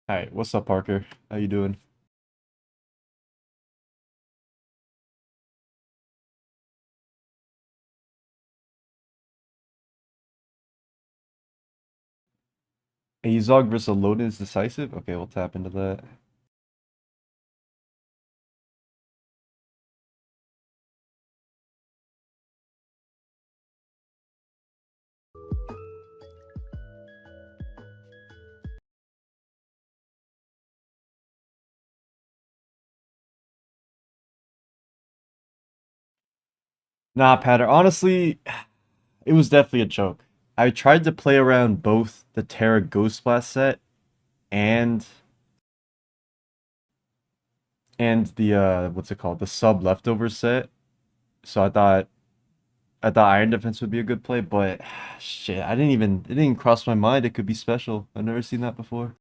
Hi, what's up, Parker? How you doing? Azog versus Loden is decisive? Okay, we'll tap into that. Nah, Patter, honestly, it was definitely a joke. I tried to play around both the Terra Ghost Blast set and the what's it called? The sub leftover set. So I thought Iron Defense would be a good play, but shit, it didn't even cross my mind it could be special. I've never seen that before.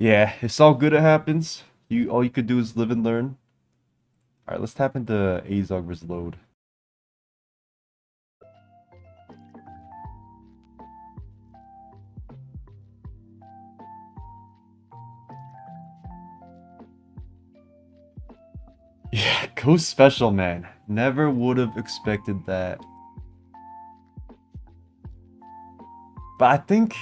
Yeah, it's all good it happens. You all you could do is live and learn. Alright, let's tap into Azog versus Load. Yeah, Ghost Special, man. Never would have expected that. But I think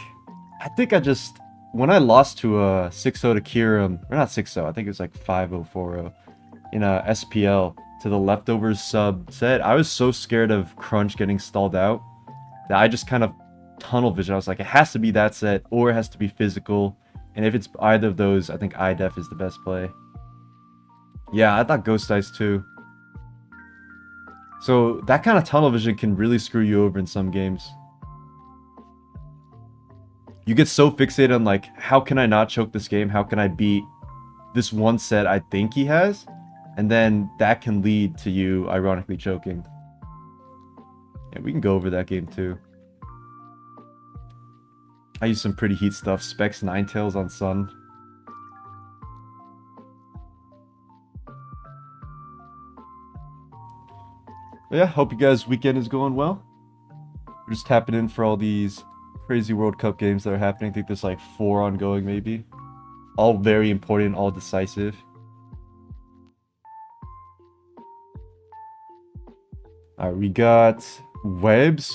I just when I lost to 6-0 to Kirim, or not 6-0, I think it was like 5-0 4-0 in a SPL to the leftovers sub set. I was so scared of Crunch getting stalled out that I just kind of tunnel vision. I was like, it has to be that set or it has to be physical. And if it's either of those, I think IDEF is the best play. Yeah, I thought Ghost Dice too. So that kind of tunnel vision can really screw you over in some games. You get so fixated on like, how can I not choke this game? How can I beat this one set I think he has? And then that can lead to you ironically choking. Yeah, we can go over that game too. I used some pretty heat stuff. Specs Ninetales on Sun. But yeah, hope you guys' weekend is going well. We're just tapping in for all these crazy World Cup games that are happening. I think there's like 4 ongoing maybe. All very important, all decisive. Alright, we got Webs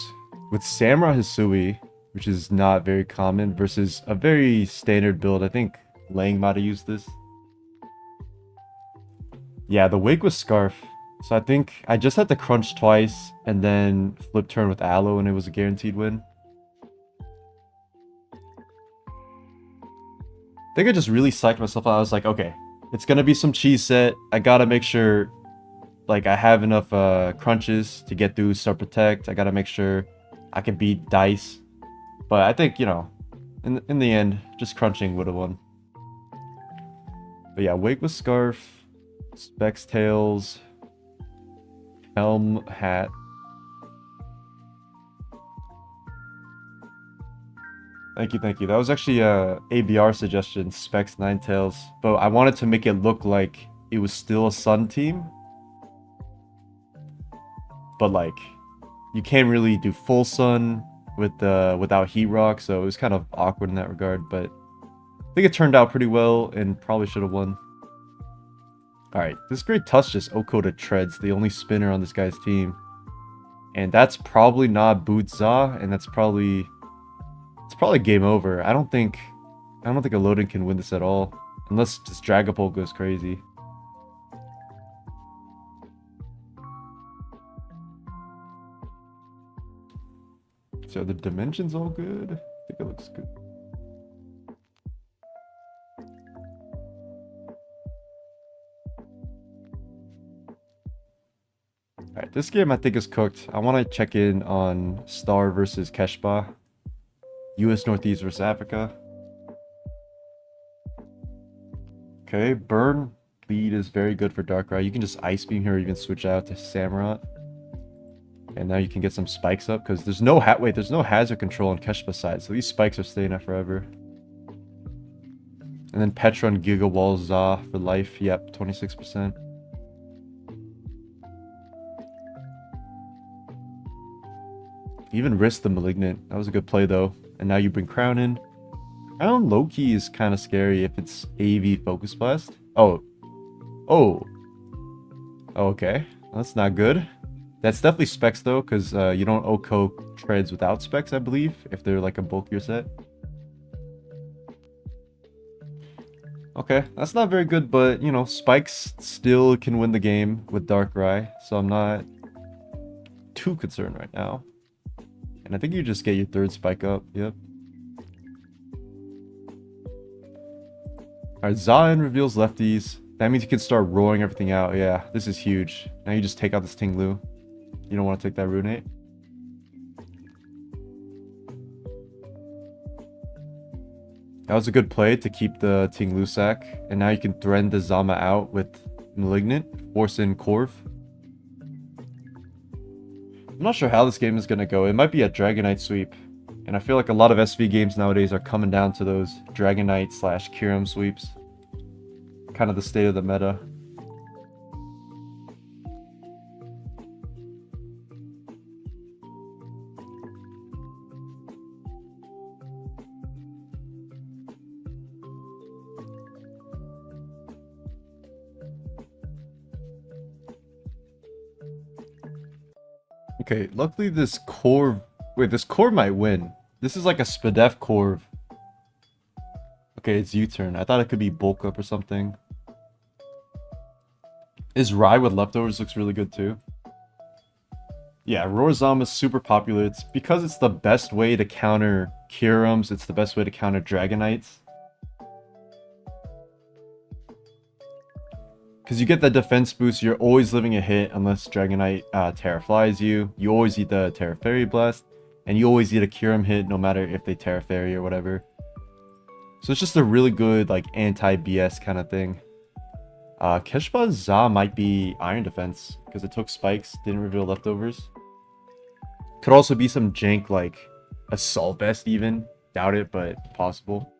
with Samurai Hisui, which is not very common, versus a very standard build. I think Lang might have used this. Yeah, the Wake was Scarf. So I think I just had to crunch twice and then flip turn with Aloe and it was a guaranteed win. I think I just really psyched myself out. I was like, okay, it's gonna be some cheese set. I gotta make sure like I have enough crunches to get through Sub Protect. I gotta make sure I can beat Dice. But I think, in the end, just crunching would have won. But yeah, Wake with Scarf, Specs Tails, Helm Hat. Thank you, thank you. That was actually a ABR suggestion, Specs Ninetales. But I wanted to make it look like it was still a Sun team. But like, you can't really do full Sun with without Heat Rock, so it was kind of awkward in that regard. But I think it turned out pretty well and probably should have won. Alright, this Great Tusk just Okoda treads, the only spinner on this guy's team. And that's probably not Bootza, and it's probably game over. I don't think a Loden can win this at all. Unless just Dragapult goes crazy. So the dimensions all good? I think it looks good. Alright, this game I think is cooked. I want to check in on STOUR versus Keshba. US Northeast versus Africa. Okay, Burn lead is very good for Darkrai. You can just Ice Beam here or even switch out to Samurott. And now you can get some spikes up because there's no there's no hazard control on Keshba's side, so these spikes are staying up forever. And then Petra and Giga Wall Za for life. Yep, 26%. Even risk the Malignant. That was a good play though. And now you bring Crown in. Crown low-key is kind of scary if it's AV Focus Blast. Oh. Oh. Okay. That's not good. That's definitely specs though, because you don't OHKO treads without specs, I believe, if they're like a bulkier set. Okay, that's not very good, but you know, spikes still can win the game with Darkrai, so I'm not too concerned right now. And I think you just get your third spike up. Yep. Alright, Zain reveals lefties. That means you can start rolling everything out. Yeah, this is huge. Now you just take out this Tinglu. You don't want to take that Runate. That was a good play to keep the Tinglu sack. And now you can threaten the Zama out with Malignant. Force in Corv. I'm not sure how this game is going to go. It might be a Dragonite sweep. And I feel like a lot of SV games nowadays are coming down to those Dragonite / Kyurem sweeps. Kind of the state of the meta. Okay, luckily this Corv... Wait, this Corv might win. This is like a Spadef Corv. Okay, it's U-turn. I thought it could be bulk up or something. Is Rye with leftovers looks really good too. Yeah, Roarzam is super popular. It's because it's the best way to counter Kyurems. It's the best way to counter Dragonites. Because you get the defense boost, you're always living a hit unless Dragonite Terra flies you. You always eat the Terra Fairy Blast. And you always eat a Kyurem hit no matter if they Terra Fairy or whatever. So it's just a really good like anti-BS kind of thing. Keshba Za might be Iron Defense because it took spikes, didn't reveal leftovers. Could also be some jank like Assault Vest even. Doubt it, but possible.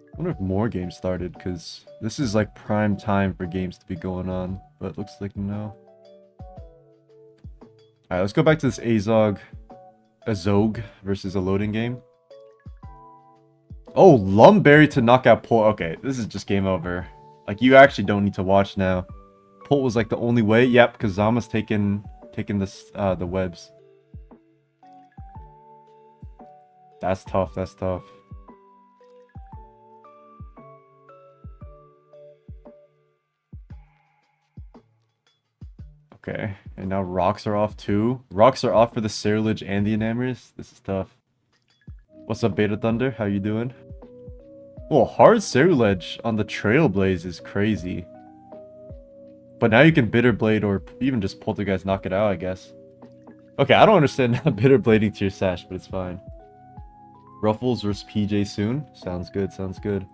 I wonder if more games started, because this is like prime time for games to be going on, but it looks like no. Alright, let's go back to this Azog versus a loading game. Oh, Lumberry to knock out Pult. Okay, this is just game over. Like, you actually don't need to watch now. Pult was like the only way. Yep, because Zama's taking this the webs. That's tough, that's tough. Okay, and now rocks are off too. Rocks are off for the Ceruledge and the Enamorous. This is tough. What's up, Beta Thunder? How you doing? Well, hard Ceruledge on the Trailblaze is crazy. But now you can Bitter Blade or even just Poltergeist knock it out, I guess. Okay, I don't understand Bitter Blading to your Sash, but it's fine. Ruffles versus PJ soon? Sounds good, sounds good.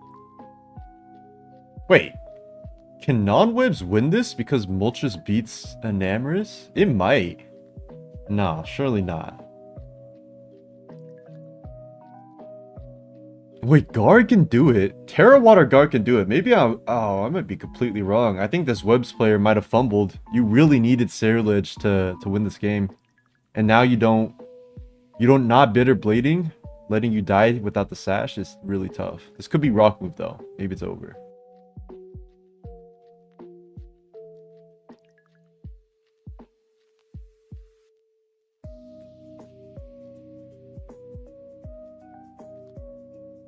Wait. Can non-webs win this because Moltres beats Enamorous? It might. Nah, surely not. Wait, Guard can do it? Terra Water Guard can do it. Maybe I might be completely wrong. I think this Webs player might have fumbled. You really needed Ceruledge to win this game. And now you don't not Bitter Blading. Letting you die without the Sash is really tough. This could be Rock Move though. Maybe it's over.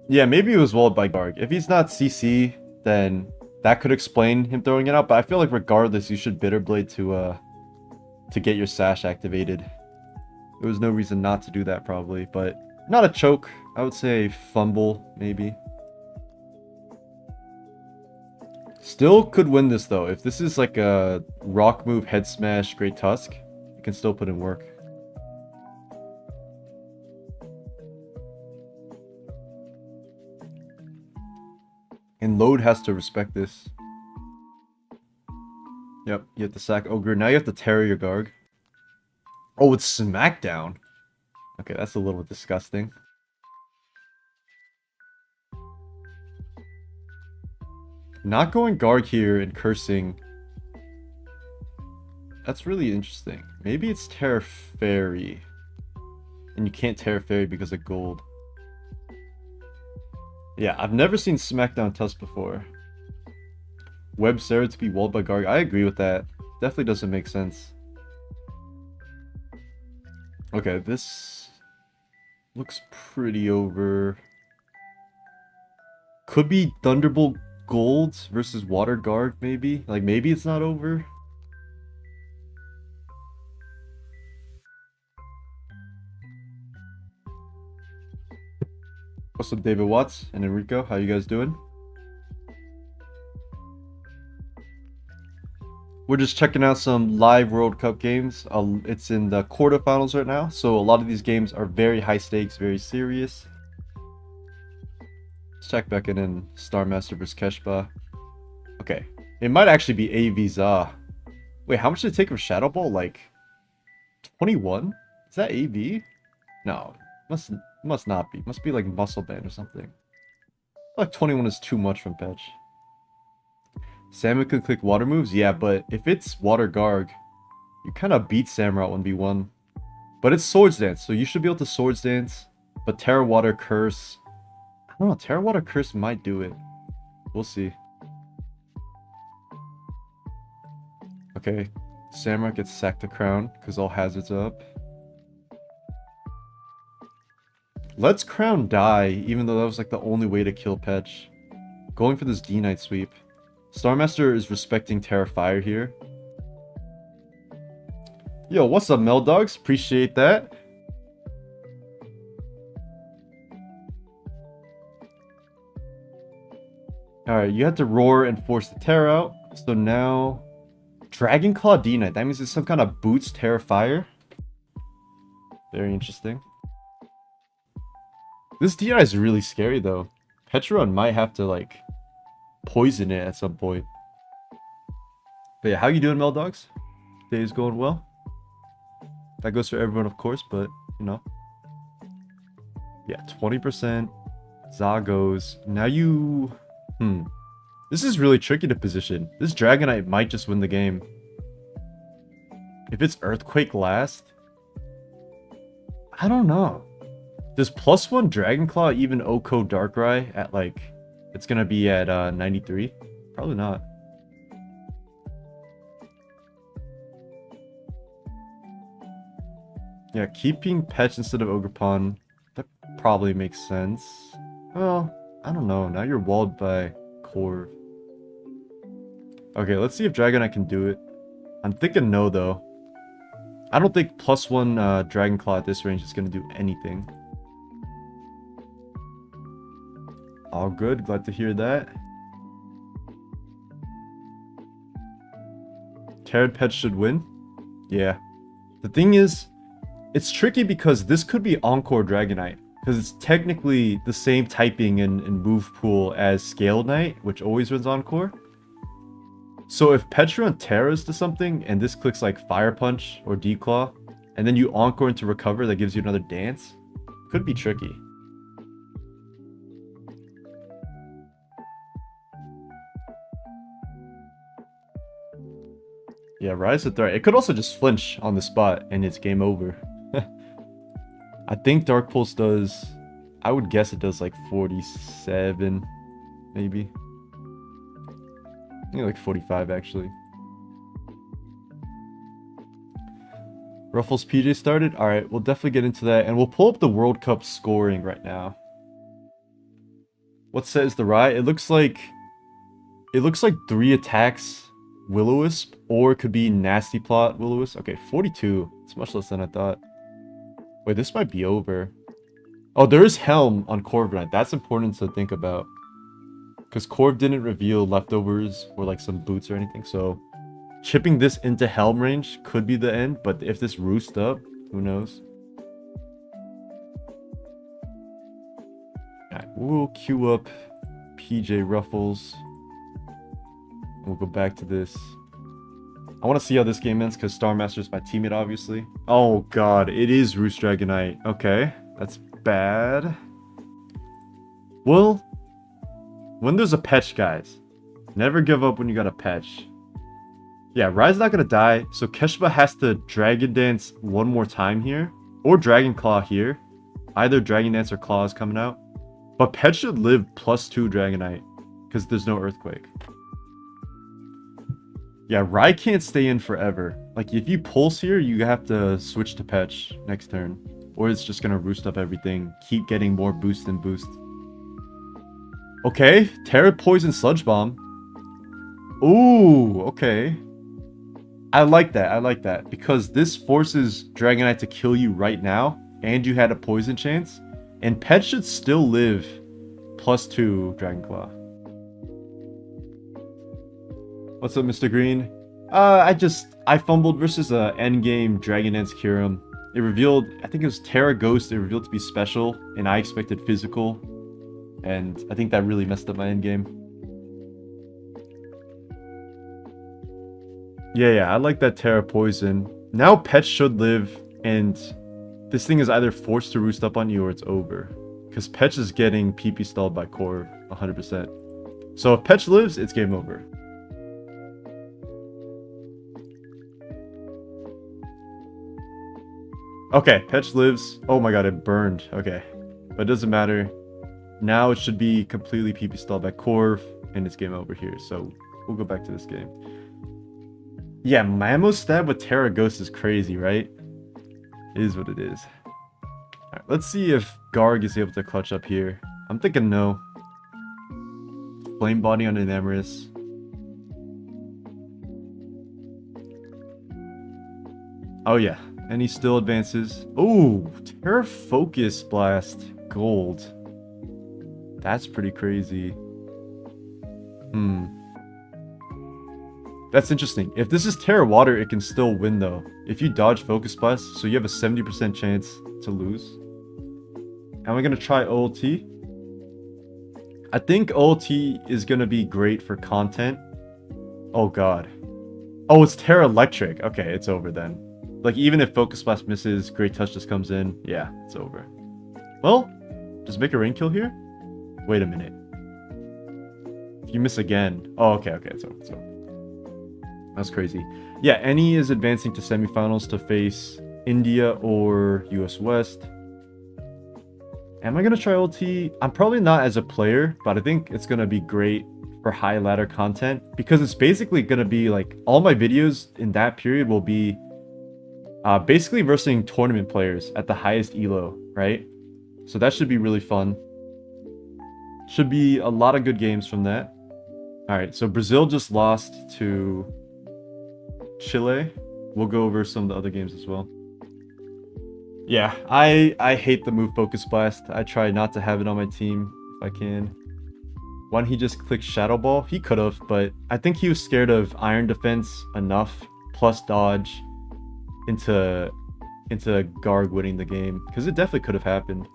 Yeah, maybe it was walled by Garg. If he's not CC, then that could explain him throwing it out. But I feel like regardless, you should Bitter Blade to get your Sash activated. There was no reason not to do that probably, but not a choke. I would say fumble, maybe. Still could win this though. If this is like a Rock Move, Head Smash, Great Tusk, you can still put in work. And Load has to respect this. Yep, you have to sack Ogre. Now you have to Terra your Garg. Oh, it's Smackdown. Okay, that's a little disgusting. Not going Garg here and cursing. That's really interesting. Maybe it's Terra Fairy. And you can't Terra Fairy because of gold. Yeah, I've never seen SmackDown Tusk before. Web Sarah to be walled by Garg. I agree with that. Definitely doesn't make sense. Okay, this looks pretty over. Could be Thunderbolt Gold versus Water Garg, maybe? Like, maybe it's not over. What's up, David Watts and Enrico? How you guys doing? We're just checking out some live World Cup games. It's in the quarterfinals right now, so a lot of these games are very high stakes, very serious. Let's check back in Star Master vs. Keshba. Okay, it might actually be AV Za. Wait, how much did it take for Shadow Ball? Like 21? Is that AV? No, must not be. Must be like Muscle Band or something. Like 21 is too much from Petch. Salmon can click water moves? Yeah, but if it's Water Garg, you kind of beat Samurai 1v1. But it's Swords Dance, so you should be able to Swords Dance. But Terra Water Curse... I don't know, Terra Water Curse might do it. We'll see. Okay, Samurai gets sacked the crown, because all hazards up. Let's Crown die, even though that was like the only way to kill Petch. Going for this D-Knight sweep. Starmaster is respecting Terra Fire here. Yo, what's up, Meldogs? Appreciate that. Alright, you had to roar and force the Terra out. So now... Dragon Claw D-Knight. That means it's some kind of boots Terra Fire. Very interesting. This D-Knight is really scary, though. Petron might have to, like... poison it at some point. But yeah, how you doing, Meldogs? Day's going well. That goes for everyone, of course, but you know. Yeah, 20%. Za goes. Now you... This is really tricky to position. This Dragonite might just win the game. If it's Earthquake last... I don't know. Does +1 Dragonclaw even Oko Darkrai at like... It's gonna be at 93? Probably not. Yeah, keeping Petch instead of Ogerpon, that probably makes sense. Well, I don't know. Now you're walled by Corv. Okay, let's see if Dragonite can do it. I'm thinking no, though. I don't think +1 Dragonclaw at this range is gonna do anything. All good, glad to hear that. Terran Petch should win. Yeah. The thing is, it's tricky because this could be Encore Dragonite. Because it's technically the same typing and move pool as Scale Knight, which always runs Encore. So if Petron Terras to something, and this clicks like Fire Punch or Declaw, and then you Encore into Recover that gives you another dance, could be tricky. Yeah, Rise the Threat. It could also just flinch on the spot and it's game over. I think Dark Pulse does... I would guess it does like 47, maybe. I think like 45 actually. Ruffles PJ started? Alright, we'll definitely get into that. And we'll pull up the World Cup scoring right now. What set is the Riot? It looks like 3 attacks Will-O-Wisp, or it could be Nasty Plot Will-O-Wisp. Okay, 42. It's much less than I thought. Wait, this might be over. Oh, there is Helm on Corviknight. That's important to think about. Because Corv didn't reveal leftovers or like some boots or anything, so chipping this into Helm range could be the end, but if this roosts up, who knows? Alright, we'll queue up PJ Ruffles. We'll go back to this. I want to see how this game ends because Star Master's my teammate, obviously. Oh god, it is Roost Dragonite. Okay, that's bad. Well, when there's a Petch, guys, never give up when you got a Petch. Yeah, Rai's not gonna die, so Keshba has to Dragon Dance one more time here. Or Dragon Claw here. Either Dragon Dance or Claw is coming out. But Petch should live +2 Dragonite, because there's no Earthquake. Yeah, Rai can't stay in forever. Like, if you pulse here, you have to switch to Petch next turn. Or it's just gonna roost up everything. Keep getting more boost and boost. Okay, Terra Poison Sludge Bomb. Ooh, okay. I like that, because this forces Dragonite to kill you right now, and you had a poison chance, and Pet should still live +2 Dragon Claw. What's up, Mr. Green? I fumbled versus a endgame Dragon Dance Kyurem. It revealed, I think it was Terra Ghost, it revealed to be special, and I expected physical, and I think that really messed up my endgame. Yeah, I like that Terra Poison. Now Pet should live, and this thing is either forced to roost up on you or it's over. Because Petch is getting PP stalled by Corv, 100%. So if Petch lives, it's game over. Okay, Petch lives. Oh my god, it burned. Okay. But it doesn't matter. Now it should be completely PP stalled by Corv, and it's game over here. So we'll go back to this game. Yeah, Mammo stab with Terra Ghost is crazy, right? It is what it is. Alright, let's see if Garg is able to clutch up here. I'm thinking no. Flame Body on an Enamorous. Oh yeah, and he still advances. Ooh, Terra Focus Blast Gold. That's pretty crazy. That's interesting. If this is Terra Water, it can still win though. If you dodge Focus Blast, so you have a 70% chance to lose. Am I going to try OLT? I think OLT is going to be great for content. Oh god. Oh, it's Terra Electric. Okay, it's over then. Like, even if Focus Blast misses, Great Touch just comes in. Yeah, it's over. Well, just make a rain kill here? Wait a minute. If you miss again... Oh, okay, it's over, it's over. That's crazy. Yeah, Annie is advancing to semifinals to face India or US West. Am I going to try LT? I'm probably not as a player, but I think it's going to be great for high ladder content. Because it's basically going to be like, all my videos in that period will be basically versus tournament players at the highest elo, right? So that should be really fun. Should be a lot of good games from that. Alright, so Brazil just lost to Chile. We'll go over some of the other games as well. Yeah, I hate the move Focus Blast. I try not to have it on my team if I can. Why didn't he just click Shadow Ball? He could have, but I think he was scared of Iron Defense enough, plus dodge, into Garg winning the game. Because it definitely could have happened.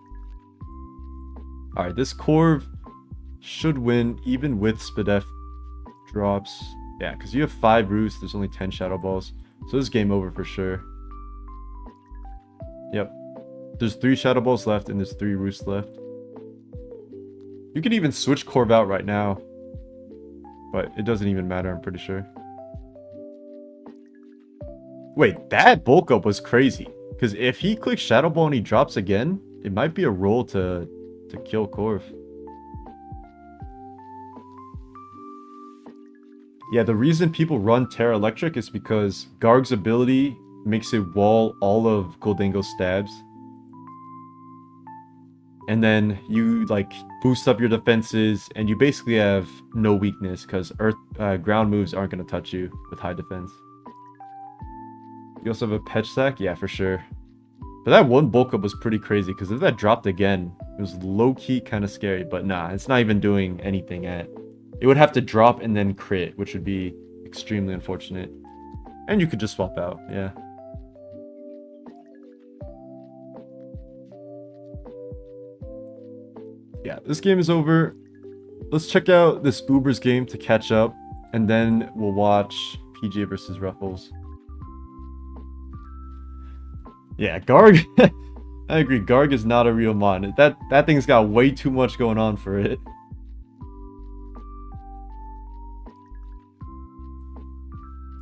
Alright, this Corv should win even with Spadef drops. Yeah, because you have 5 Roosts, there's only 10 Shadow Balls. So this is game over for sure. Yep. There's 3 Shadow Balls left and there's 3 Roosts left. You could even switch Corv out right now. But it doesn't even matter, I'm pretty sure. Wait, that bulk up was crazy. Because if he clicks Shadow Ball and he drops again, it might be a roll to kill Corv. Yeah, the reason people run Terra Electric is because Garg's ability makes it wall all of Goldango's stabs. And then you like boost up your defenses and you basically have no weakness because ground moves aren't going to touch you with high defense. You also have a Petch Sack? Yeah, for sure. But that one bulk up was pretty crazy because if that dropped again, it was low-key kind of scary. But nah, it's not even doing anything at... It would have to drop and then crit, which would be extremely unfortunate. And you could just swap out, yeah. Yeah, this game is over. Let's check out this Uber's game to catch up. And then we'll watch PJ versus Ruffles. Yeah, Garg. I agree. Garg is not a real mon. That thing's got way too much going on for it.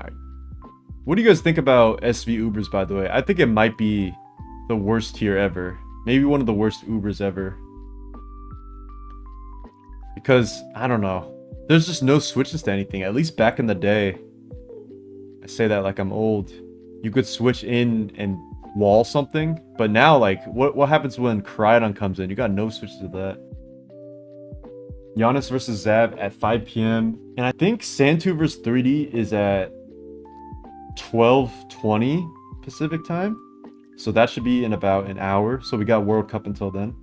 Alright. What do you guys think about SV Ubers, by the way? I think it might be the worst tier ever. Maybe one of the worst Ubers ever. Because, I don't know. There's just no switches to anything. At least back in the day. I say that like I'm old. You could switch in and wall something. But now, like, what happens when Crydon comes in? You got no switches to that. Giannis versus Zav at 5 p.m. And I think Santo versus 3D is at 12:20 Pacific time. So that should be in about an hour. So we got World Cup until then.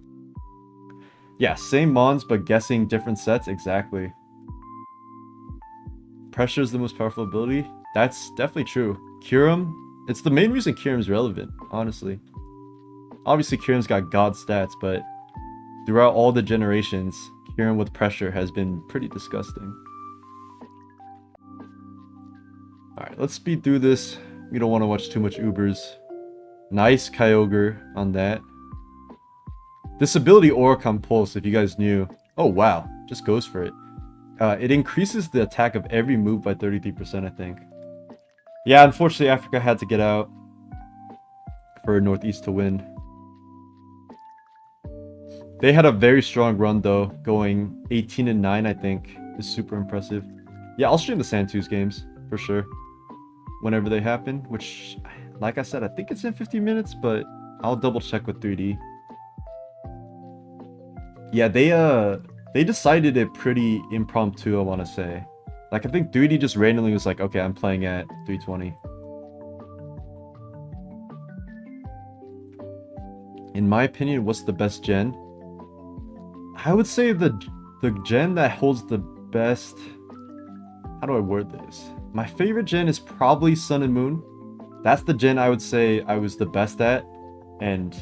Yeah, same mons, but guessing different sets. Exactly. Pressure is the most powerful ability. That's definitely true. Kyurem, it's the main reason Kyurem's relevant, honestly. Obviously, Kyurem's got god stats, but throughout all the generations, Kyurem with pressure has been pretty disgusting. Alright, let's speed through this. We don't want to watch too much Ubers. Nice Kyogre on that. This ability Oricon Pulse, if you guys knew. Oh wow, just goes for it. It increases the attack of every move by 33%, I think. Yeah, unfortunately Africa had to get out for Northeast to win. They had a very strong run though, going 18-9, I think, is super impressive. Yeah, I'll stream the Santos games, for sure. Whenever they happen, which, like I said, I think it's in 15 minutes, but I'll double check with 3D. Yeah, they decided it pretty impromptu, I want to say. Like, I think 3D just randomly was like, okay, I'm playing at 320. In my opinion, what's the best gen? I would say the gen that holds the best... How do I word this? My favorite gen is probably Sun and Moon. That's the gen I would say I was the best at. And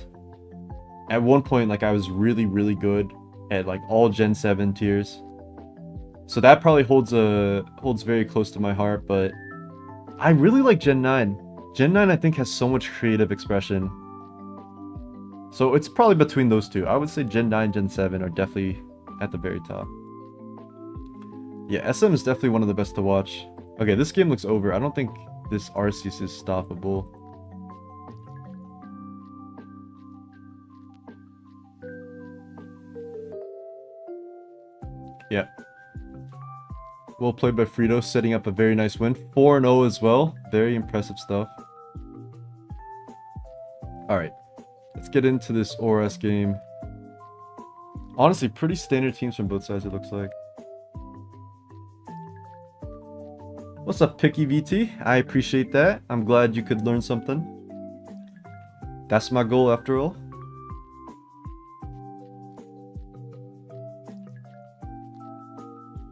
at one point, like, I was really, really good at like all Gen 7 tiers. So that probably holds very close to my heart, but I really like Gen 9. Gen 9 I think has so much creative expression. So it's probably between those two. I would say Gen 9, Gen 7 are definitely at the very top. Yeah, SM is definitely one of the best to watch. Okay, this game looks over. I don't think this Arceus is stoppable. Yeah. Well played by Frito, setting up a very nice win. 4-0 as well. Very impressive stuff. Alright. Let's get into this ORS game. Honestly, pretty standard teams from both sides, it looks like. What's up, Picky VT? I appreciate that. I'm glad you could learn something. That's my goal after all.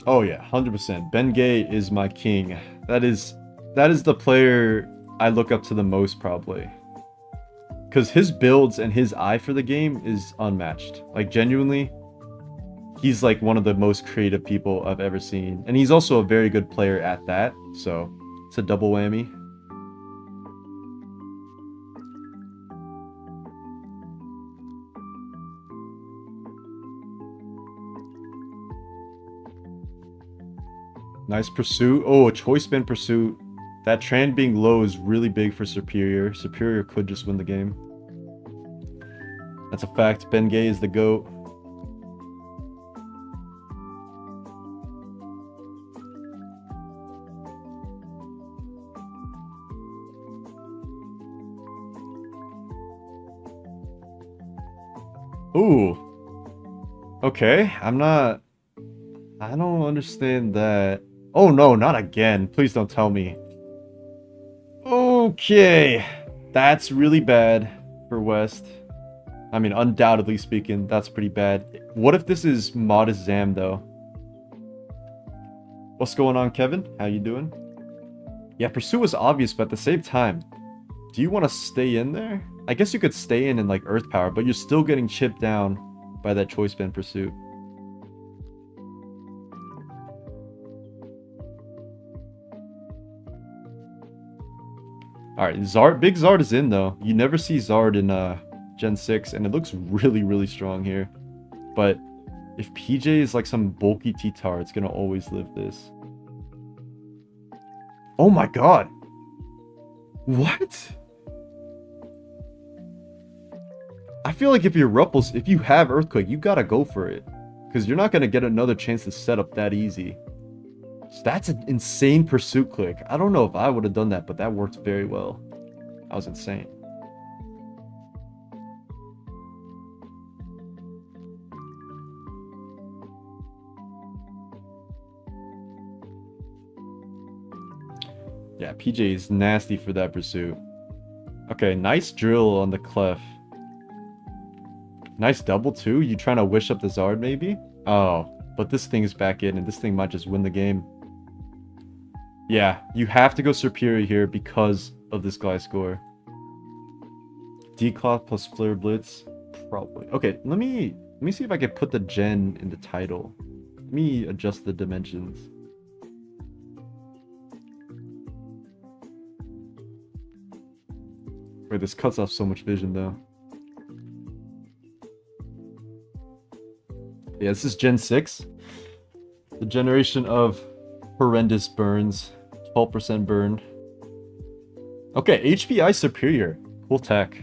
Oh yeah, 100%. Bengay is my king. That is the player I look up to the most, probably. Because his builds and his eye for the game is unmatched. Like, genuinely, he's like one of the most creative people I've ever seen. And he's also a very good player at that. So, it's a double whammy. Nice pursuit. Oh, a choice band pursuit. That Tran being low is really big for Superior. Superior could just win the game. That's a fact. Bengay is the GOAT. Ooh. Okay, I don't understand that. Oh no, not again. Please don't tell me. Okay. That's really bad for West. I mean, undoubtedly speaking, that's pretty bad. What if this is Modest Zam, though? What's going on, Kevin? How you doing? Yeah, Pursue was obvious, but at the same time, do you want to stay in there? I guess you could stay in like Earth Power, but you're still getting chipped down by that Choice Band Pursuit. Alright, Zard, big Zard is in though. You never see Zard in Gen 6, and it looks really, really strong here. But if PJ is like some bulky T-Tar, it's gonna always live this. Oh my god! What? I feel like if you're Ruffles, if you have Earthquake, you gotta go for it. Because you're not gonna get another chance to set up that easy. So that's an insane pursuit click. I don't know if I would have done that, but that worked very well. That was insane. Yeah, PJ is nasty for that pursuit. Okay, nice drill on the Clef. Nice double too. You trying to wish up the Zard maybe? Oh, but this thing is back in and this thing might just win the game. Yeah, you have to go Superior here because of this Gliscor. Decloth plus Flare Blitz? Probably. Okay, let me see if I can put the gen in the title. Let me adjust the dimensions. Wait, this cuts off so much vision though. Yeah, this is Gen 6. The generation of horrendous burns. 12% burn. Okay, HPI Superior. Cool tech.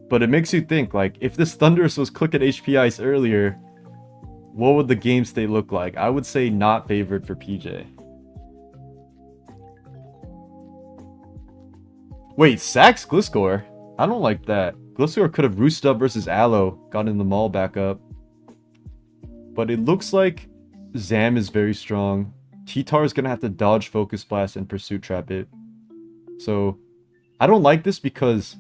But it makes you think, like, if this Thundurus was clicking HP Ice earlier, what would the game state look like? I would say not favored for PJ. Wait, Sacks Gliscor? I don't like that. Gliscor could have roosted up versus Aloe, gotten the Maul back up. But it looks like Zam is very strong. T-Tar is going to have to dodge Focus Blast and Pursuit Trap it. So, I don't like this because...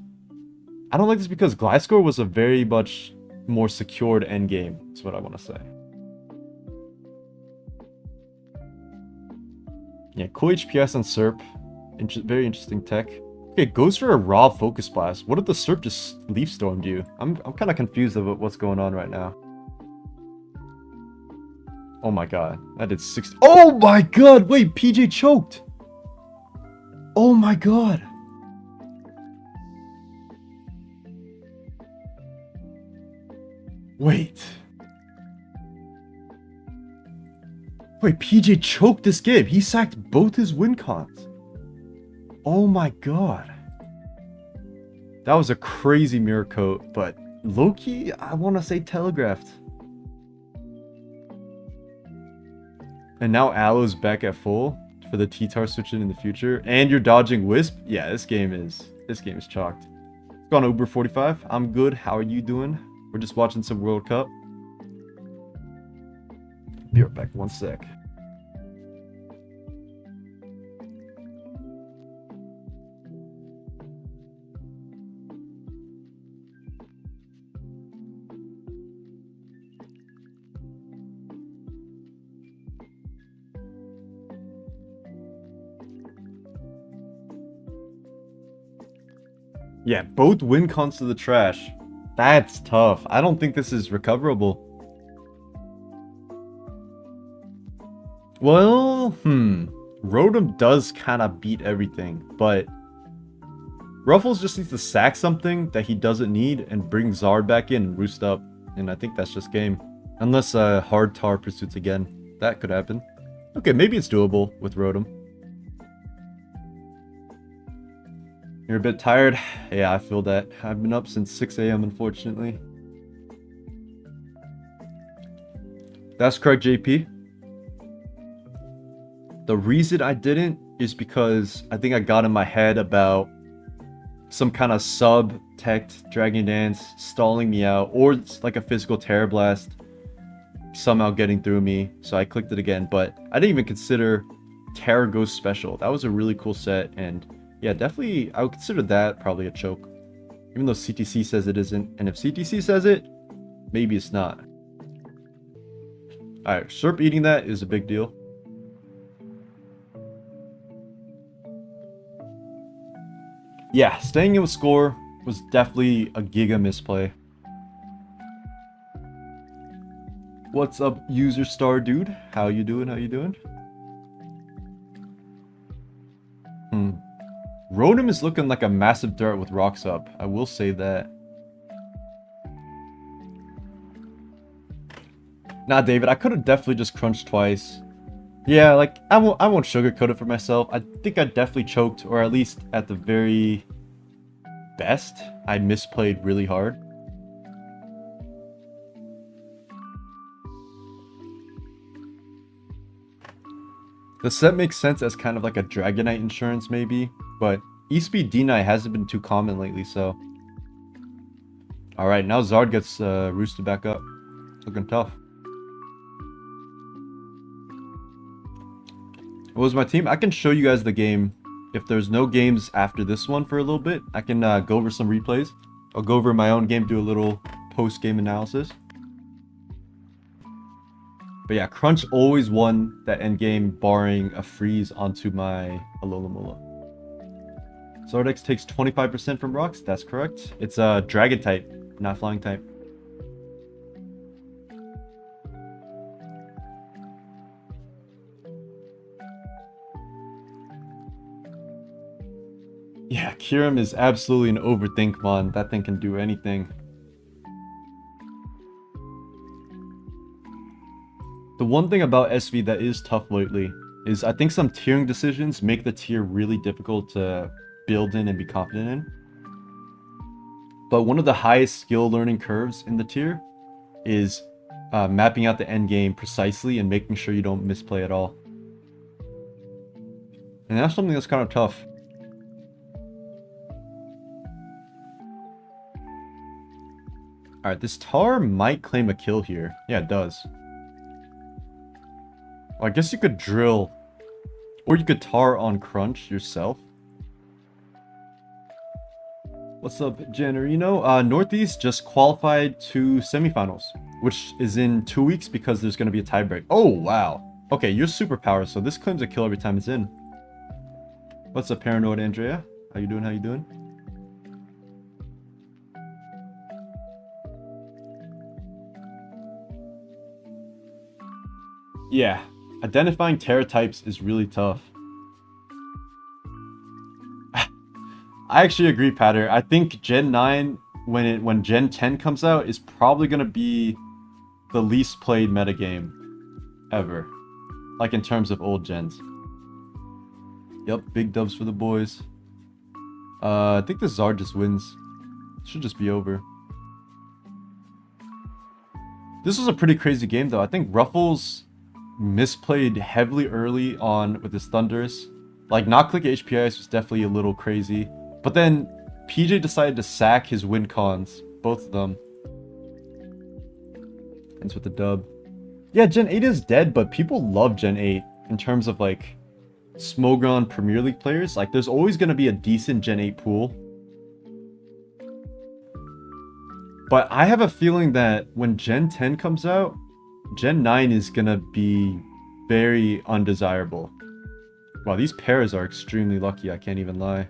Gliscor was a very much more secured endgame, is what I want to say. Yeah, cool HPS on Serp. Very interesting tech. Okay, goes for a raw Focus Blast. What if the Serp just Leaf Stormed you? I'm kind of confused about what's going on right now. Oh my god, that did 60. Oh my god, wait, PJ choked. Oh my god. Wait. Wait, PJ choked this game. He sacked both his win cons. Oh my god. That was a crazy mirror coat, but low-key, I want to say telegraphed. And now Aloe's back at full for the T-Tar switching in the future. And you're dodging Wisp? Yeah, this game is chalked. It's gone Uber 45. I'm good. How are you doing? We're just watching some World Cup. Be right back, one sec. Yeah, both win cons to the trash. That's tough. I don't think this is recoverable. Well, Rotom does kind of beat everything, but Ruffles just needs to sack something that he doesn't need and bring Zard back in and roost up. And I think that's just game. Unless hard tar pursuits again. That could happen. Okay, maybe it's doable with Rotom. You're a bit tired? Yeah, I feel that. I've been up since 6 AM, unfortunately. That's correct, JP. The reason I didn't is because I think I got in my head about some kind of sub-teched Dragon Dance stalling me out, or it's like a physical Terror Blast somehow getting through me, so I clicked it again. But I didn't even consider Terror Ghost Special. That was a really cool set, and yeah, definitely, I would consider that probably a choke. Even though CTC says it isn't. And if CTC says it, maybe it's not. Alright, Serp eating that is a big deal. Yeah, staying in with score was definitely a giga misplay. What's up, user star dude? How you doing? Rotom is looking like a massive threat with rocks up. I will say that. Nah, David, I could have definitely just crunched twice. Yeah, like, I won't sugarcoat it for myself. I think I definitely choked, or at least at the very best, I misplayed really hard. The set makes sense as kind of like a Dragonite insurance maybe, but E-Speed D-Knight hasn't been too common lately, so... Alright, now Zard gets roosted back up. Looking tough. What was my team? I can show you guys the game. If there's no games after this one for a little bit, I can go over some replays. I'll go over my own game, do a little post-game analysis. But yeah, Crunch always won that endgame, barring a freeze onto my Alola. Zardex takes 25% from rocks. That's correct. It's a dragon type, not flying type. Yeah, Kyurem is absolutely an overthink mon. That thing can do anything. The one thing about SV that is tough lately is I think some tiering decisions make the tier really difficult to build in and be confident in. But one of the highest skill learning curves in the tier is mapping out the end game precisely and making sure you don't misplay at all. And that's something that's kind of tough. Alright, this Tar might claim a kill here. Yeah, it does. Well, I guess you could drill. Or you could Tar on Crunch yourself. What's up, Janarino? Northeast just qualified to semifinals, which is in 2 weeks because there's going to be a tiebreak. Oh, wow. Okay, you're superpower, so this claims a kill every time it's in. What's up, Paranoid Andrea? How you doing? How you doing? Yeah, identifying Terra types is really tough. I actually agree, Patter. I think Gen 9, when Gen 10 comes out, is probably going to be the least played metagame ever. Like, in terms of old gens. Yep, big dubs for the boys. I think the Zard just wins. Should just be over. This was a pretty crazy game, though. I think Ruffles misplayed heavily early on with his Thunders. Like, not click HPIS was definitely a little crazy. But then PJ decided to sack his win cons, both of them. Ends with the dub. Yeah, Gen 8 is dead, but people love Gen 8 in terms of like Smogon Premier League players. Like, there's always going to be a decent Gen 8 pool. But I have a feeling that when Gen 10 comes out, Gen 9 is going to be very undesirable. Wow, these pairs are extremely lucky, I can't even lie.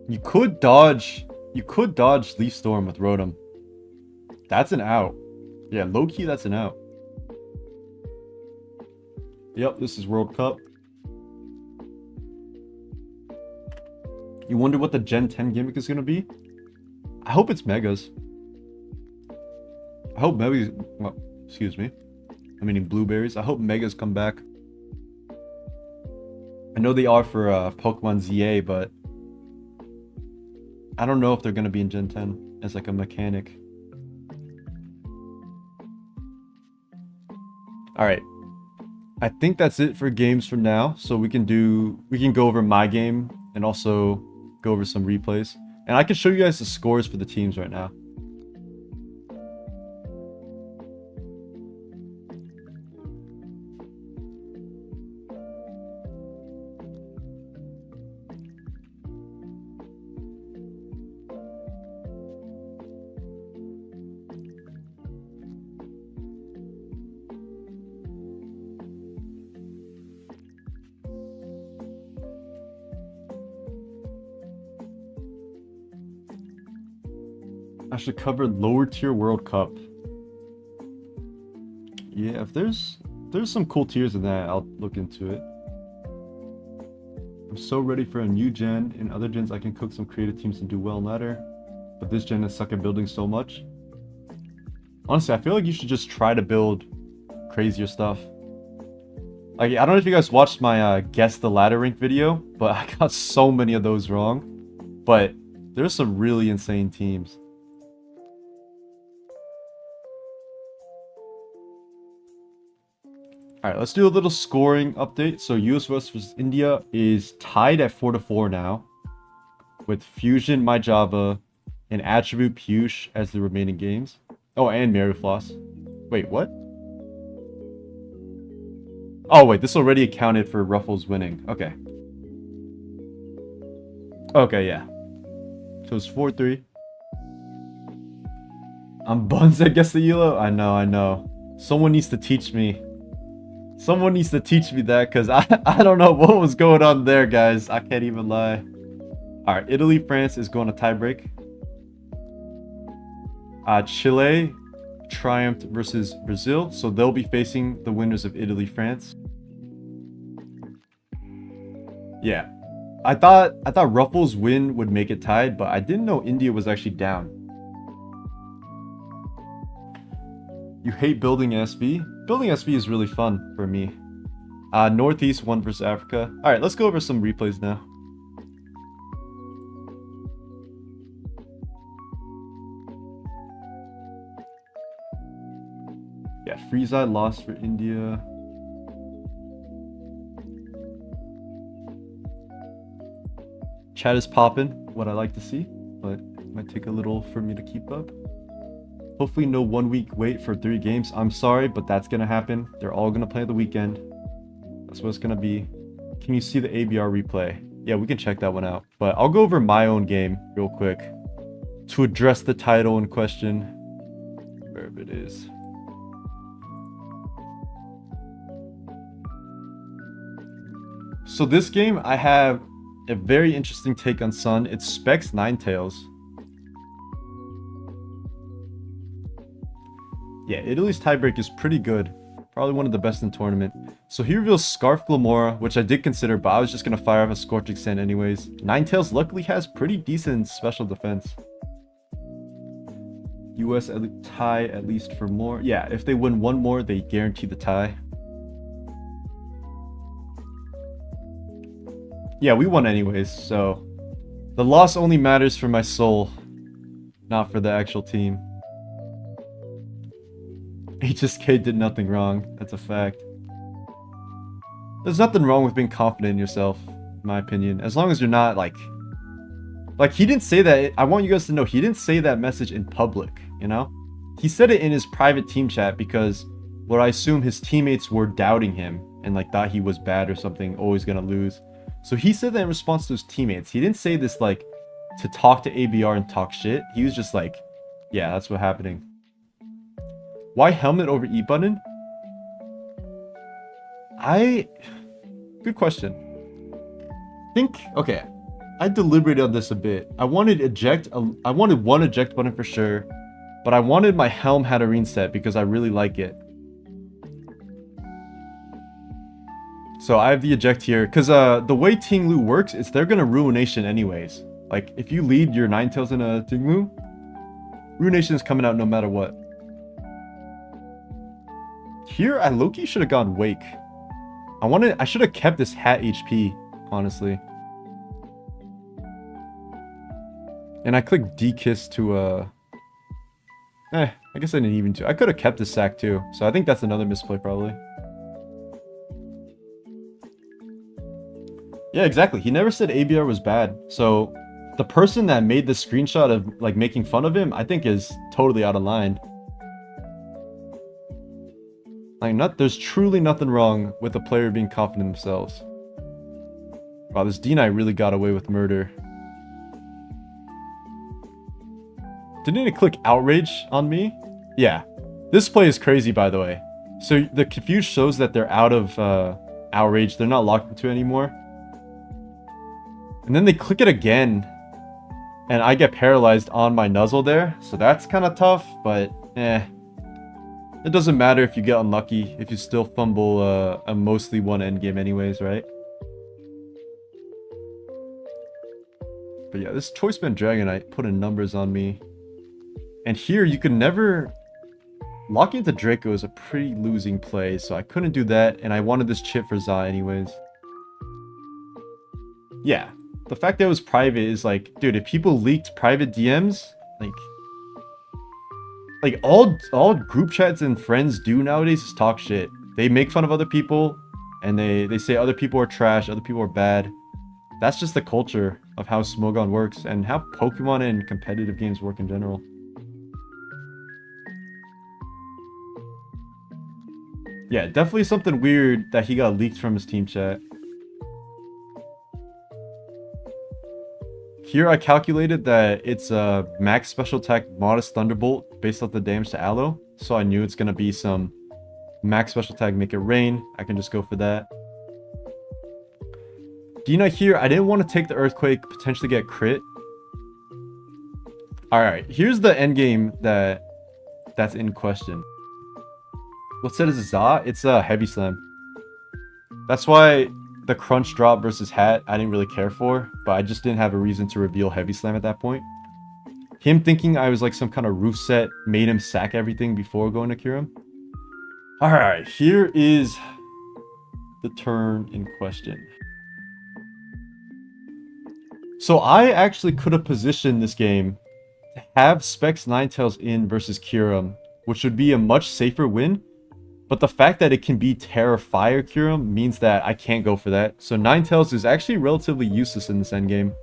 You could dodge Leaf Storm with Rotom. That's an out. Yeah, low-key, that's an out. Yep, this is World Cup. You wonder what the Gen 10 gimmick is going to be? I hope it's Megas. I hope Megas... Well, excuse me. I'm eating blueberries. I hope Megas come back. I know they are for Pokemon ZA, but... I don't know if they're going to be in Gen 10 as like a mechanic. Alright. I think that's it for games for now. So we can go over my game and also go over some replays. And I can show you guys the scores for the teams right now. I should cover lower tier World Cup. Yeah, if there's some cool tiers in that, I'll look into it. I'm so ready for a new gen. In other gens, I can cook some creative teams and do well in ladder. But this gen is suck at building so much. Honestly, I feel like you should just try to build crazier stuff. Like, I don't know if you guys watched my guess the ladder rank video, but I got so many of those wrong. But there's some really insane teams. Alright, let's do a little scoring update. So US versus India is tied at 4-4 now, with Fusion, My Java, and Attribute Piyush as the remaining games. Oh, and Mary Floss. Wait, what? Oh, wait, this already accounted for Ruffles winning. Okay. Okay, yeah. So it's 4-3. I'm buns at Guess the Elo? I know. Someone needs to teach me. Someone needs to teach me that, because I don't know what was going on there, guys. I can't even lie. Alright, Italy, France is going to tiebreak. Chile triumphed versus Brazil, so they'll be facing the winners of Italy, France. Yeah. I thought Ruffles' win would make it tied, but I didn't know India was actually down. You hate building SV? Building SV is really fun for me. Northeast won versus Africa. Alright, let's go over some replays now. Yeah, Freeze-Eye lost for India. Chat is popping, what I like to see, but it might take a little for me to keep up. Hopefully no 1 week wait for 3 games. I'm sorry, but that's gonna happen. They're all gonna play the weekend. That's what it's gonna be. Can you see the ABR replay? Yeah, we can check that one out. But I'll go over my own game real quick to address the title in question, wherever it is. So this game, I have a very interesting take on Sun. It's Specs Ninetales. Yeah, Italy's tiebreak is pretty good. Probably one of the best in the tournament. So he reveals Scarf Glamora, which I did consider, but I was just going to fire off a Scorching Sand anyways. Ninetales luckily has pretty decent special defense. US tie at least for more. Yeah, if they win one more, they guarantee the tie. Yeah, we won anyways, so the loss only matters for my soul, not for the actual team. HSK did nothing wrong. That's a fact. There's nothing wrong with being confident in yourself, in my opinion. As long as you're not, like he didn't say that. I want you guys to know, he didn't say that message in public, you know? He said it in his private team chat because, what I assume his teammates were doubting him and, like, thought he was bad or something, always gonna lose. So he said that in response to his teammates. He didn't say this, like, to talk to ABR and talk shit. He was just like, yeah, that's what's happening. Why helmet over E button? Good question. Okay, I deliberated on this a bit. I wanted one eject button for sure, but I wanted my helm Hatterene set because I really like it. So I have the eject here, because the way Tinglu works is they're gonna Ruination anyways. Like, if you lead your Ninetales in a Tinglu, Ruination is coming out no matter what. Here, I low-key should have gone Wake. I should have kept this hat HP, honestly. And I clicked D-Kiss to, I guess I didn't even to. I could have kept this sack too, so I think that's another misplay probably. Yeah, exactly. He never said ABR was bad, so the person that made the screenshot of, like, making fun of him, I think is totally out of line. Like, there's truly nothing wrong with a player being confident in themselves. Wow, this D-Knight really got away with murder. Didn't it click Outrage on me? Yeah. This play is crazy, by the way. So the Confuse shows that they're out of Outrage. They're not locked into it anymore. And then they click it again. And I get paralyzed on my nuzzle there, so that's kind of tough, but it doesn't matter if you get unlucky, if you still fumble a mostly won endgame anyways, right? But yeah, this Choice Band Dragonite putting numbers on me. And here you could never... Locking into Draco is a pretty losing play, so I couldn't do that, and I wanted this chip for Za anyways. Yeah, the fact that it was private is like, dude, if people leaked private DMs, like all group chats and friends do nowadays is talk shit. They make fun of other people, and they say other people are trash, other people are bad. That's just the culture of how Smogon works, and how Pokemon and competitive games work in general. Yeah, definitely something weird that he got leaked from his team chat. Here I calculated that it's a max special attack modest thunderbolt based off the damage to Aloe. So I knew it's going to be some max special attack make it rain. I can just go for that. Dina here, I didn't want to take the earthquake, potentially get crit. Alright, here's the endgame that's in question. What set is a Za? It's a heavy slam. That's why the crunch drop versus hat I didn't really care for, but I just didn't have a reason to reveal heavy slam at that point. Him thinking I was like some kind of roof set made him sack everything before going to cure him. Alright, here is the turn in question. So I actually could have positioned this game to have Specs Ninetales in versus Kyurem, which would be a much safer win. But the fact that it can be Terra Fire Kyurem means that I can't go for that. So Ninetales is actually relatively useless in this endgame.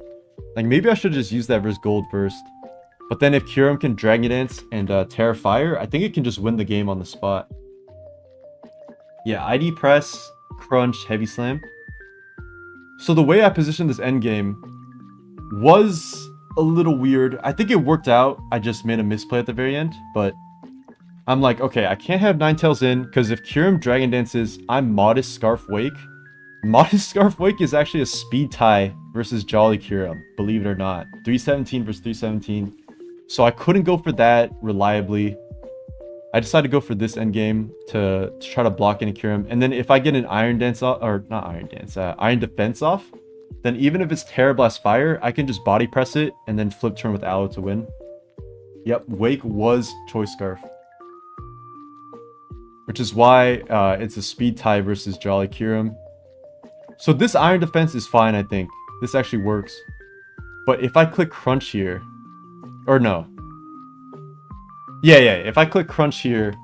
Like, maybe I should just use that versus Gold first. But then if Kyurem can Dragon Dance and Terra Fire, I think it can just win the game on the spot. Yeah, ID Press, Crunch, Heavy Slam. So the way I positioned this endgame was a little weird. I think it worked out. I just made a misplay at the very end, but... I'm like, okay, I can't have Ninetales in, because if Kyurem Dragon Dances, I'm Modest Scarf Wake. Modest Scarf Wake is actually a speed tie versus Jolly Kyurem, believe it or not. 317 versus 317. So I couldn't go for that reliably. I decided to go for this endgame to try to block any Kyurem. And then if I get an Iron Dance off, or not Iron Dance, Iron Defense off, then even if it's Terra Blast Fire, I can just body press it and then flip turn with Aloe to win. Yep, Wake was Choice Scarf. Which is why it's a speed tie versus Jolly Kyurem. So this Iron Defense is fine, I think. This actually works. But if I click Crunch here... Or no. Yeah, if I click Crunch here,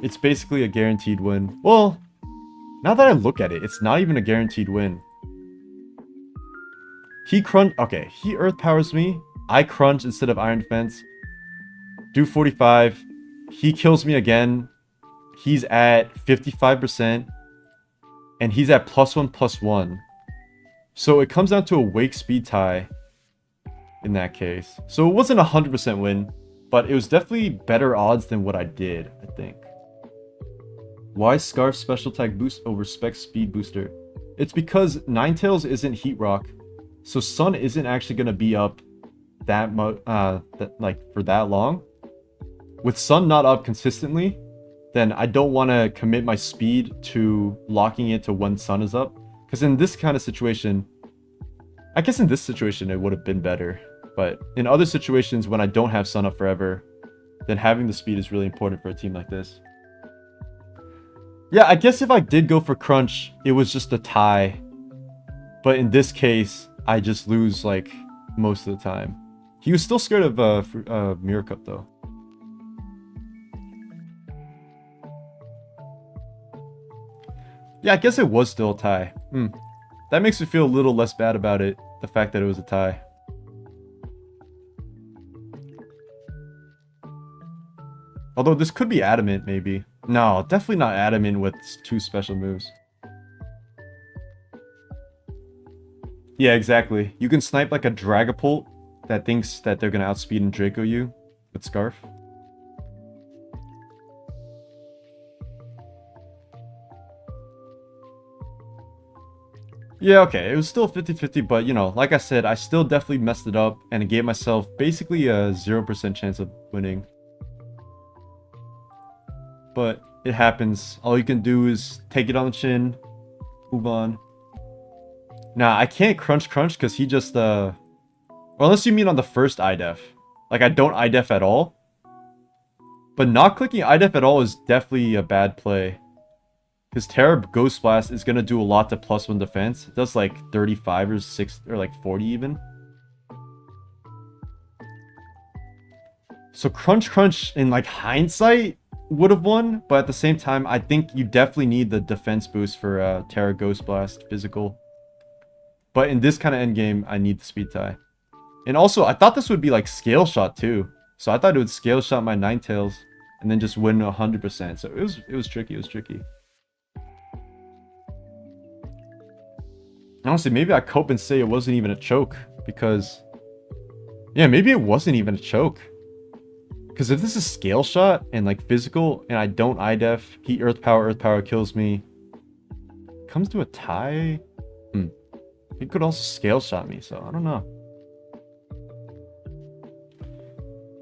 it's basically a guaranteed win. Well, now that I look at it, it's not even a guaranteed win. He crunch... Okay, he Earth Powers me. I crunch instead of Iron Defense. Do 45. He kills me again. He's at 55%, and he's at +1/+1. So it comes down to a Wake speed tie in that case. So it wasn't a 100% win, but it was definitely better odds than what I did, I think. Why Scarf special attack boost over Spec speed booster? It's because Ninetales isn't Heat Rock, so Sun isn't actually going to be up that much, for that long. With Sun not up consistently, then I don't want to commit my speed to locking it to when Sun is up. Because in this kind of situation, I guess in this situation it would have been better. But in other situations when I don't have Sun up forever, then having the speed is really important for a team like this. Yeah, I guess if I did go for Crunch, it was just a tie. But in this case, I just lose like most of the time. He was still scared of Mirror Cup though. Yeah, I guess it was still a tie. That makes me feel a little less bad about it, the fact that it was a tie. Although this could be Adamant, maybe. No, definitely not Adamant with 2 special moves. Yeah, exactly. You can snipe like a Dragapult that thinks that they're gonna outspeed and Draco you with Scarf. Yeah, okay, it was still 50-50, but you know, like I said, I still definitely messed it up and gave myself basically a 0% chance of winning. But it happens. All you can do is take it on the chin, move on. Nah, I can't crunch because he just, well, unless you mean on the first IDEF. Like, I don't IDEF at all. But not clicking IDEF at all is definitely a bad play. Because Terra Ghost Blast is going to do a lot to +1 defense. It does like 35 or 6 or like 40 even. So crunch in like hindsight would have won. But at the same time, I think you definitely need the defense boost for Terra Ghost Blast physical. But in this kind of endgame, I need the speed tie. And also, I thought this would be like scale shot too. So I thought it would scale shot my Ninetales and then just win 100%. So it was tricky. It was tricky. Honestly, maybe I cope and say it wasn't even a choke because, yeah, maybe it wasn't even a choke. Because if this is scale shot and like physical and I don't IDEF, he Earth Power kills me. Comes to a tie. He could also scale shot me, so I don't know.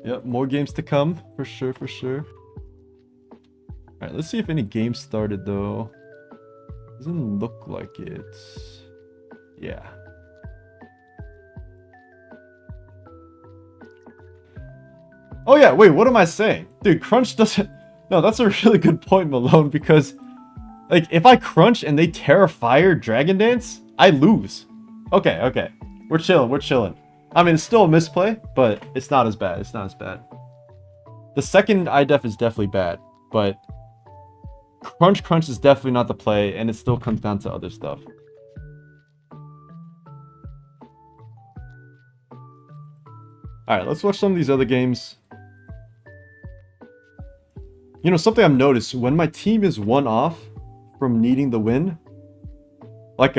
Yep, more games to come, for sure, for sure. Alright, let's see if any games started, though. Doesn't look like it. Yeah. Oh yeah, wait, what am I saying? Dude, crunch doesn't... No, that's a really good point, Malone, because... Like, if I crunch and they Terra Fire Dragon Dance, I lose. Okay, okay. We're chilling. I mean, it's still a misplay, but it's not as bad. It's not as bad. The second IDEF is definitely bad, but crunch is definitely not the play, and it still comes down to other stuff. Alright, let's watch some of these other games. You know, something I've noticed, when my team is one off from needing the win, like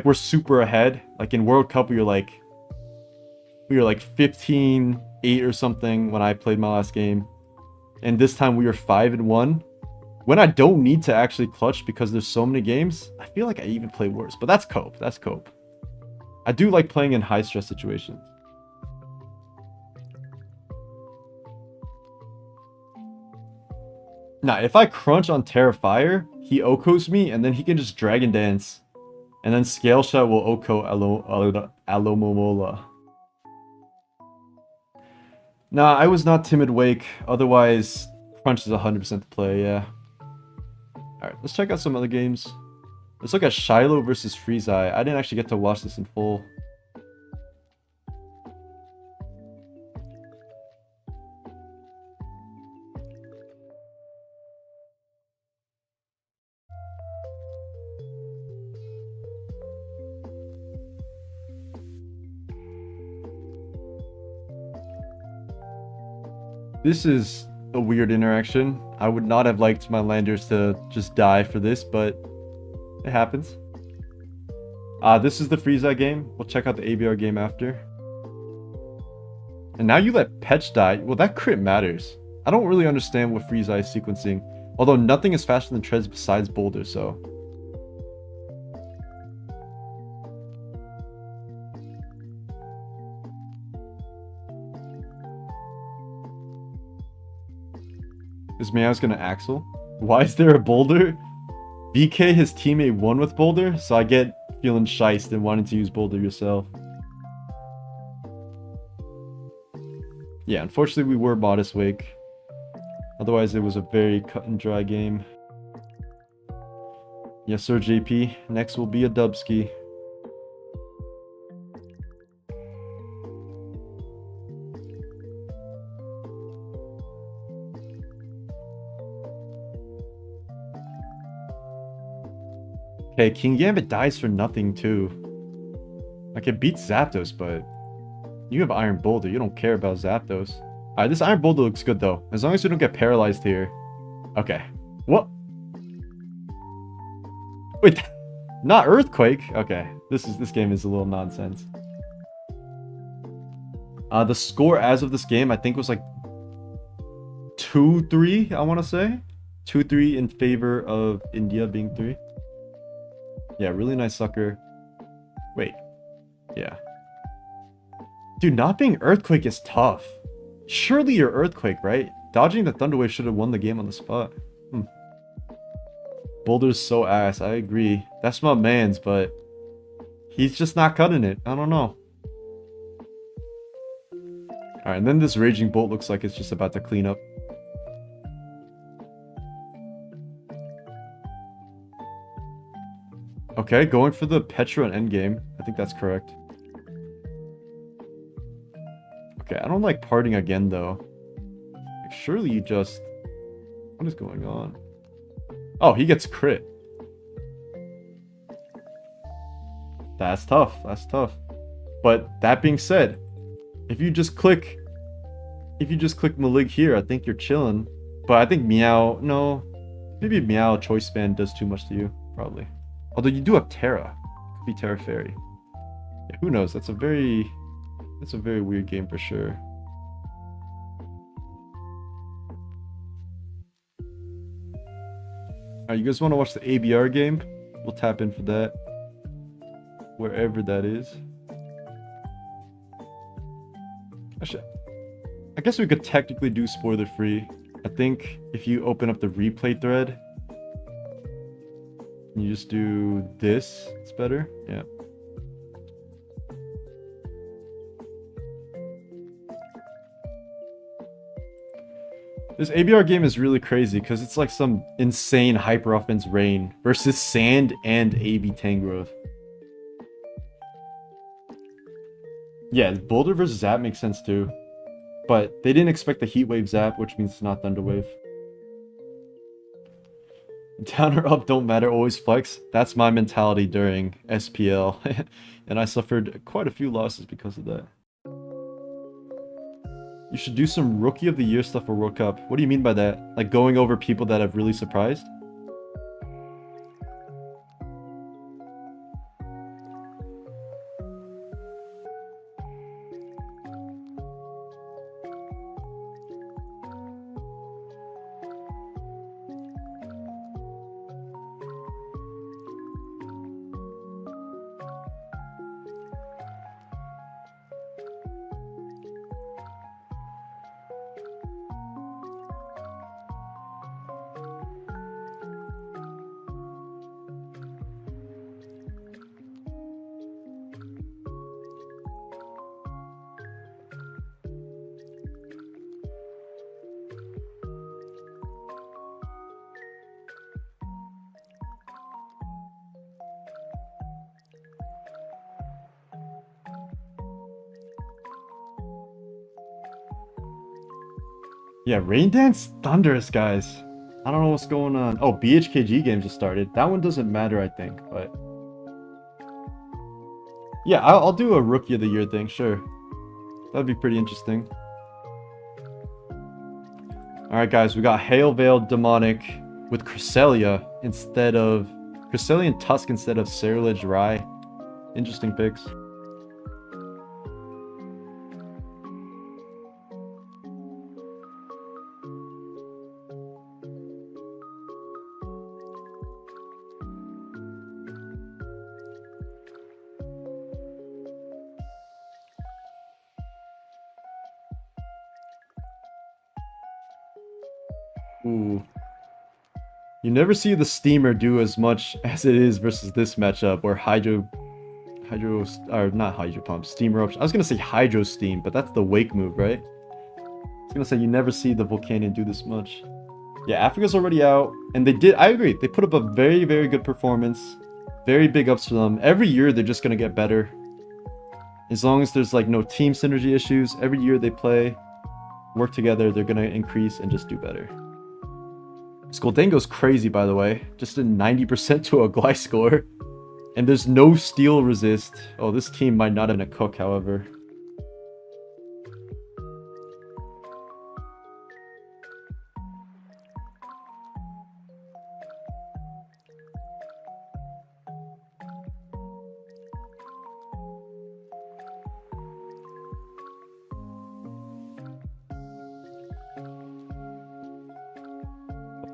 we're super ahead, like in World Cup we were like 15-8 or something when I played my last game, and this time we were 5-1. When I don't need to actually clutch because there's so many games, I feel like I even play worse, but that's cope. I do like playing in high stress situations. Now, if I crunch on Terra Fire, he Okos me, and then he can just Dragon Dance. And then Scale Shot will Oko Alomomola. Nah, I was not Timid Wake. Otherwise, crunch is 100% the play, yeah. Alright, let's check out some other games. Let's look at Shiloh versus Freeze Eye. I didn't actually get to watch this in full. This is a weird interaction. I would not have liked my landers to just die for this, but it happens. This is the Frieza game. We'll check out the ABR game after. And now you let Petch die. Well, that crit matters. I don't really understand what Frieza is sequencing. Although nothing is faster than Treads besides Boulder, so... Is Meow's gonna Axel? Why is there a Boulder? VK, his teammate, won with Boulder, so I get feeling shiced and wanting to use Boulder yourself. Yeah, unfortunately we were Modest Wake. Otherwise it was a very cut and dry game. Yes sir, JP. Next will be a Dubski. Okay, King Gambit dies for nothing too. Like, it beats Zapdos, but you have Iron Boulder. You don't care about Zapdos. Alright, this Iron Boulder looks good though. As long as you don't get paralyzed here. Okay. What? Wait, not Earthquake? Okay, this game is a little nonsense. The score as of this game, I think was like 2-3, I want to say. 2-3 in favor of India being 3. Yeah, really nice sucker. Wait. Yeah. Dude, not being Earthquake is tough. Surely you're Earthquake, right? Dodging the Thunder Wave should have won the game on the spot. Boulder's so ass, I agree. That's my man's, but he's just not cutting it. I don't know. Alright, and then this Raging Bolt looks like it's just about to clean up. Okay, going for the Petra and endgame. I think that's correct. Okay, I don't like parting again, though. Like, surely you just... What is going on? Oh, he gets crit. That's tough. That's tough. But that being said, if you just click Malig here, I think you're chilling. But I think Meow, no. Maybe Meow Choice Band does too much to you, probably. Although you do have Terra. Could be Terra Fairy. Yeah, who knows? That's a very weird game for sure. Alright, you guys want to watch the ABR game? We'll tap in for that. Wherever that is. Actually, I guess we could technically do spoiler free. I think if you open up the replay thread, you just do this, it's better. Yeah. This ABR game is really crazy because it's like some insane hyper offense rain versus sand and AB Tangrowth. Yeah, Boulder versus Zap makes sense too. But they didn't expect the Heat Wave Zap, which means it's not Thunder Wave. Down or up don't matter, always flex. That's my mentality during SPL. And I suffered quite a few losses because of that. You should do some Rookie of the Year stuff for World Cup. What do you mean by that? Like going over people that have really surprised? Yeah, Rain Dance Thunderous, guys. I don't know what's going on. Oh, BHKG game just started. That one doesn't matter, I think, but... Yeah, I'll do a Rookie of the Year thing, sure. That'd be pretty interesting. Alright, guys, we got Hail Veil Demonic with Cresselia instead of... Cresselia Tusk instead of Cerulege Rye. Interesting picks. Ooh. You never see the Steamer do as much as it is versus this matchup where not Hydro Pump, Steam Eruption. I was gonna say Hydro Steam, but that's the Wake move, right? I was gonna say you never see the Volcanion do this much. Yeah, Africa's already out, and I agree, they put up a very, very good performance. Very big ups for them. Every year they're just gonna get better. As long as there's like no team synergy issues, every year they play, work together, they're gonna increase and just do better. Skoldengo's crazy, by the way. Just a 90% to a Gliscor. And there's no steel resist. Oh, this team might not have been a cook, however.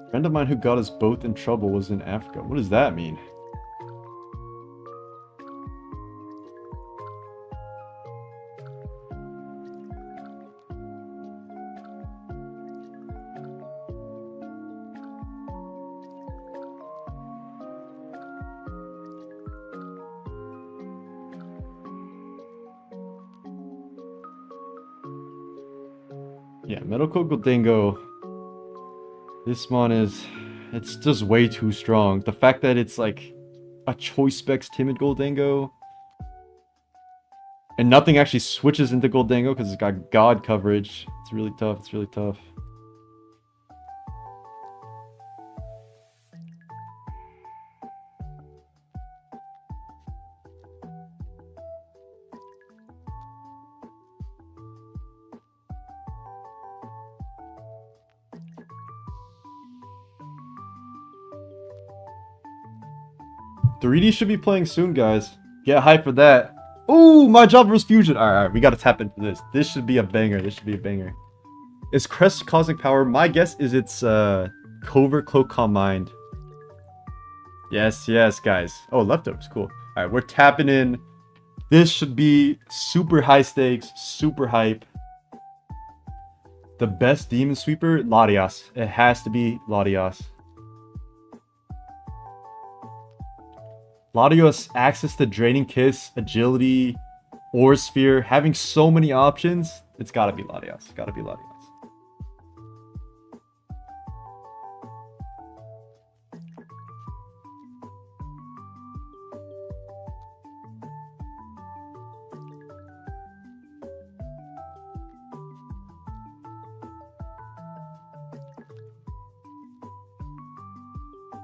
A friend of mine who got us both in trouble was in Africa. What does that mean? Yeah, Medical Gholdengo. This mon is... It's just way too strong. The fact that it's like a choice specs timid Gholdengo. And nothing actually switches into Gholdengo because it's got God coverage. It's really tough. It's really tough. .3D should be playing soon, guys. Get hype for that. Ooh, my job versus Fusion. Alright, we gotta tap into this. This should be a banger. This should be a banger. Is Crest Cosmic Power? My guess is it's Covert Cloak Calm Mind. Yes, yes, guys. Oh, leftovers. Cool. Alright, we're tapping in. This should be super high stakes, super hype. The best Demon Sweeper? Latias. It has to be Latias. Latios access to Draining Kiss, Agility, Aura Sphere, having so many options. It's gotta be Latios. Gotta be Latios.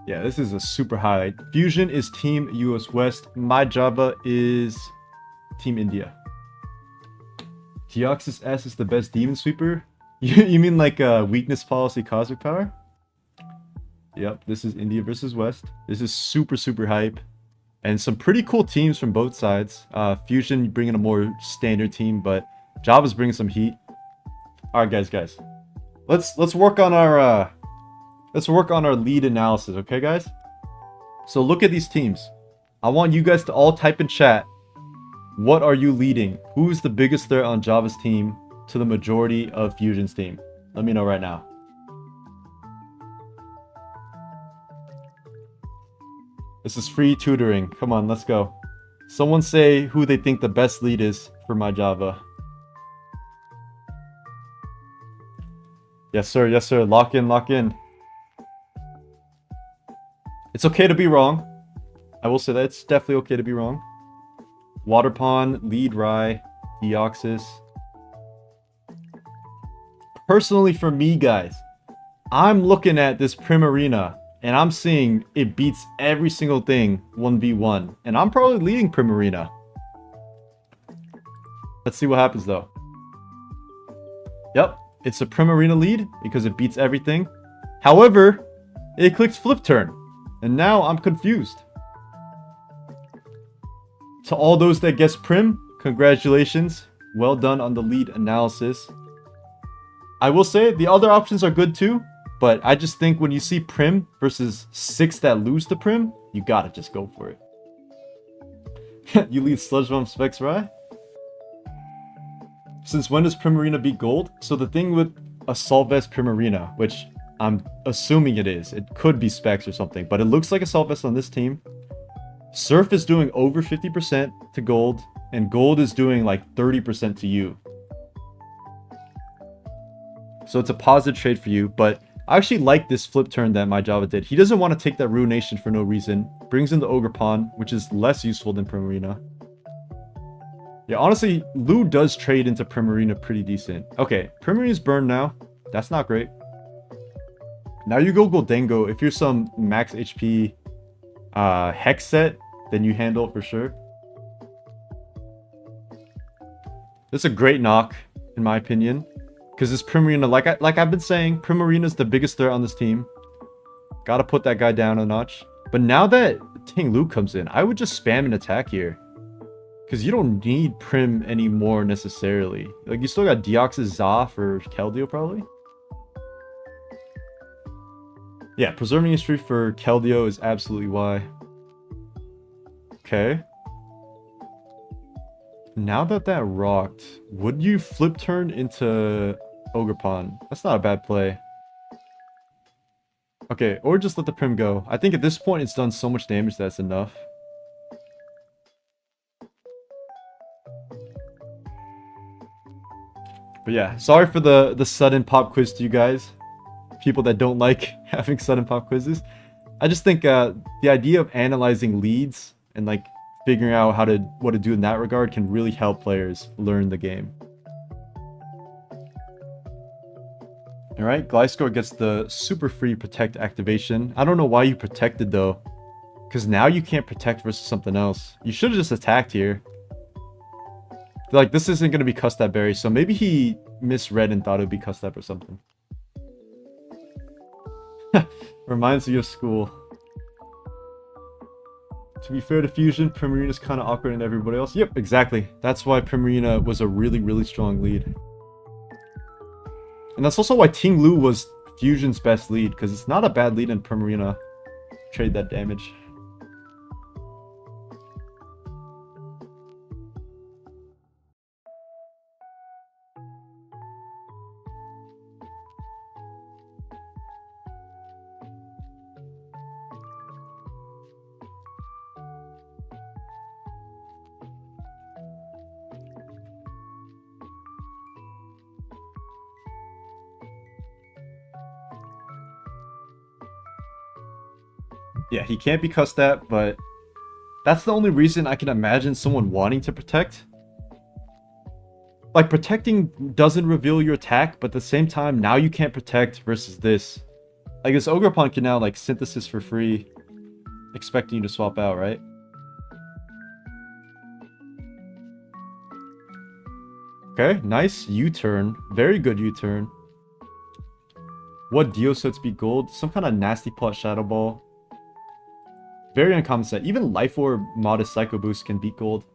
Yeah, this is a super highlight. Fusion is Team US West. My Java is Team India. Deoxys S is the best Demon Sweeper? You mean like Weakness Policy Cosmic Power? Yep, this is India versus West. This is super, super hype. And some pretty cool teams from both sides. Fusion bringing a more standard team, but Java's bringing some heat. Alright, guys. Let's work on our... Let's work on our lead analysis, okay, guys? So look at these teams. I want you guys to all type in chat. What are you leading? Who's the biggest threat on Java's team to the majority of Fusion's team? Let me know right now. This is free tutoring. Come on, let's go. Someone say who they think the best lead is for my Java. Yes, sir. Yes, sir. Lock in. Lock in. It's okay to be wrong. I will say that it's definitely okay to be wrong. Water Pond, Lead Rye, Deoxys. Personally, for me, guys, I'm looking at this Primarina, and I'm seeing it beats every single thing 1v1. And I'm probably leading Primarina. Let's see what happens, though. Yep, it's a Primarina lead because it beats everything. However, it clicks Flip Turn. And now I'm confused. To all those that guessed Prim, congratulations. Well done on the lead analysis. I will say the other options are good too, but I just think when you see Prim versus 6 that lose to Prim, you gotta just go for it. You lead Sludge Bomb Specs, right? Since when does Primarina beat Gold? So the thing with Assault Vest Primarina, which I'm assuming it is. It could be specs or something, but it looks like Assault Vest on this team. Surf is doing over 50% to Gold, and Gold is doing like 30% to you. So it's a positive trade for you, but I actually like this flip turn that my Java did. He doesn't want to take that Ruination for no reason. Brings in the Ogre Pawn, which is less useful than Primarina. Yeah, honestly, Lu does trade into Primarina pretty decent. Okay, Primarina's burned now. That's not great. Now you go Gholdengo. If you're some max HP Hex set, then you handle it for sure. This is a great knock, in my opinion. Because this Primarina, like I've been saying, Primarina's the biggest threat on this team. Gotta put that guy down a notch. But now that Ting Lu comes in, I would just spam an attack here. Because you don't need Prim anymore necessarily. Like, you still got Deoxys, Zoth, or Keldeo probably. Yeah, preserving history for Keldeo is absolutely why. Okay. Now that that rocked, would you flip turn into Ogre Pawn? That's not a bad play. Okay, or just let the Prim go. I think at this point it's done so much damage that's enough. But yeah, sorry for the sudden pop quiz to you guys. People that don't like having sudden pop quizzes. I just think the idea of analyzing leads and like figuring out what to do in that regard can really help players learn the game. Alright, Gliscor gets the super free protect activation. I don't know why you protected though. Because now you can't protect versus something else. You should have just attacked here. Like, this isn't going to be Custap Berry, so maybe he misread and thought it would be Custap or something. Reminds me of school. To be fair to Fusion, Primarina's kind of awkward and everybody else. Yep, exactly. That's why Primarina was a really, really strong lead. And that's also why Ting Lu was Fusion's best lead, because it's not a bad lead in Primarina. Trade that damage. Yeah, he can't be cussed at, but that's the only reason I can imagine someone wanting to protect. Like, protecting doesn't reveal your attack, but at the same time, now you can't protect versus this. Like, this Ogerpon can now, like, synthesis for free, expecting you to swap out, right? Okay, nice U-turn. Very good U-turn. What Dio sets be gold? Some kind of nasty plot Shadow Ball. Very uncommon set. Even Life Orb Modest Psycho Boost can beat gold.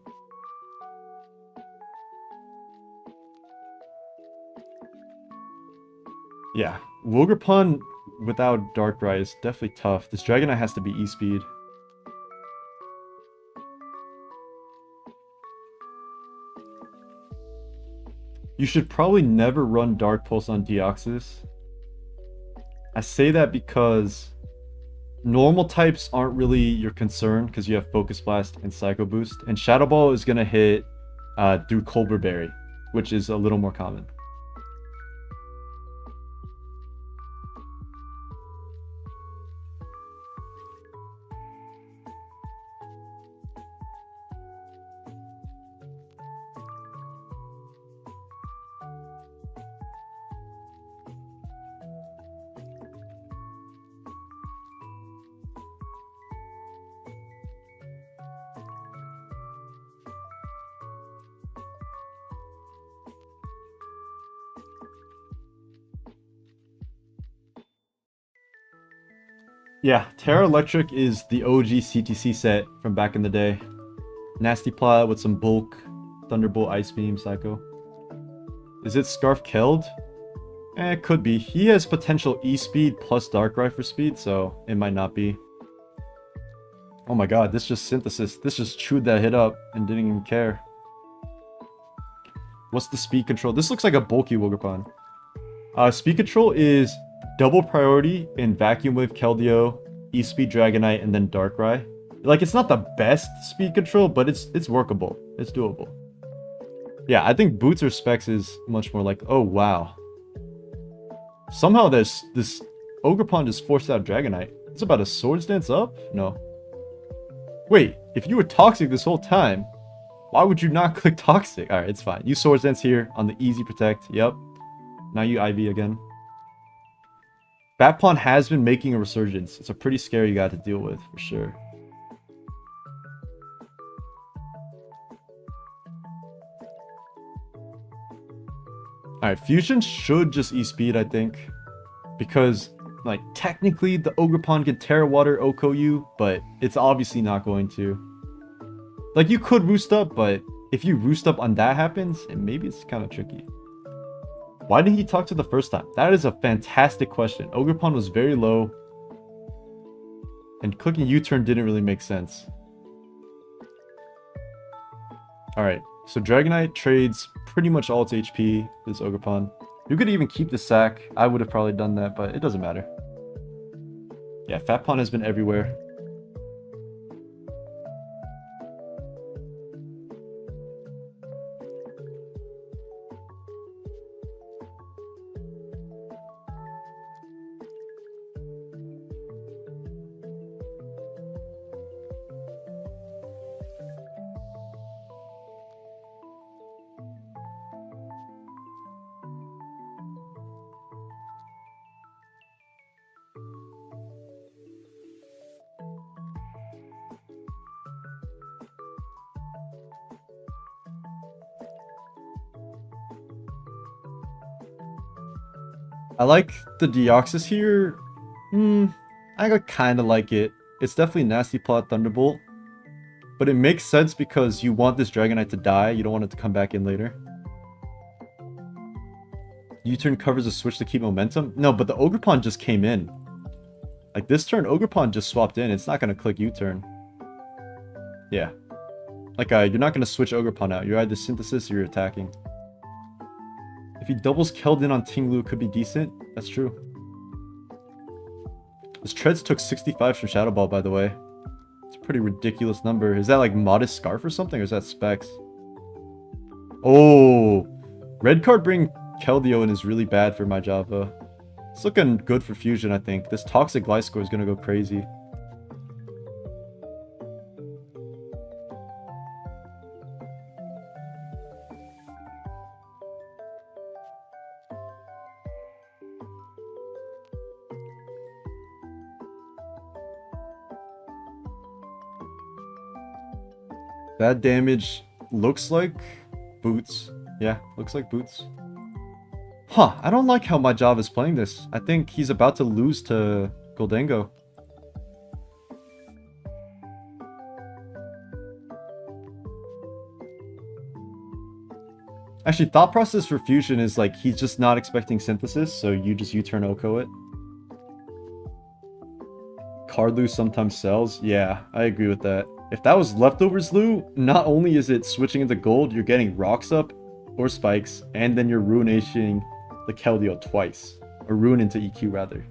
Yeah, Wogerpon without Darkrai is definitely tough. This Dragonite has to be E-Speed. You should probably never run Dark Pulse on Deoxys. I say that because normal types aren't really your concern because you have Focus Blast and Psycho Boost, and Shadow Ball is going to hit through Colbur Berry, which is a little more common. Yeah, Terra Electric is the OG CTC set from back in the day. Nasty Plot with some bulk, Thunderbolt, Ice Beam, Psycho. Is it Scarf Keld? It could be. He has potential E-Speed plus Darkrai for speed, so it might not be. Oh my god, this just synthesis. This just chewed that hit up and didn't even care. What's the speed control? This looks like a bulky Wogerpon. Speed control is double priority in Vacuum Wave Keldeo, E-Speed Dragonite, and then Darkrai. Like, it's not the best speed control, but it's workable. It's doable. Yeah, I think Boots or Specs is much more like, oh wow. Somehow this Ogerpon just forced out Dragonite. It's about a Swords Dance up? No. Wait, if you were Toxic this whole time, why would you not click Toxic? Alright, it's fine. You Swords Dance here on the easy protect. Yep. Now you IV again. Batpon has been making a resurgence. It's a pretty scary guy to deal with, for sure. Alright, Fusion should just E-Speed, I think. Because, like, technically the Ogerpon can Terra Water Oko you, but it's obviously not going to. Like, you could Roost Up, but if you Roost Up and that happens, maybe it's kind of tricky. Why didn't he talk to the first time? That is a fantastic question. Ogerpon was very low. And clicking U-turn didn't really make sense. Alright, so Dragonite trades pretty much all its HP, this Ogerpon. You could even keep the sack. I would have probably done that, but it doesn't matter. Yeah, Fatpon has been everywhere. I like the Deoxys here. I kind of like it. It's definitely nasty plot Thunderbolt. But it makes sense because you want this Dragonite to die. You don't want it to come back in later. U-turn covers a switch to keep momentum? No, but the Ogerpon just came in. Like this turn, Ogerpon just swapped in. It's not going to click U-turn. Yeah. Like, you're not going to switch Ogerpon out. You're either Synthesis or you're attacking. If he doubles Keldon on Tinglu, it could be decent. That's true. This Treads took 65 from Shadow Ball, by the way. It's a pretty ridiculous number. Is that like Modest Scarf or something? Or is that Specs? Oh! Red card bring Keldeo in is really bad for my Java. It's looking good for Fusion, I think. This Toxic Gliscor is going to go crazy. That damage looks like Boots. Yeah, looks like Boots. Huh, I don't like how my Java's playing this. I think he's about to lose to Goldengo. Actually, thought process for Fusion is like he's just not expecting Synthesis, so you just U-turn Oko it. Card Loo sometimes sells. Yeah, I agree with that. If that was Leftovers Loo, not only is it switching into gold, you're getting Rocks up or Spikes, and then you're ruinating the Keldeo twice. Or ruin into EQ rather.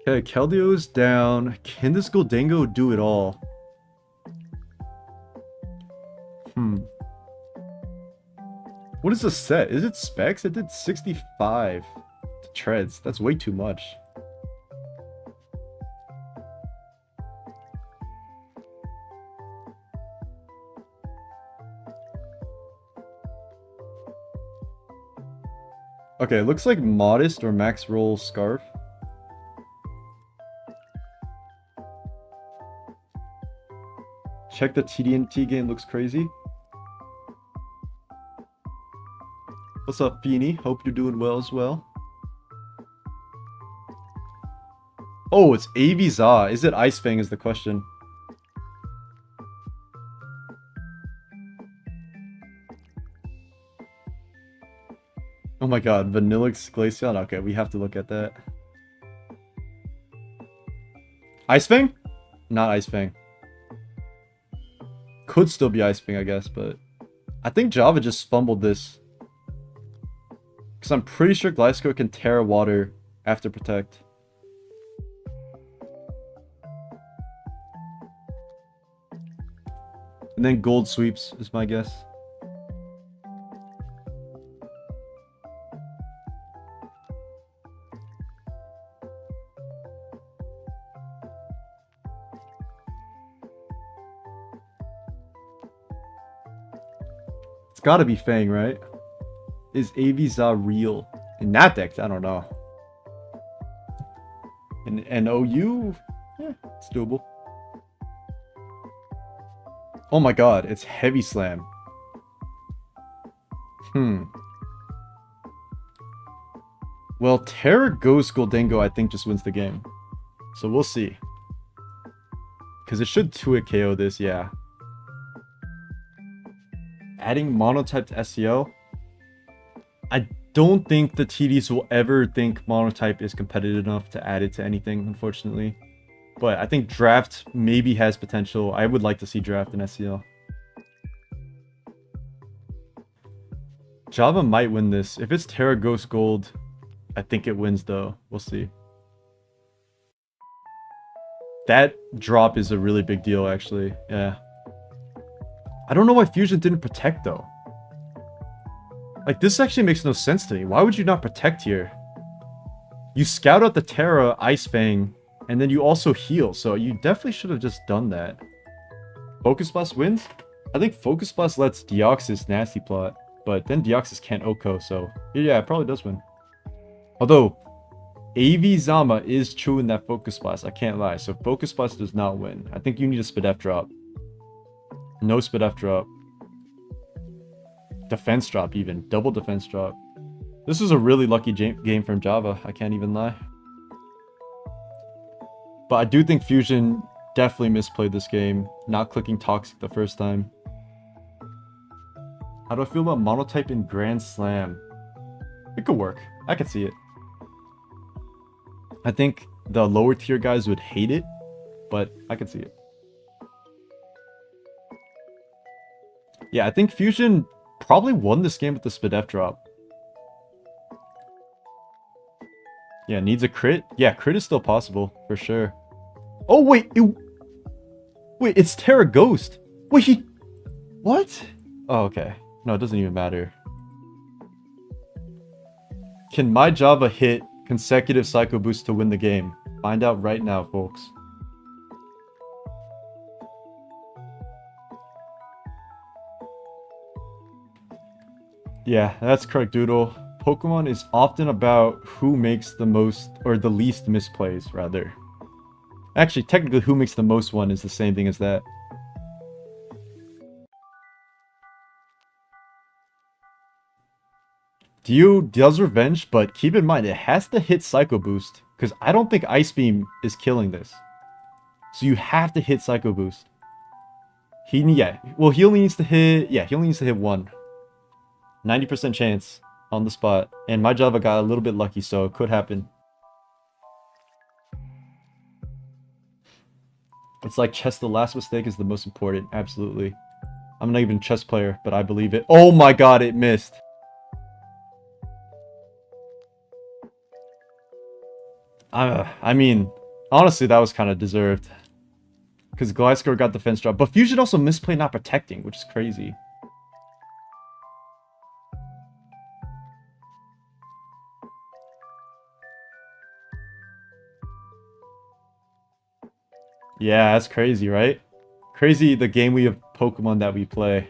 Okay, Keldeo's down. Can this Goldengo do it all? What is the set? Is it Specs? It did 65 to Treads. That's way too much. Okay, it looks like Modest or Max Roll Scarf. Check the TD&T game, looks crazy. What's up, Feeny? Hope you're doing well as well. Oh, it's Aviza. Is it Ice Fang is the question. Oh my god, Vanillix Glaceon? Okay, we have to look at that. Ice Fang? Not Ice Fang. Could still be Ice Fang, I guess, but I think Java just fumbled this. Because I'm pretty sure Gliscor can Terra Water after Protect. And then Gold Sweeps is my guess. It's gotta be Fang, right? Is Aviza real? In that deck, I don't know. And OU? Yeah, it's doable. Oh my god, it's Heavy Slam. Well, Terra Ghost Goldengo, I think, just wins the game. So we'll see. Because it should 2-hit KO this, yeah. Adding Monotype to SEO? I don't think the TDs will ever think Monotype is competitive enough to add it to anything, unfortunately. But I think Draft maybe has potential. I would like to see Draft in SEO. Java might win this. If it's Terra Ghost Gold, I think it wins though. We'll see. That drop is a really big deal, actually. Yeah. I don't know why Fusion didn't Protect though. Like, this actually makes no sense to me. Why would you not Protect here? You scout out the Terra Ice Fang, and then you also heal, so you definitely should have just done that. Focus Blast wins? I think Focus Blast lets Deoxys Nasty Plot, but then Deoxys can't Oko, so yeah, it probably does win. Although, AV Zama is chewing that Focus Blast, I can't lie, so Focus Blast does not win. I think you need a Spadef drop. No Spadef drop. Defense drop even, double defense drop. This was a really lucky game from Java, I can't even lie. But I do think Fusion definitely misplayed this game, not clicking Toxic the first time. How do I feel about Monotype in Grand Slam? It could work. I could see it. I think the lower tier guys would hate it, but I could see it. Yeah, I think Fusion probably won this game with the Spadef drop. Yeah, needs a crit. Yeah, crit is still possible, for sure. Oh, wait. Wait, it's Terra Ghost. Wait, he... What? Oh, okay. No, it doesn't even matter. Can my Java hit consecutive Psycho Boost to win the game? Find out right now, folks. Yeah, that's correct, Doodle. Pokemon is often about who makes the most, or the least misplays, rather. Actually, technically, who makes the most one is the same thing as that. Dio does revenge, but keep in mind, it has to hit Psycho Boost, because I don't think Ice Beam is killing this. So you have to hit Psycho Boost. He only needs to hit one. 90% chance on the spot. And my Java got a little bit lucky, so it could happen. It's like chess, the last mistake is the most important. Absolutely. I'm not even a chess player, but I believe it. Oh my god, it missed. I mean, honestly, that was kind of deserved. Because Gliscor got defense drop. But Fusion also misplayed not protecting, which is crazy. Yeah, that's crazy, right? Crazy the game we have Pokemon that we play.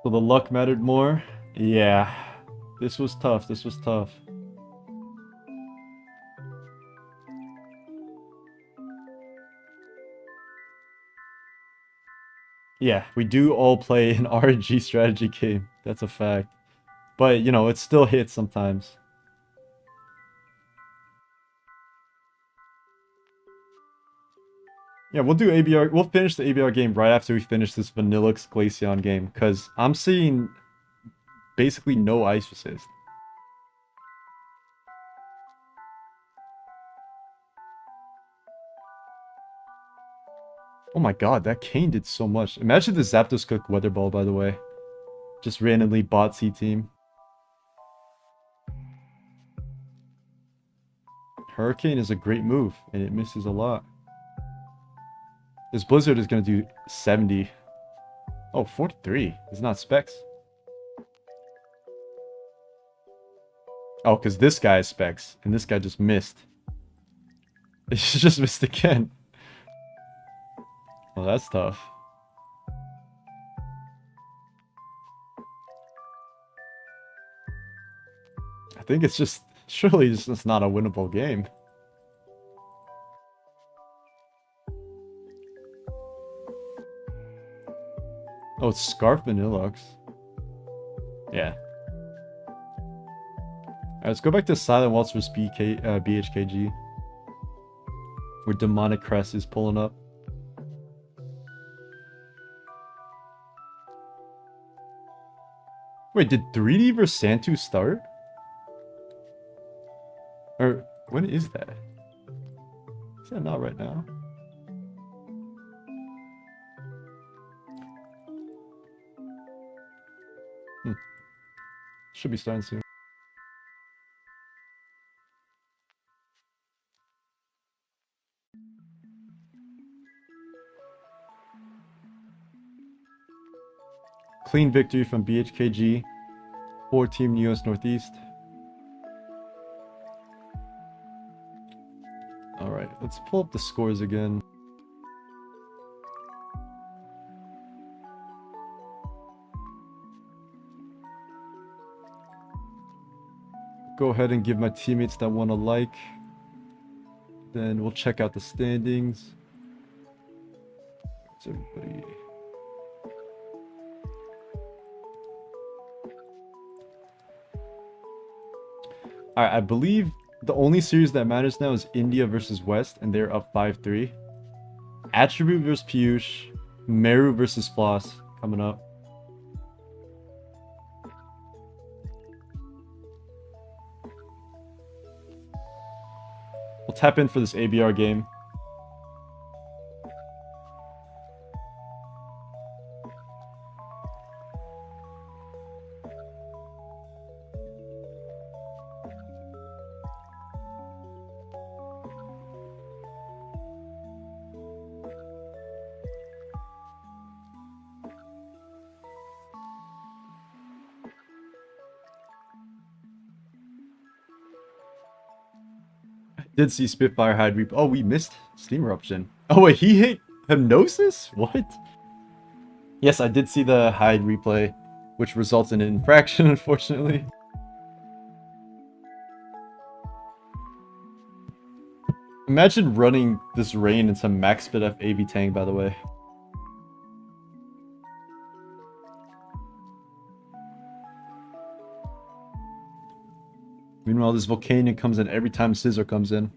So the luck mattered more? Yeah. This was tough. This was tough. Yeah, we do all play an RNG strategy game. That's a fact. But, you know, it still hits sometimes. Yeah, we'll do ABR. We'll finish the ABR game right after we finish this Vanillix Glaceon game. Because I'm seeing basically no ice resist. Oh my god, that Kane did so much. Imagine the Zapdos Cook Weather Ball, by the way. Just randomly bot C-Team. Hurricane is a great move, and it misses a lot. This Blizzard is going to do 70. Oh, 43. It's not Specs. Oh, because this guy is Specs, and this guy just missed. He just missed again. Well, that's tough. I think it's just... Surely it's just not a winnable game. Oh, it's Scarf Vanillux. Yeah. Alright, let's go back to Silent Waltz vs. BHKG. Where Demonic Crest is pulling up. Wait, did 3D vs. Santo start? Or, when is that? Is that not right now? Should be starting soon. Clean victory from BHKG for Team US Northeast. Alright, let's pull up the scores again. Go ahead and give my teammates that one a like. Then we'll check out the standings. Where's everybody? Alright, I believe the only series that matters now is India versus West, and they're up 5-3. Attribute versus Piyush. Meru versus Floss coming up. We'll tap in for this ABR game. Did see Spitfire hide replay. Oh, we missed Steam Eruption. Oh wait, he hit Hypnosis? What? Yes, I did see the hide replay, which results in an infraction, unfortunately. Imagine running this rain in some max spit F AV tank, by the way. Meanwhile, this Volcanion comes in every time Scissor comes in.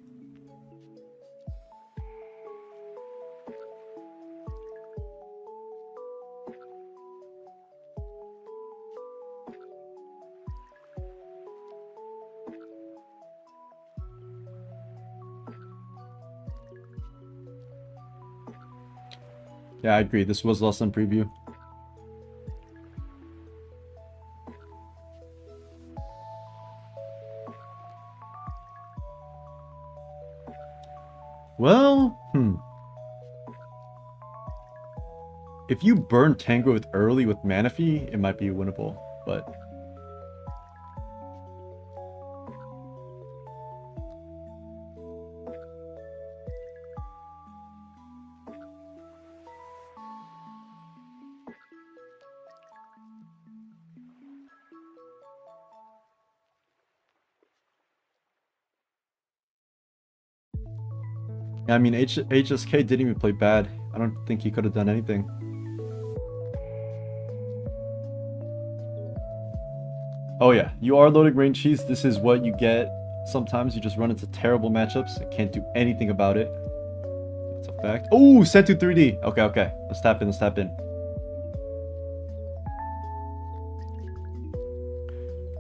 Yeah, I agree. This was lost on preview. Well, if you burn Tangrowth early with Manaphy, it might be winnable, but... I mean, HSK didn't even play bad. I don't think he could have done anything. Oh yeah, you are loading rain cheese. This is what you get. Sometimes you just run into terrible matchups and can't do anything about it. That's a fact. Oh, Santo 3D. Okay, okay. Let's tap in, let's tap in.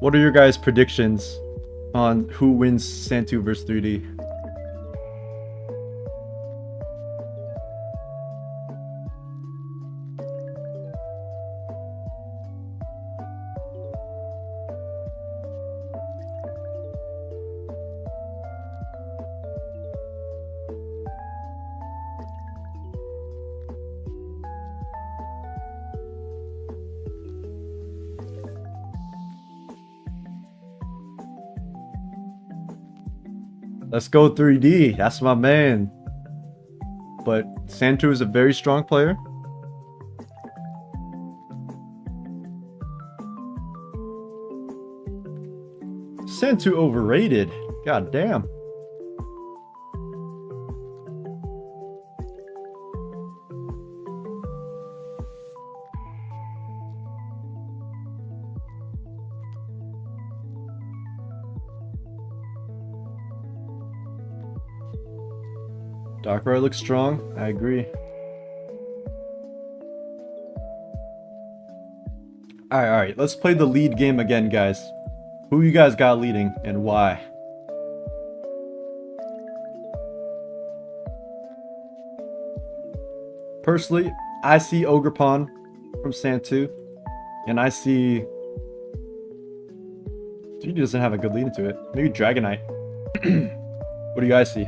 What are your guys' predictions on who wins Santo versus 3D? Let's go 3D. That's my man. But Santo is a very strong player. Santo overrated. God damn. Darkrai looks strong. I agree. Alright. Let's play the lead game again, guys. Who you guys got leading and why? Personally, I see Ogerpon from Santo, and I see 3D doesn't have a good lead into it. Maybe Dragonite. What do you guys see?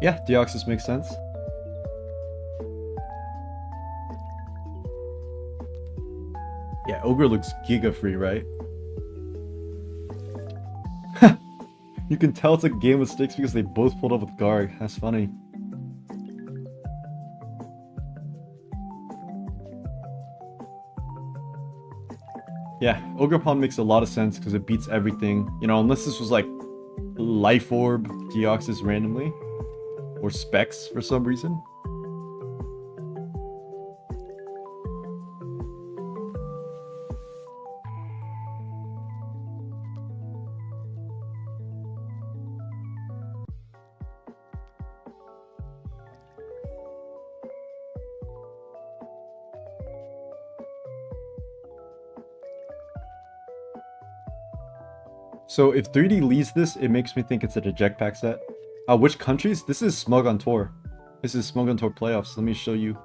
Yeah, Deoxys makes sense. Yeah, Ogre looks giga free, right? You can tell it's a game with sticks because they both pulled up with Garg. That's funny. Yeah, Ogre Pond makes a lot of sense because it beats everything. You know, unless this was like Life Orb Deoxys randomly. Or Specs for some reason. So if 3D leads this, it makes me think it's a eject pack set. Which countries? This is Smug on Tour. This is Smug on Tour playoffs. Let me show you.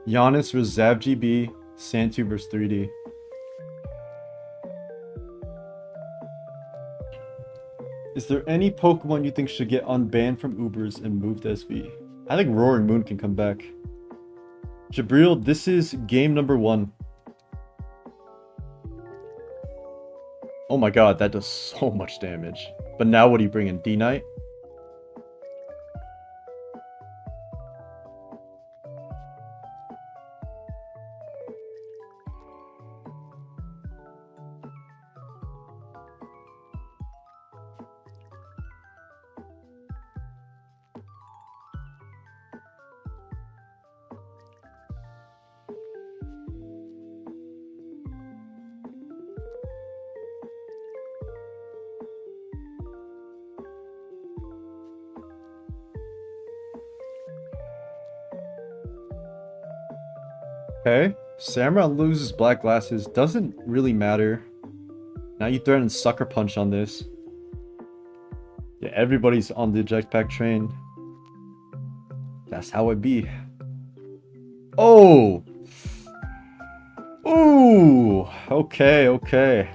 Giannis vs Zav GB, Santo vs 3D. Is there any Pokemon you think should get unbanned from Ubers and moved to SV? I think Roaring Moon can come back. Jabril, this is game number 1. Oh my god, that does so much damage. But now what do you bring in? D-Knight? Okay, Samurott loses black glasses. Doesn't really matter. Now you threaten Sucker Punch on this. Yeah, everybody's on the eject pack train. That's how it be. Oh! Ooh! Okay, okay.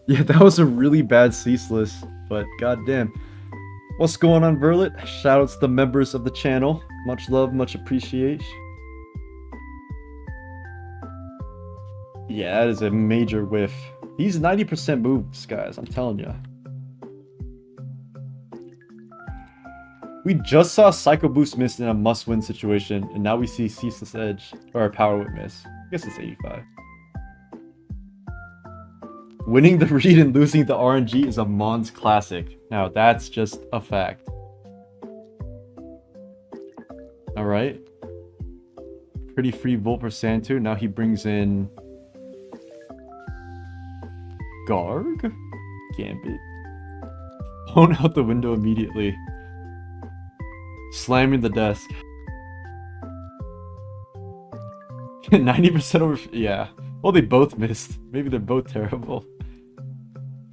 Yeah, that was a really bad ceaseless, but goddamn. What's going on, Verlet? Shoutouts to the members of the channel. Much love, much appreciation. Yeah, that is a major whiff. He's 90% moves, guys, I'm telling you. We just saw Psycho Boost miss in a must-win situation, and now we see Ceaseless Edge, or a Power Whip miss. I guess it's 85. Winning the read and losing the RNG is a Mons classic. Now that's just a fact. Alright. Pretty free Volt for Santo. Now he brings in Garg? Gambit. Blown out the window immediately. Slamming the desk. 90% over... Yeah. Well, they both missed. Maybe they're both terrible.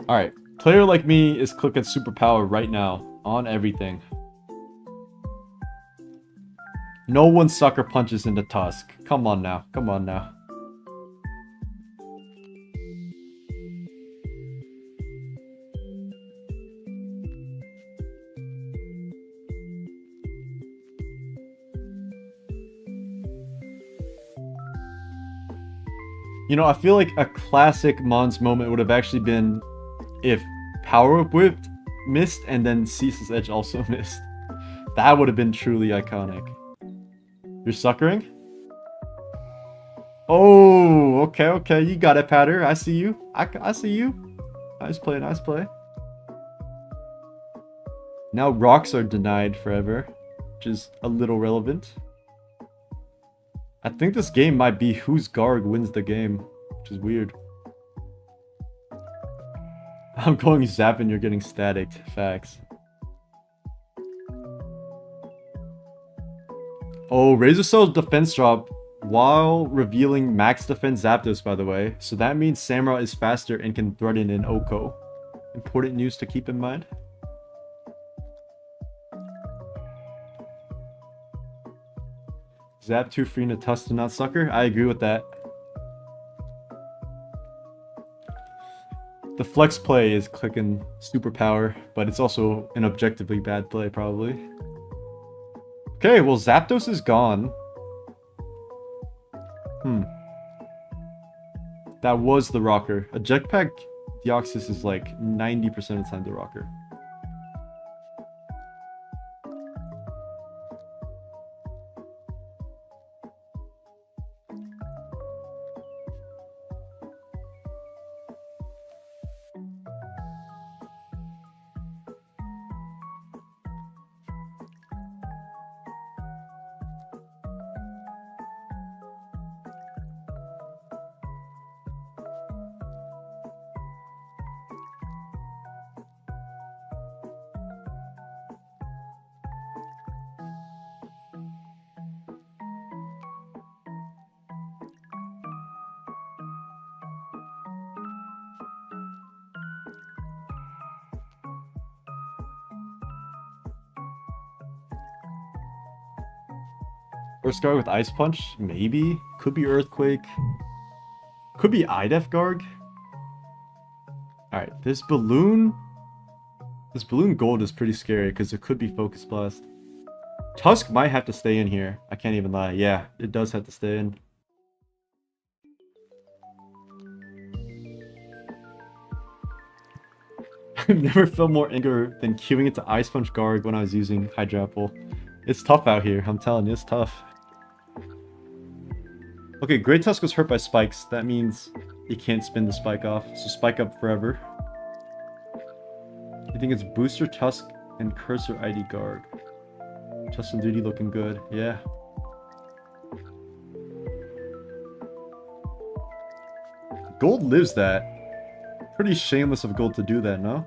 Alright. Player like me is clicking superpower right now. On everything. No one sucker punches into Tusk. Come on now. Come on now. You know, I feel like a classic Mons moment would have actually been if Power Whipped missed and then Ceaseless Edge also missed. That would have been truly iconic. You're suckering? Oh, okay, okay. You got it, Patter. I see you. I see you. Nice play, nice play. Now rocks are denied forever, which is a little relevant. I think this game might be whose Garg wins the game, which is weird. I'm going zap and you're getting static. Facts. Oh, Razor Cell's defense drop while revealing max defense Zapdos, by the way. So that means Samurott is faster and can threaten an Oko. Important news to keep in mind. Zap 2 free Natus to not sucker? I agree with that. The flex play is clicking superpower, but it's also an objectively bad play, probably. Okay, well, Zapdos is gone. That was the rocker. A Jetpack Deoxys is like 90% of the time the rocker. First Garg with Ice Punch? Maybe. Could be Earthquake. Could be IDEF Garg. Alright, this balloon gold is pretty scary because it could be Focus Blast. Tusk might have to stay in here. I can't even lie. Yeah, it does have to stay in. I've never felt more anger than queuing into Ice Punch Garg when I was using Hydrapple. It's tough out here. I'm telling you, it's tough. Okay, Great Tusk was hurt by spikes. That means it can't spin the spike off. So spike up forever. I think it's Booster Tusk and Cursor ID Garg. Tusk and Duty looking good. Yeah. Gold lives that. Pretty shameless of Gold to do that, no?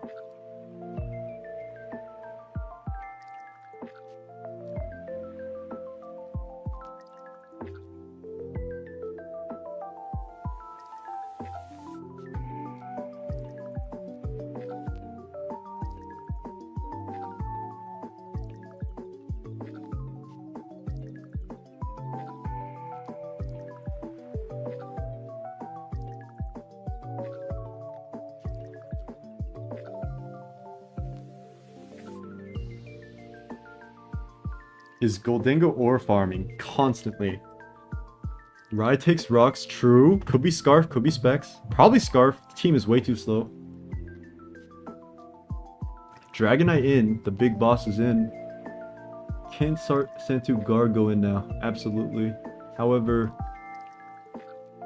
Is Goldingo ore farming constantly? Rye takes rocks, true. Could be Scarf, could be Specs. Probably Scarf. The team is way too slow. Dragonite in. The big boss is in. Can Santo Garg go in now? Absolutely. However,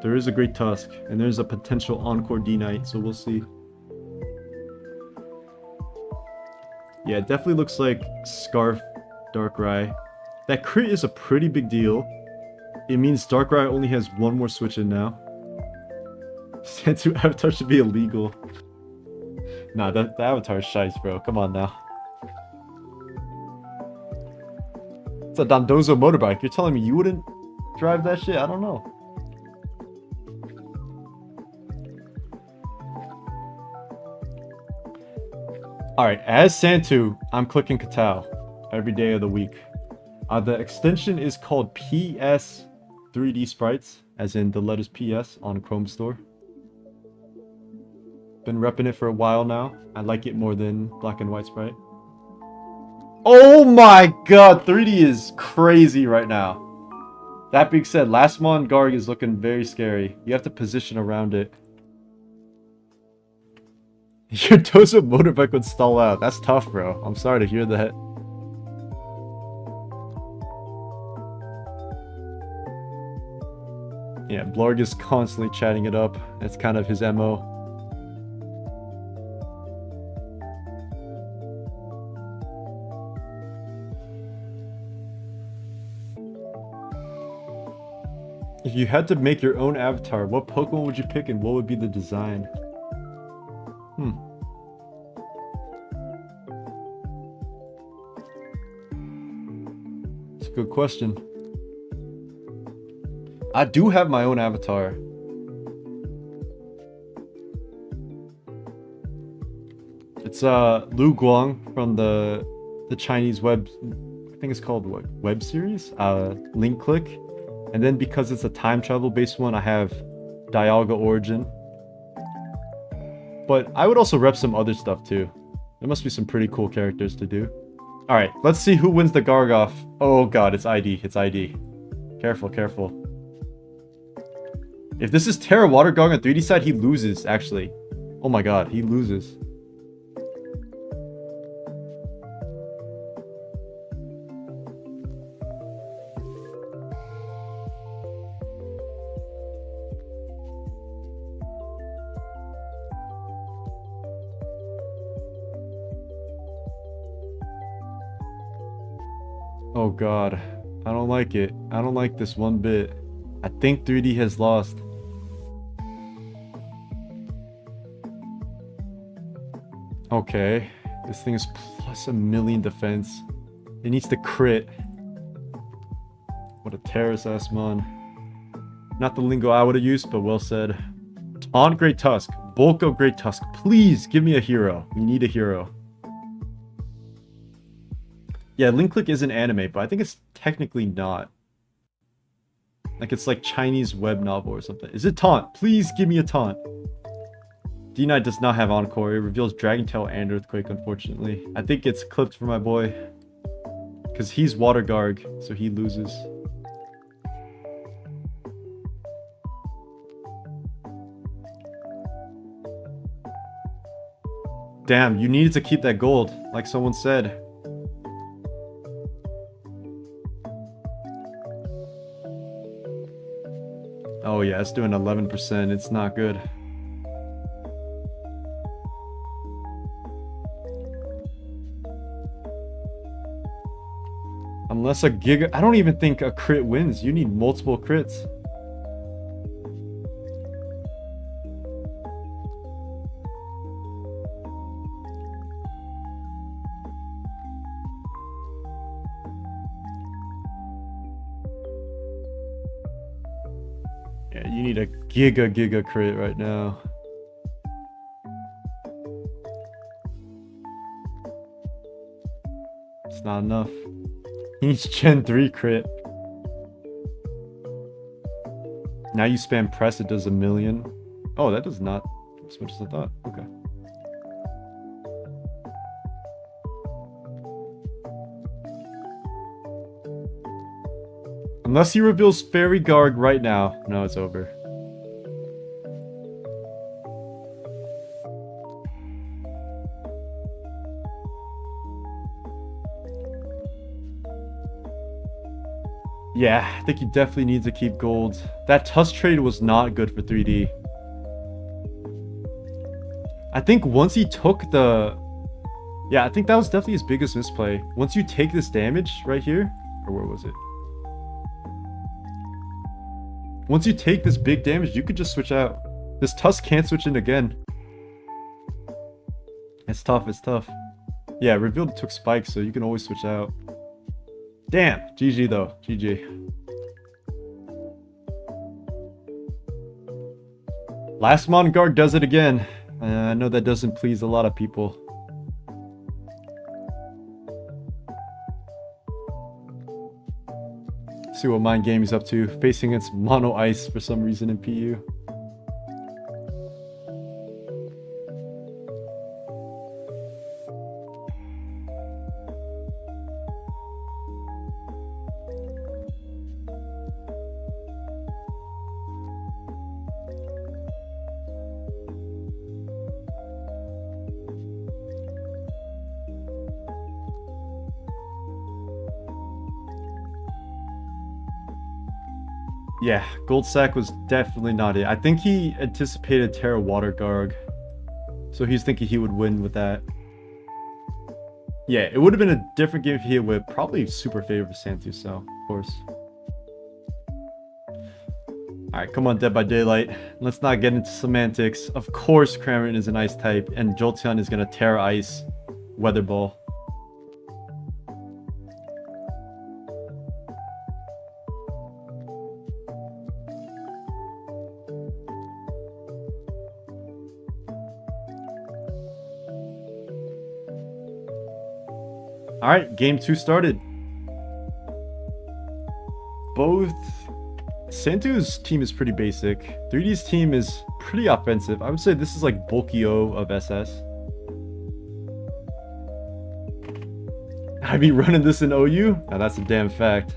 there is a Great Tusk, and there's a potential Encore D-Knight, so we'll see. Yeah, it definitely looks like Scarf, Darkrai. That crit is a pretty big deal. It means Darkrai only has one more switch in now. Santo Avatar should be illegal. Nah, the Avatar is shites, bro. Come on now. It's a Dondozo motorbike. You're telling me you wouldn't drive that shit? I don't know. Alright, as Santo, I'm clicking Katal every day of the week. The extension is called PS 3D Sprites, as in the letters PS on Chrome Store. Been repping it for a while now. I like it more than Black and White Sprite. Oh my god, 3D is crazy right now. That being said, Lastmon Garg is looking very scary. You have to position around it. Your Dozo motorbike would stall out. That's tough, bro. I'm sorry to hear that. Yeah, Blarg is constantly chatting it up. That's kind of his MO. If you had to make your own avatar, what Pokemon would you pick and what would be the design? It's a good question. I do have my own avatar. It's Lu Guang from the Chinese web, I think it's called what, web series? Link Click. And then because it's a time travel based one, I have Dialga Origin. But I would also rep some other stuff too. There must be some pretty cool characters to do. Alright, let's see who wins the Gargoff. Oh god, it's ID. It's ID. Careful, careful. If this is Terra Water Gog on 3D side, he loses, actually. Oh my god, he loses. Oh god, I don't like it. I don't like this one bit. I think 3D has lost. Okay, this thing is plus 1,000,000 defense. It needs to crit. What a terrace ass mon. Not the lingo I would have used, but well said. Taunt Great Tusk. Bulk of Great Tusk. Please give me a hero. We need a hero. Yeah, Link Click is an anime, but I think it's technically not. Like it's like Chinese web novel or something. Is it Taunt? Please give me a Taunt. D-Knight does not have Encore. It reveals Dragon Tail and Earthquake, unfortunately. I think it's clipped for my boy. Because he's Water Garg, so he loses. Damn, you needed to keep that gold, like someone said. Oh yeah, it's doing 11%. It's not good. Unless a giga... I don't even think a crit wins. You need multiple crits. Yeah, you need a giga crit right now. It's not enough. He needs Gen 3 crit. Now you spam press, it does 1,000,000. Oh, that does not as much as I thought. Okay. Unless he reveals Fairy Garg right now. No, it's over. Yeah, I think he definitely needs to keep gold. That Tusk trade was not good for 3D. I think once he took the... Yeah, I think that was definitely his biggest misplay. Once you take this damage right here... Or where was it? Once you take this big damage, you could just switch out. This Tusk can't switch in again. It's tough, it's tough. Yeah, revealed took spikes, so you can always switch out. Damn, GG though, GG. Last Mongarg does it again. I know that doesn't please a lot of people. See what Mind Game is up to, facing against Mono Ice for some reason in PU. Yeah, Gold Sack was definitely not it. I think he anticipated Terra Water Garg. So he's thinking he would win with that. Yeah, it would have been a different game if he had whipped. Probably super favorite for Santo, so of course. Alright, come on, Dead by Daylight. Let's not get into semantics. Of course Cramorant is an ice type, and Jolteon is gonna tear ice. Weather Ball. Alright, game 2 started. Both... Santo's team is pretty basic. 3D's team is pretty offensive. I would say this is like bulky O of SS. I be running this in OU? Now that's a damn fact.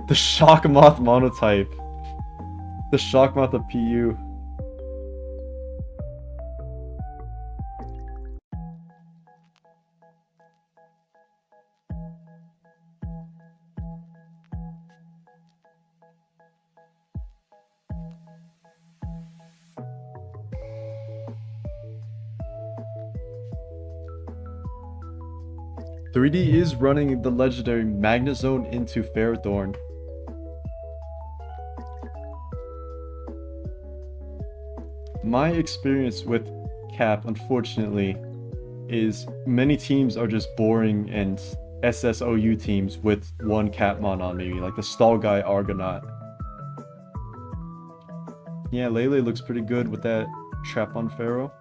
The Shock Moth monotype. The Shock Moth of PU. .3D is running the legendary Magnezone into Ferrothorn. My experience with Cap, unfortunately, is many teams are just boring and SSOU teams with one Capmon on maybe, like the stall guy Argonaut. Yeah, Lele looks pretty good with that trap on Pharaoh.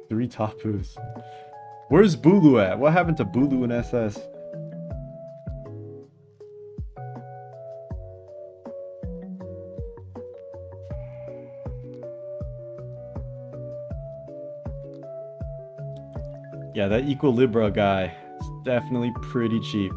Three Tapus. Where's Bulu at? What happened to Bulu in SS? Yeah, that Equilibra guy is definitely pretty cheap.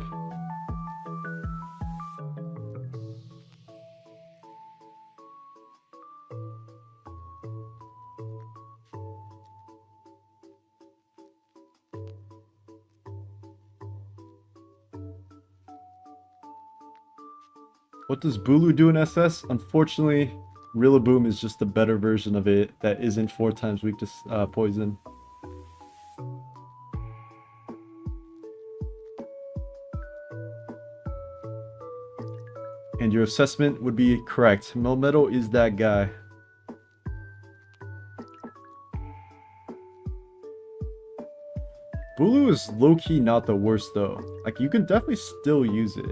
What does Bulu do in SS? Unfortunately, Rillaboom is just a better version of it that isn't 4 times weak to poison. And your assessment would be correct. Melmetal is that guy. Bulu is low-key not the worst though. Like, you can definitely still use it.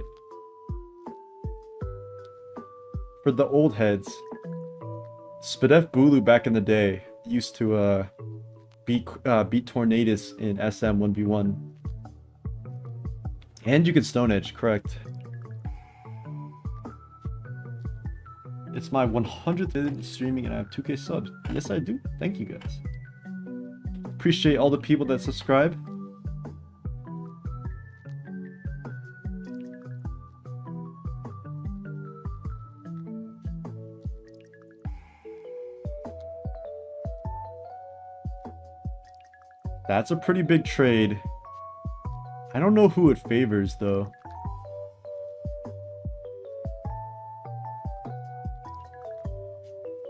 For the old heads, Spadef Bulu back in the day used to beat Tornadus in SM 1v1. And you could Stone Edge, correct. It's my 100th day streaming and I have 2K subs. Yes, I do. Thank you guys. Appreciate all the people that subscribe. That's a pretty big trade. I don't know who it favors though.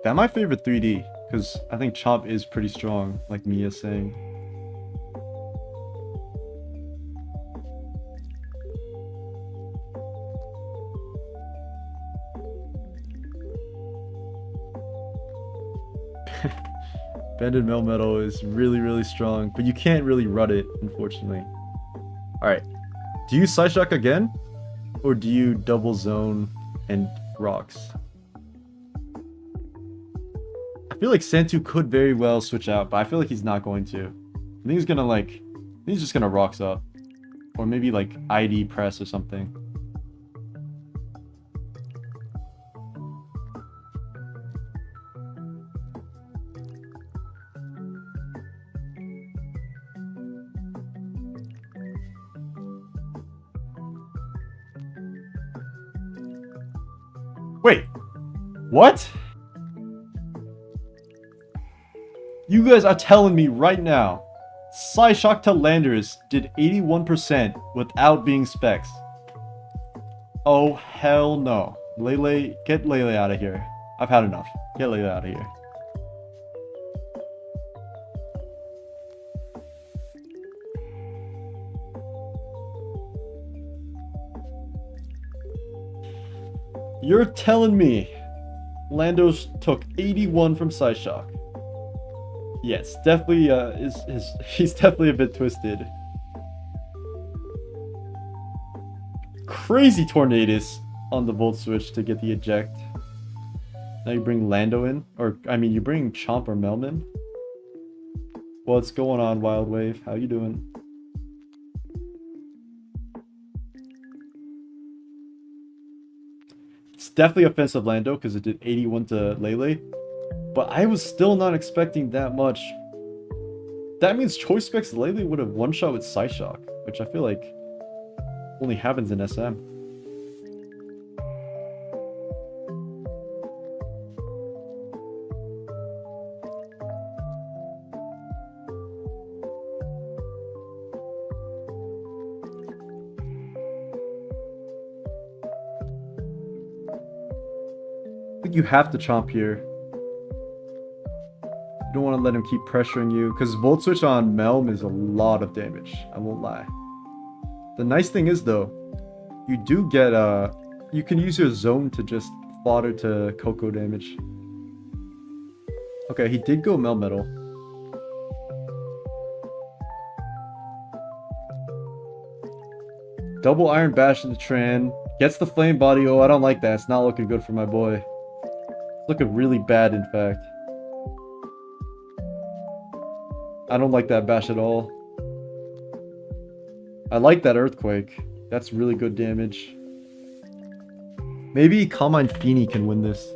That might favor 3D, because I think Chomp is pretty strong, like Mia's saying. Banded Melmetal is really strong, but you can't really rut it, unfortunately. Alright. Do you Psyshock again? Or do you double zone and rocks? I feel like Santo could very well switch out, but I feel like he's not going to. I think he's gonna he's just gonna rocks up. Or maybe like ID press or something. Wait, what? You guys are telling me right now Psyshock to Landers did 81% without being specs. Oh, hell no. Lele, get Lele out of here. I've had enough. Get Lele out of here. You're telling me Landos took 81 from Psyshock? Yes, definitely he's definitely a bit twisted. Crazy Tornadus on the Volt Switch to get the eject. Now you bring Lando in, or I mean you bring Chomp or Melman. What's going on, Wild Wave? How you doing? It's definitely offensive Lando because it did 81 to Lele. But I was still not expecting that much. That means Choice Specs Lele would have one-shot with Psyshock, which I feel like only happens in SM. I think you have to Chomp here. You don't want to let him keep pressuring you, because Volt Switch on Melm is a lot of damage. I won't lie. The nice thing is though, you do get you can use your zone to just fodder to Coco damage. Okay, he did go Melmetal. Double Iron Bash into Tran. Gets the Flame Body. Oh, I don't like that. It's not looking good for my boy. It's looking really bad, in fact. I don't like that bash at all. I like that Earthquake. That's really good damage. Maybe Calm Mind Feeny can win this.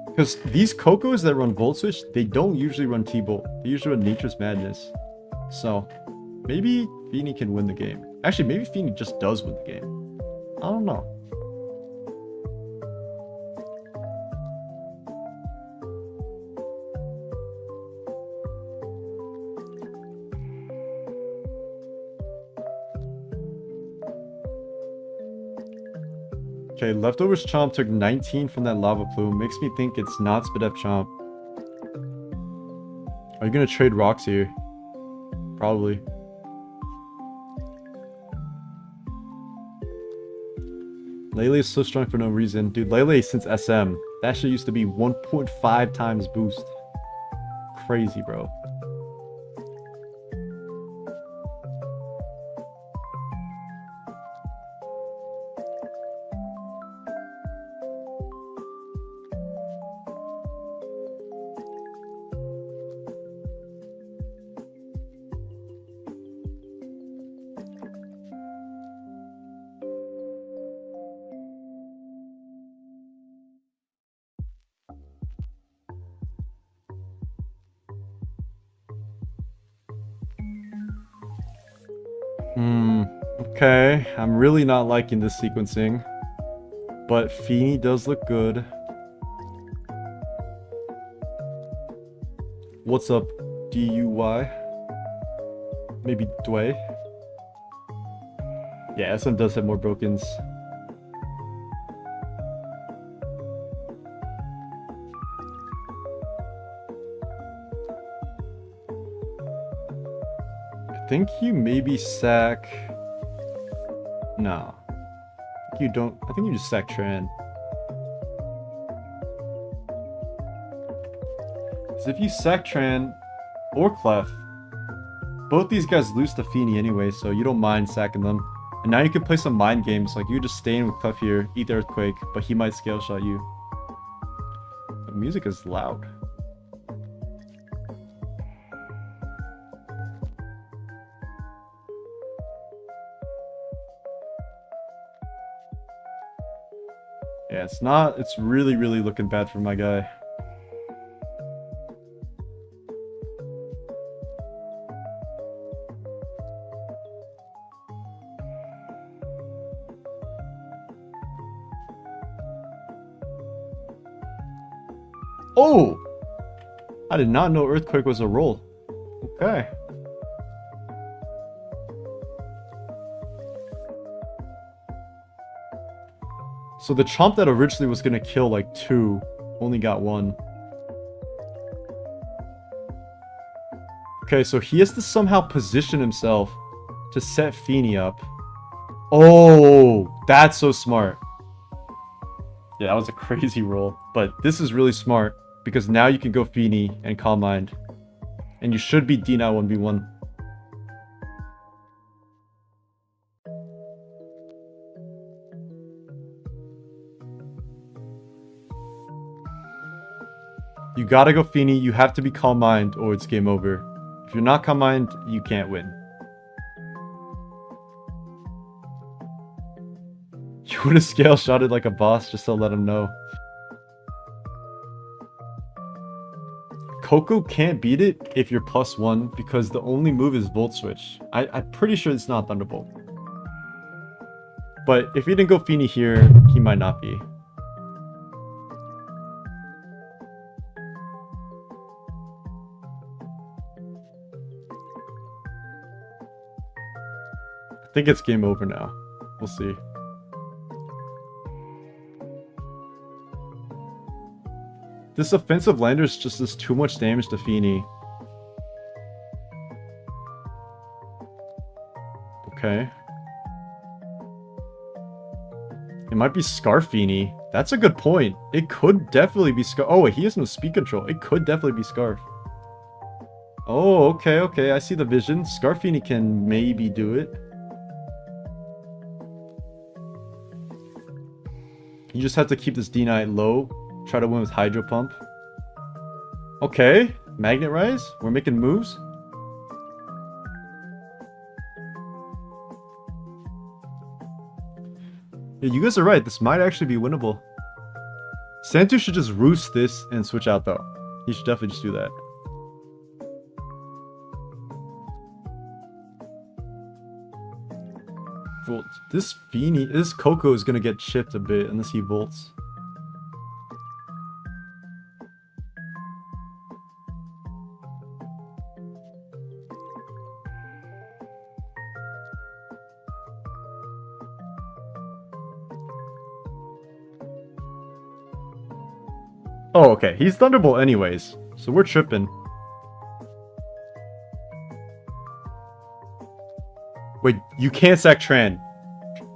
Because these Cocos that run Volt Switch, they don't usually run T-Bolt. They usually run Nature's Madness. So, maybe Feeny can win the game. Actually, maybe Feeny just does win the game. I don't know. Okay, Leftovers Chomp took 19 from that Lava Plume. Makes me think it's not Spadef Chomp. Are you gonna trade rocks here? Probably. Lele is so strong for no reason. Dude, Lele since SM. That shit used to be 1.5 times boost. Crazy, bro. Okay, I'm really not liking this sequencing, but Feeny does look good. What's up, DUY? Maybe Dway? Yeah, SM does have more brokens. I think you maybe sack... No. You don't... I think you just sack Tran. Because if you sack Tran or Clef, both these guys lose to Feeny anyway, so you don't mind sacking them. And now you can play some mind games, like you just stay in with Clef here, eat the Earthquake, but he might scale shot you. The music is loud. Yeah, it's not... It's really, really looking bad for my guy. Oh! I did not know Earthquake was a roll. Okay. So the chomp that originally was gonna kill like 2 only got 1. Okay, so he has to somehow position himself to set Feeny up. Oh, that's so smart. Yeah, that was a crazy roll. But this is really smart because now you can go Feeny and Calm Mind. And you should be D now 1v1. You gotta go Feeny, you have to be Calm Mind or it's game over. If you're not Calm Mind, you can't win. You would have scale shotted like a boss just to let him know. Coco can't beat it if you're +1 because the only move is Volt Switch. I'm pretty sure it's not Thunderbolt. But if he didn't go Feeny here, he might not be. I think it's game over now. We'll see. This offensive lander just does too much damage to Feeny. Okay. It might be Scarf Feeny. That's a good point. It could definitely be Scarf. Oh, wait, he has no speed control. It could definitely be Scarf. Oh, okay, okay. I see the vision. Scarf Feeny can maybe do it. You just have to keep this D-Knight low. Try to win with Hydro Pump. Okay. Magnet Rise. We're making moves. Yeah, you guys are right. This might actually be winnable. Santo should just roost this and switch out though. He should definitely just do that. Volt. This Coco is gonna get chipped a bit unless he volts. Oh, okay. He's Thunderbolt anyways, so we're tripping. Wait, you can't sack Tran.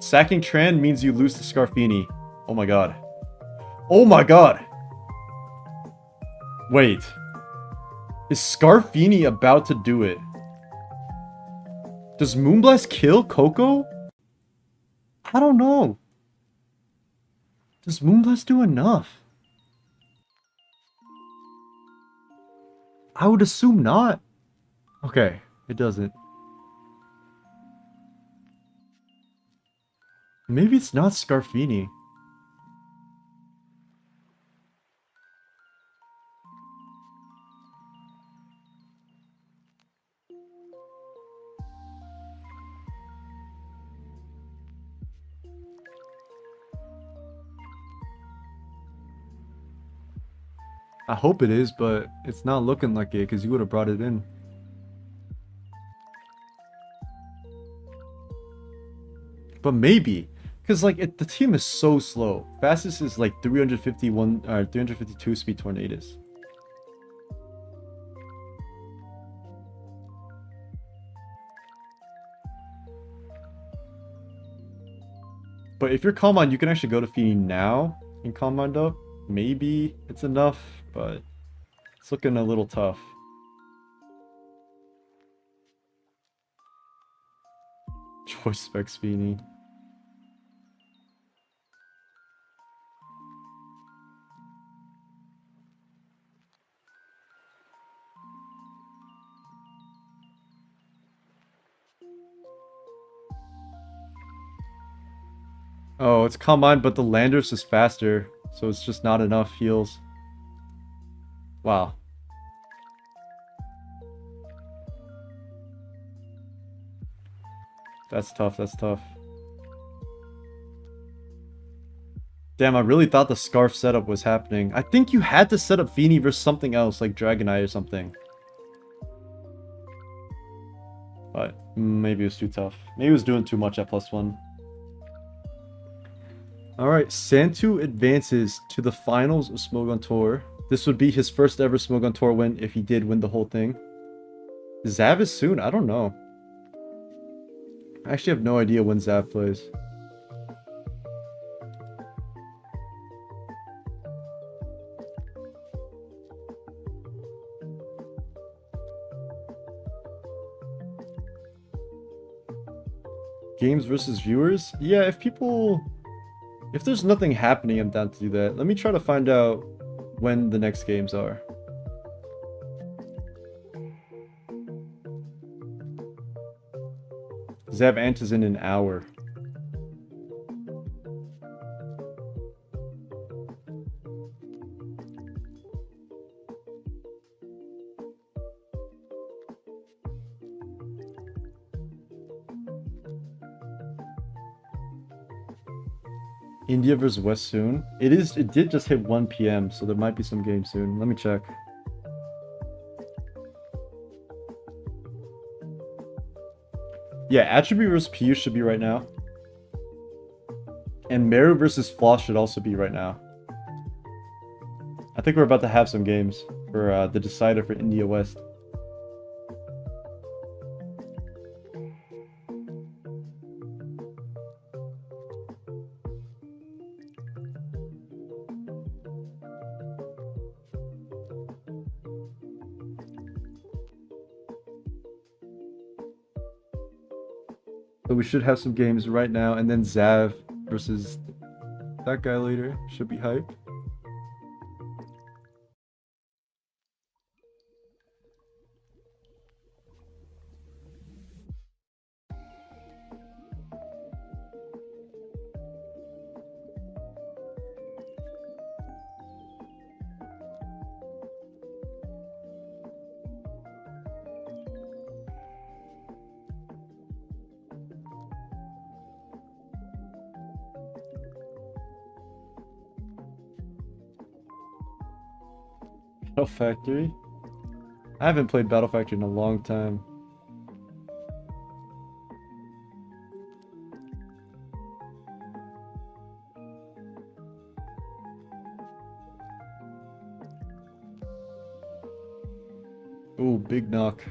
Sacking Tran means you lose to Scarfini. Oh my god. Oh my god! Wait. Is Scarfini about to do it? Does Moonblast kill Coco? I don't know. Does Moonblast do enough? I would assume not. Okay, it doesn't. Maybe it's not Scarfini. I hope it is, but it's not looking like it because you would have brought it in. But maybe, because like the team is so slow. Fastest is like 351 or 352 speed Tornadus. But if you're Calm Mind, you can actually go to Feeny now and Calm Mind up. Maybe it's enough, but it's looking a little tough. Choice Specs Feeny. Oh, it's Calm Mind, but the Landorus is faster, so it's just not enough heals. Wow. That's tough, that's tough. Damn, I really thought the Scarf setup was happening. I think you had to set up Feeny versus something else, like Dragonite or something. But maybe it was too tough. Maybe it was doing too much at +1. Alright, Santo advances to the finals of Smogon Tour. This would be his first ever Smogon Tour win if he did win the whole thing. Zav is soon? I don't know. I actually have no idea when Zav plays. Games versus viewers? Yeah, if there's nothing happening, I'm down to do that. Let me try to find out when the next games are. Zav enters in an hour. India versus West soon. It did just hit 1 p.m, so there might be some games soon. Let me check. Yeah, Attribute versus Piyush should be right now. And Meru versus Floss should also be right now. I think we're about to have some games for the decider for India West. So we should have some games right now, and then Zav versus that guy later. Should be hype. Battle Factory? I haven't played Battle Factory in a long time. Ooh, big knock.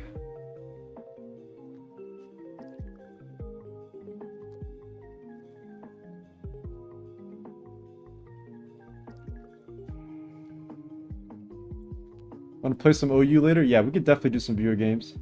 Want to play some OU later? Yeah, we could definitely do some viewer games.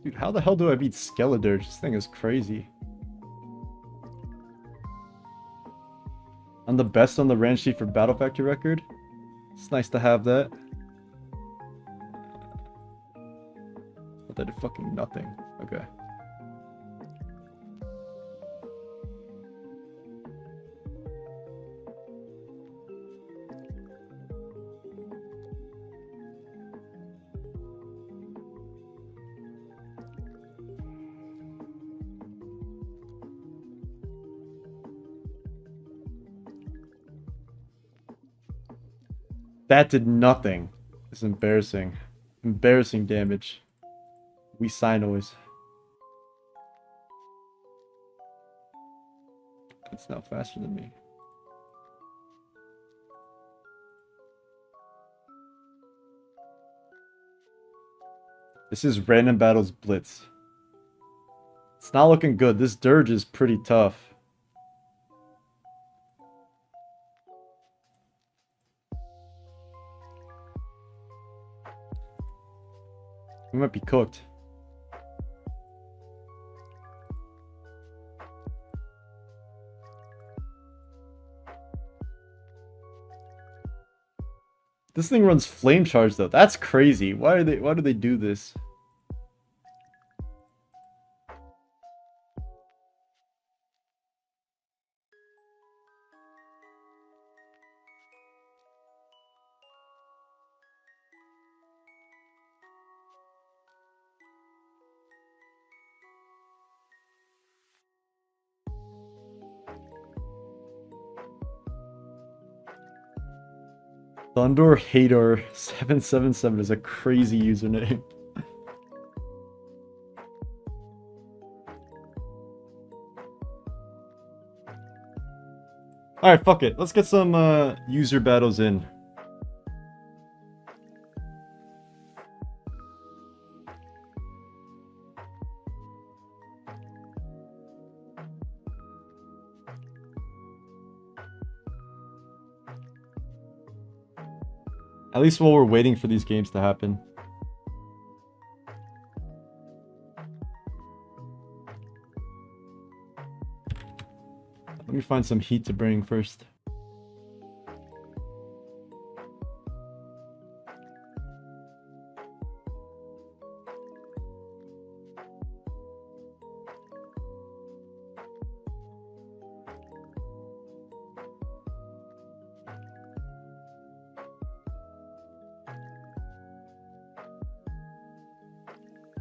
Dude, how the hell do I beat Skeledirge? This thing is crazy. I'm the best on the ranch sheet for Battle Factory record. It's nice to have that. But that did fucking nothing. Okay. That did nothing. It's embarrassing. Embarrassing damage. We sign noise. It's now faster than me. This is Random Battles Blitz. It's not looking good. This Dirge is pretty tough. We might be cooked. This thing runs Flame Charge though. That's crazy. Why do they do this? Thunder Hater 777 is a crazy username. Alright, fuck it. Let's get some user battles in. At least while we're waiting for these games to happen. Let me find some heat to bring first.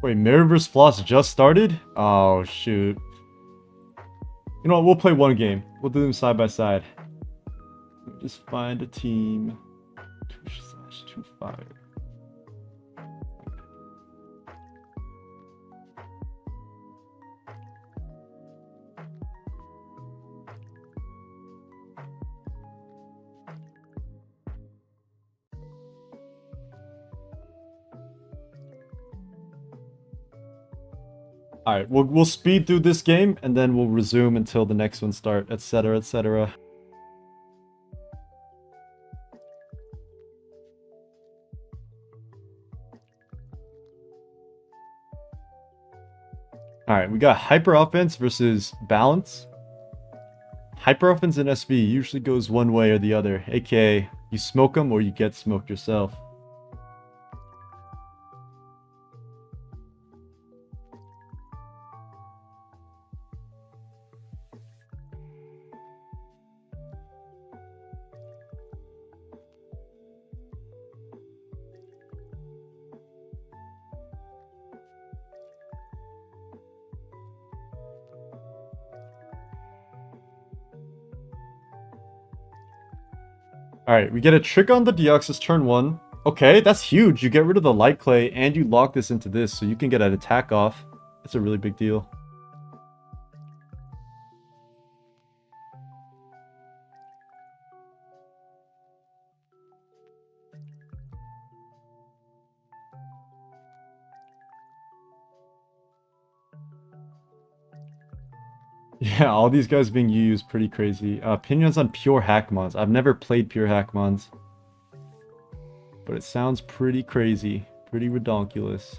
Wait, Mirror vs. Floss just started? Oh, shoot. You know what? We'll play one game. We'll do them side by side. Let me just find a team. 2/25. Alright, we'll speed through this game, and then we'll resume until the next one starts, etc, etc. Alright, we got Hyper Offense versus Balance. Hyper Offense in SV usually goes one way or the other, aka you smoke them or you get smoked yourself. Alright, we get a trick on the Deoxys turn 1. Okay, that's huge. You get rid of the Light Clay and you lock this into this so you can get an attack off. That's a really big deal. Yeah, all these guys being used, pretty crazy. Opinions on pure Hackmons. I've never played pure Hackmons. But it sounds pretty crazy. Pretty redonkulous.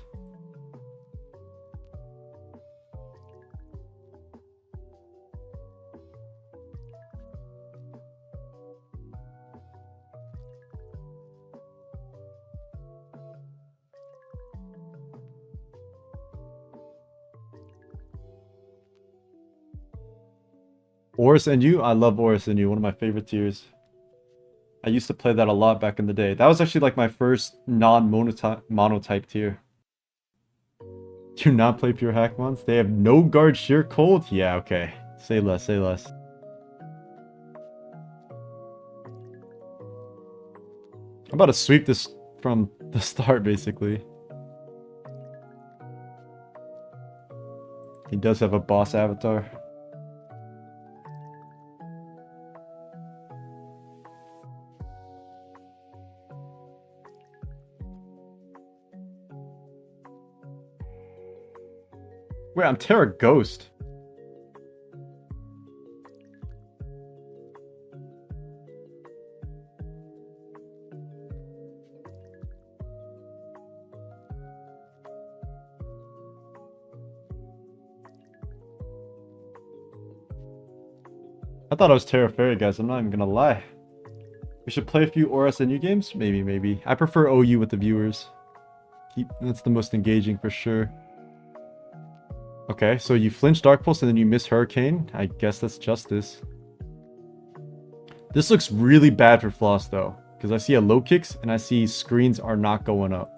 Oris and You? I love Oris and You, one of my favorite tiers. I used to play that a lot back in the day. That was actually like my first non-monotype tier. Do not play pure Hackmons? They have no guard sheer cold? Yeah, okay. Say less, say less. I'm about to sweep this from the start, basically. He does have a boss avatar. Wait, I'm Terra Ghost. I thought I was Terra Fairy, guys. I'm not even gonna lie. We should play a few ORSNU games? Maybe, maybe. I prefer OU with the viewers. That's the most engaging for sure. Okay, so you flinch Dark Pulse and then you miss Hurricane. I guess that's justice. This looks really bad for Floss though, because I see a low kicks and I see screens are not going up.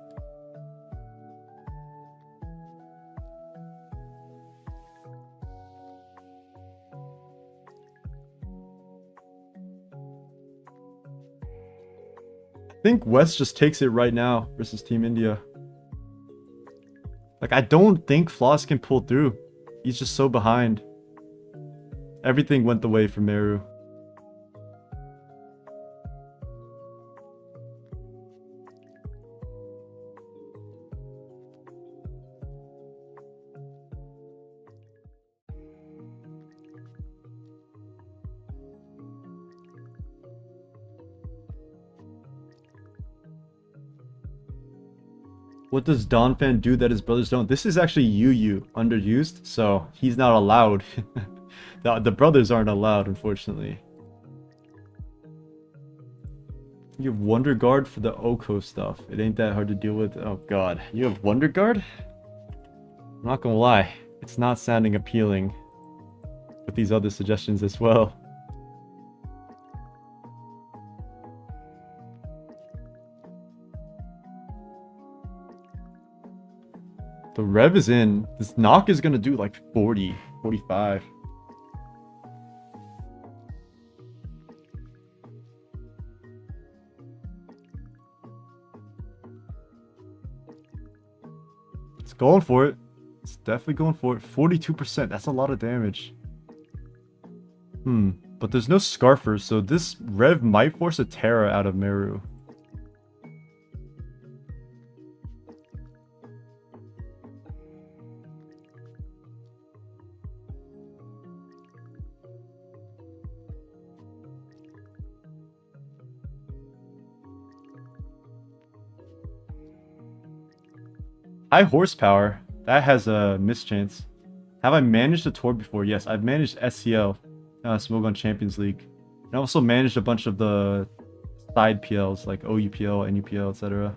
I think West just takes it right now versus Team India. Like, I don't think Floss can pull through. He's just so behind. Everything went the way for Meru. What does Donphan do that his brothers don't? This is actually Yu underused, so he's not allowed. The brothers aren't allowed, unfortunately. You have Wonder Guard for the Oko stuff. It ain't that hard to deal with. Oh god. You have Wonder Guard? I'm not gonna lie. It's not sounding appealing with these other suggestions as well. The rev is in. This knock is gonna do like 40, 45. It's going for it. It's definitely going for it. 42%. That's a lot of damage. But there's no Scarfers, so this rev might force a Terra out of Meru. High horsepower. That has a mischance. Have I managed a tour before? Yes, I've managed SCL, Smoke on Champions League. And I also managed a bunch of the side PLs like OUPL, NUPL, etc.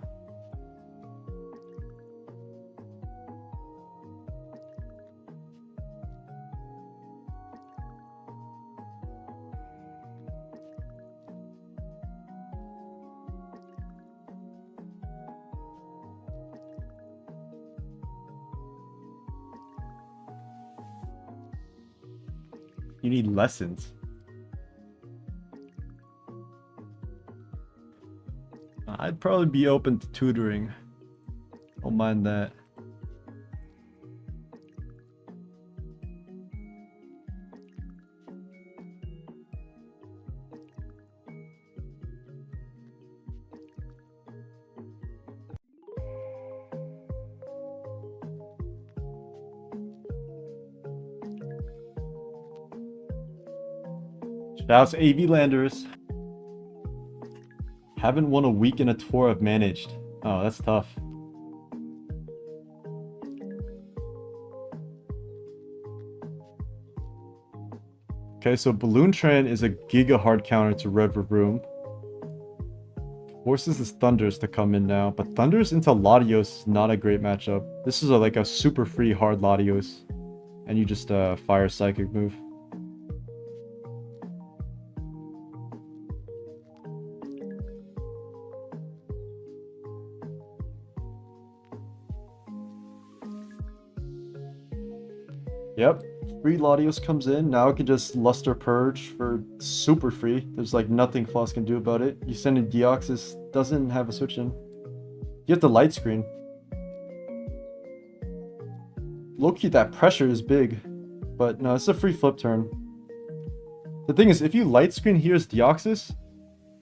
You need lessons. I'd probably be open to tutoring. Don't mind that. Shouts to AV Landers. Haven't won a week in a tour I've managed. Oh, that's tough. Okay, so Balloon Tran is a giga hard counter to Rev Room. Forces his Thunders to come in now, but Thunders into Latios is not a great matchup. This is like a super free hard Latios, and you just fire Psychic move. Yep, free Latios comes in. Now it can just Luster Purge for super free. There's like nothing Floss can do about it. You send in Deoxys, doesn't have a switch in. You have the light screen. Low-key, that pressure is big. But no, it's a free flip turn. The thing is, if you light screen here as Deoxys,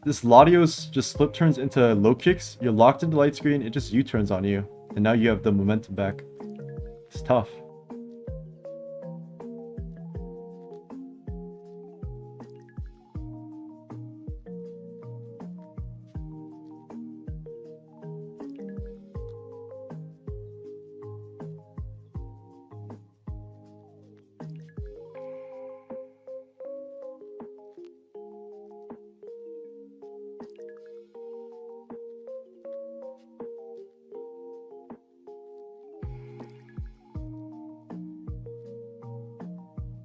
this Latios just flip turns into low kicks. You're locked into light screen, it just U-turns on you. And now you have the momentum back. It's tough.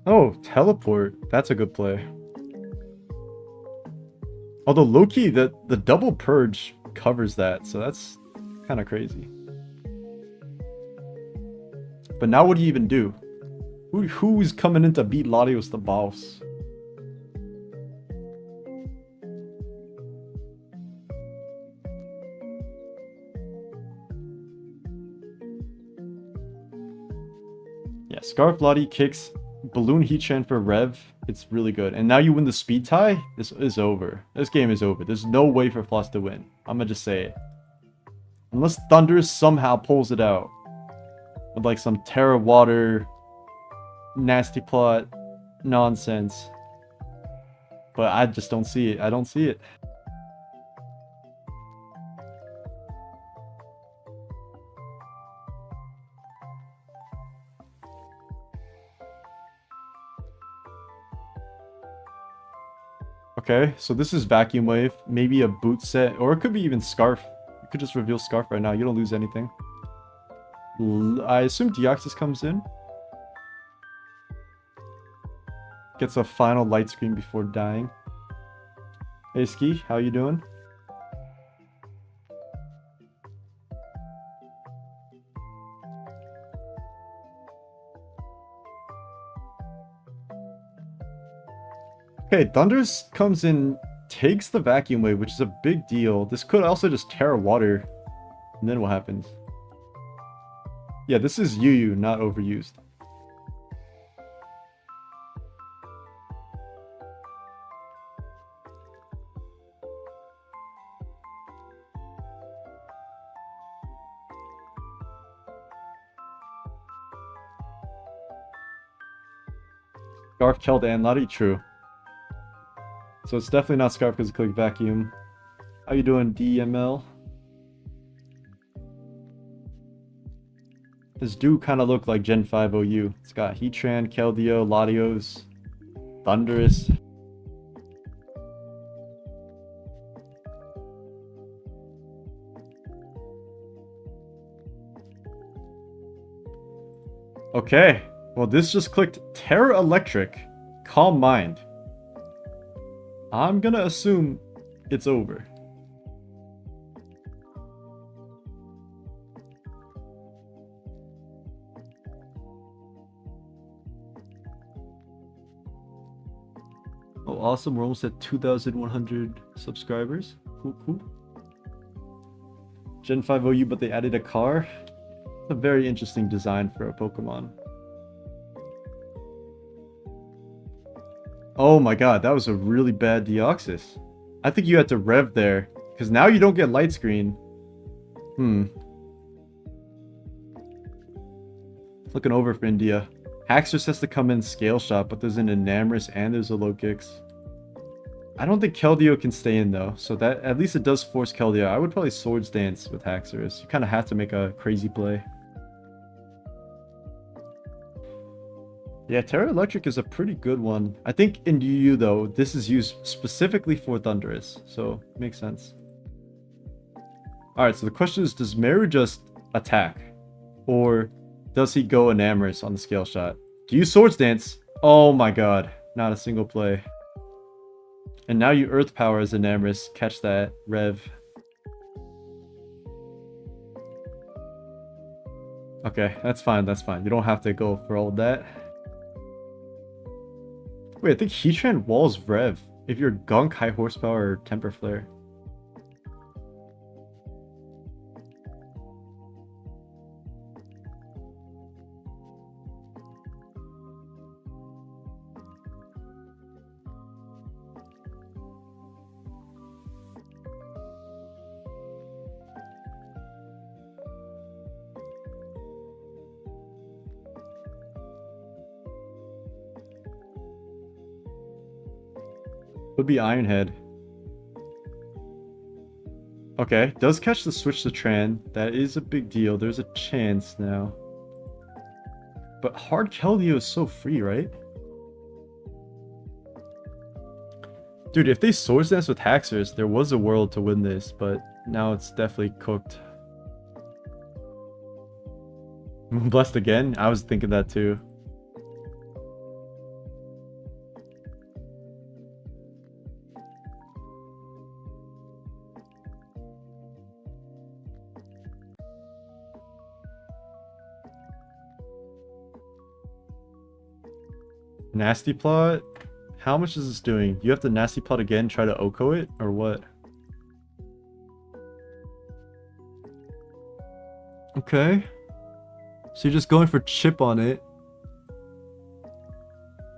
Oh, teleport. That's a good play. Although low-key, the double purge covers that, so that's kind of crazy. But now what do you even do? Who's coming in to beat Latios the boss? Yeah, Scarf Lottie kicks Balloon Heat Transfer Rev. It's really good. And now you win the speed tie. This is over. This game is over. There's no way for Floss to win. I'm gonna just say it. Unless Thunder somehow pulls it out. With like some Terra Water nasty plot nonsense. But I just don't see it. I don't see it. Okay, so this is Vacuum Wave. Maybe a boot set, or it could be even Scarf. You could just reveal Scarf right now. You don't lose anything. I assume Deoxys comes in. Gets a final light screen before dying. Hey Ski, how you doing? Okay, Thunders comes in, takes the Vacuum Wave, which is a big deal. This could also just Terra Water. And then what happens? Yeah, this is Yu, not overused. Scarf killed and Lottie, true. So it's definitely not Scarf because of Click Vacuum. How you doing, DML? This do kind of look like Gen 5 OU. It's got Heatran, Keldeo, Latios, Thundurus. Okay, well this just clicked Terra Electric, Calm Mind. I'm gonna assume it's over. Oh, awesome. We're almost at 2,100 subscribers. Cool, cool. Gen 5 OU, but they added a car. It's a very interesting design for a Pokemon. Oh my god, that was a really bad Deoxys. I think you had to rev there, because now you don't get light screen. Looking over for India. Haxorus has to come in Scale Shot, but there's an Enamorus and there's a Logix. I don't think Keldeo can stay in though, so that at least it does force Keldeo. I would probably Swords Dance with Haxorus. You kind of have to make a crazy play. Yeah, Terra Electric is a pretty good one. I think in UU though, this is used specifically for Thundurus, so it makes sense. Alright, so the question is, does Meru just attack? Or does he go Enamorus on the Scale Shot? Do you Swords Dance? Oh my god, not a single play. And now you Earth Power as Enamorus, catch that, Rev. Okay, that's fine, that's fine. You don't have to go for all of that. Wait, I think Heatran walls Rev if you're Gunk, High Horsepower, or Temper Flare. Would be Iron Head. Okay, does catch the switch to Tran. That is a big deal. There's a chance now. But Hard Keldeo is so free, right? Dude, if they Swords Dance with Haxorus, there was a world to win this, but now it's definitely cooked. Blessed again? I was thinking that too. Nasty Plot? How much is this doing? You have to Nasty Plot again, try to Oko it, or what? Okay. So you're just going for chip on it.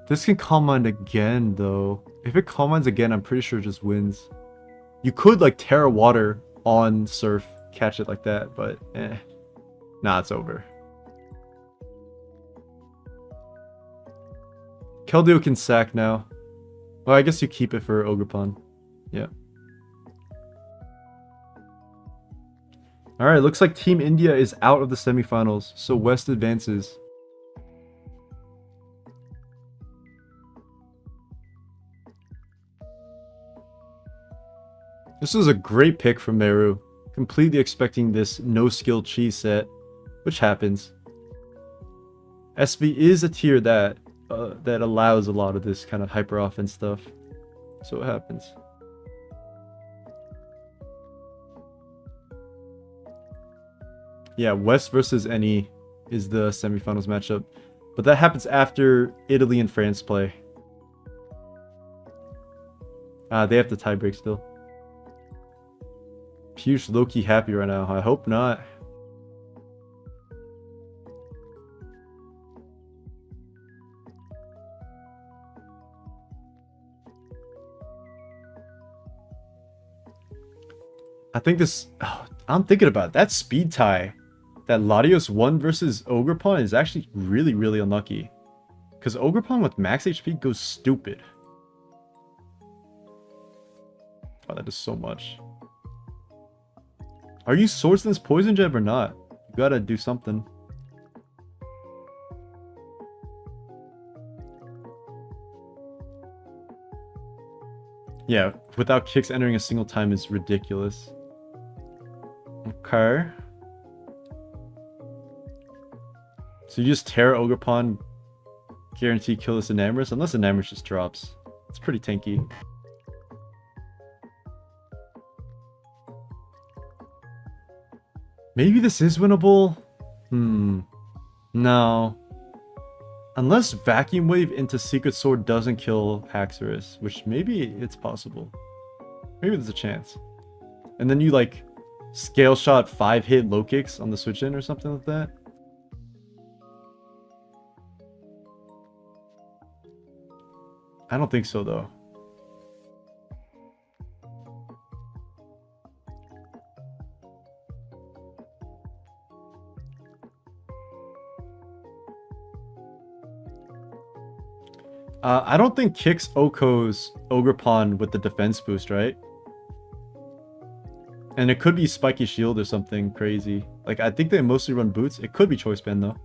This can Calm Mind again, though. If it Calm Minds again, I'm pretty sure it just wins. You could, like, Terra Water on Surf, catch it like that, but eh. Nah, it's over. Keldeo can sack now. Well, I guess you keep it for Ogerpon. Yeah. Alright, looks like Team India is out of the semifinals, so West advances. This was a great pick from Meru. Completely expecting this no-skill cheese set, which happens. SV is a tier that allows a lot of this kind of hyper offense stuff, so it happens. Yeah, West versus NE is the semifinals matchup, but that happens after Italy and France play. They have to tiebreak still. Piyush low-key happy right now. I hope not. I think this... Oh, I'm thinking about it. That speed tie that Latios won versus Ogerpon is actually really, really unlucky. Because Ogerpon with max HP goes stupid. Oh, that is so much. Are you Swordsman's Poison Jab or not? You gotta do something. Yeah, without kicks entering a single time is ridiculous. Okay. So you just tear Ogerpon, guarantee kill this Enamorus, unless Enamorus just drops. It's pretty tanky. Maybe this is winnable? No. Unless Vacuum Wave into Secret Sword doesn't kill Haxorus, which maybe it's possible. Maybe there's a chance. And then you like scale shot 5-hit low kicks on the switch in or something like that. I don't think so though. I don't think kicks Oko's Ogerpon with the defense boost, right? And it could be Spiky Shield or something crazy. Like, I think they mostly run boots. It could be Choice Band, though.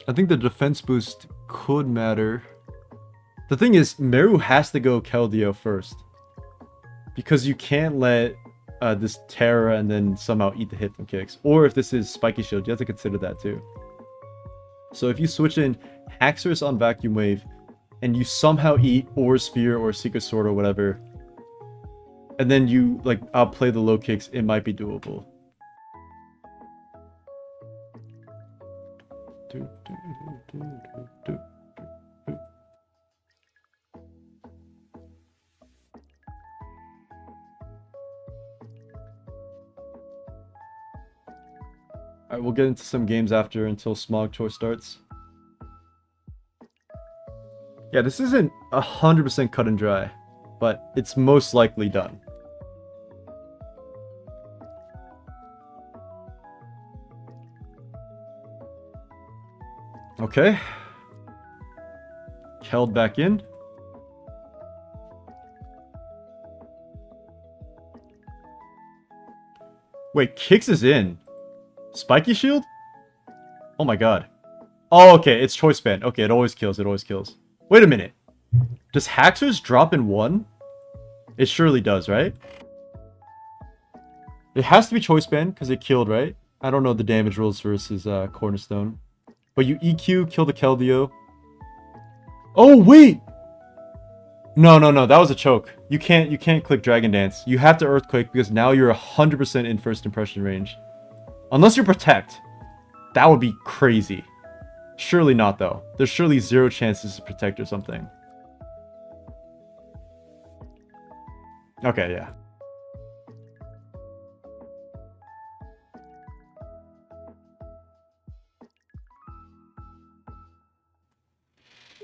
I think the defense boost could matter. The thing is, Meru has to go Keldeo first. Because you can't let this Terra and then somehow eat the hit from kicks. Or if this is Spiky Shield, you have to consider that too. So if you switch in Haxorus on Vacuum Wave, and you somehow eat or Sphere or Secret Sword or whatever, and then you like outplay the low kicks, it might be doable. Alright, we'll get into some games after until Smog Choice starts. Yeah, this isn't 100% cut and dry, but it's most likely done. Okay. Keld back in. Wait, Kicks is in. Spiky Shield? Oh my god. Oh, okay, it's Choice Band. Okay, it always kills, it always kills. Wait a minute. Does Haxorus drop in 1? It surely does, right? It has to be Choice Band, because it killed, right? I don't know the damage rules versus Cornerstone. But you EQ, kill the Keldeo. Oh, wait! No, that was a choke. You can't click Dragon Dance. You have to Earthquake, because now you're 100% in first impression range. Unless you Protect. That would be crazy. Surely not, though. There's surely 0 chances to Protect or something. Okay, yeah.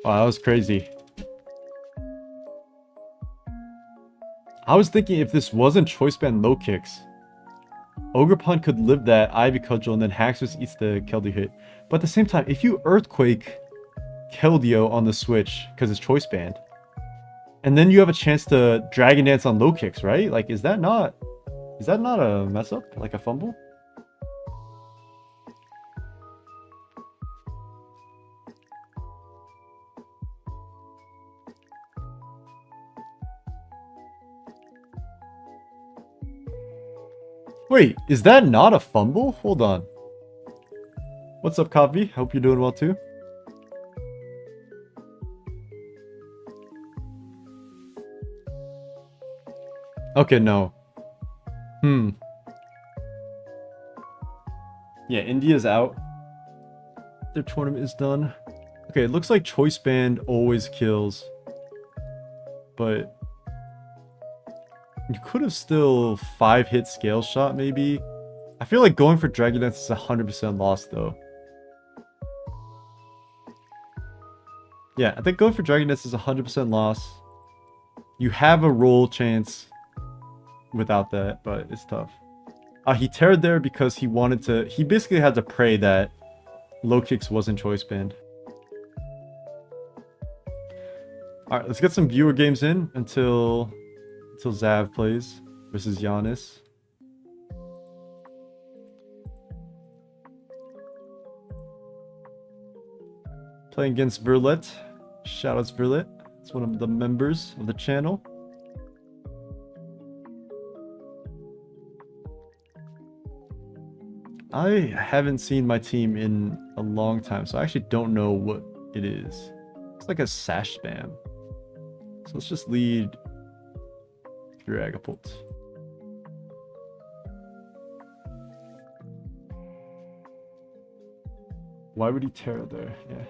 Wow, that was crazy. I was thinking if this wasn't choice band low kicks, Ogerpon could live that Ivy Cudgel and then Haxorus eats the Keldeo hit. But at the same time, if you Earthquake Keldeo on the switch because it's choice band, and then you have a chance to Dragon Dance on low kicks, right? Like, is that not a mess up? Like a fumble? Wait, is that not a fumble? Hold on. What's up, Kavi? Hope you're doing well too. Okay, no. Yeah, India's out. Their tournament is done. Okay, it looks like choice band always kills. But you could have still 5-hit scale shot maybe. I feel like going for Dragon Dance is 100% lost though. Yeah, I think going for Dragon Dance is 100% loss. You have a roll chance without that, but it's tough. He teared there because he wanted to... He basically had to pray that low kicks wasn't choice band. Alright, let's get some viewer games in until Zav plays versus Giannis. Playing against Verlet. Shoutouts Verlet. It's one of the members of the channel. I haven't seen my team in a long time, so I actually don't know what it is. It's like a sash spam. So let's just lead Dragapult. Why would he tear there? Yeah.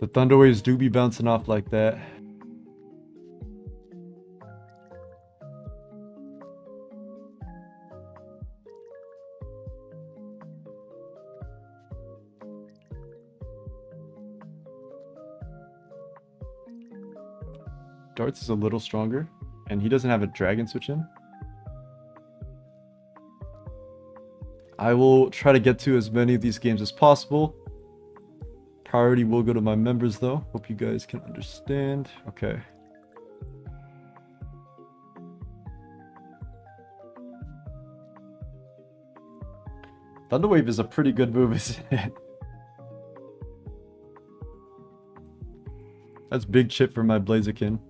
The Thunder Waves do be bouncing off like that. Darts is a little stronger, and he doesn't have a dragon switch in. I will try to get to as many of these games as possible. Priority will go to my members though. Hope you guys can understand. Okay. Thunderwave is a pretty good move, isn't it? That's big chip for my Blaziken.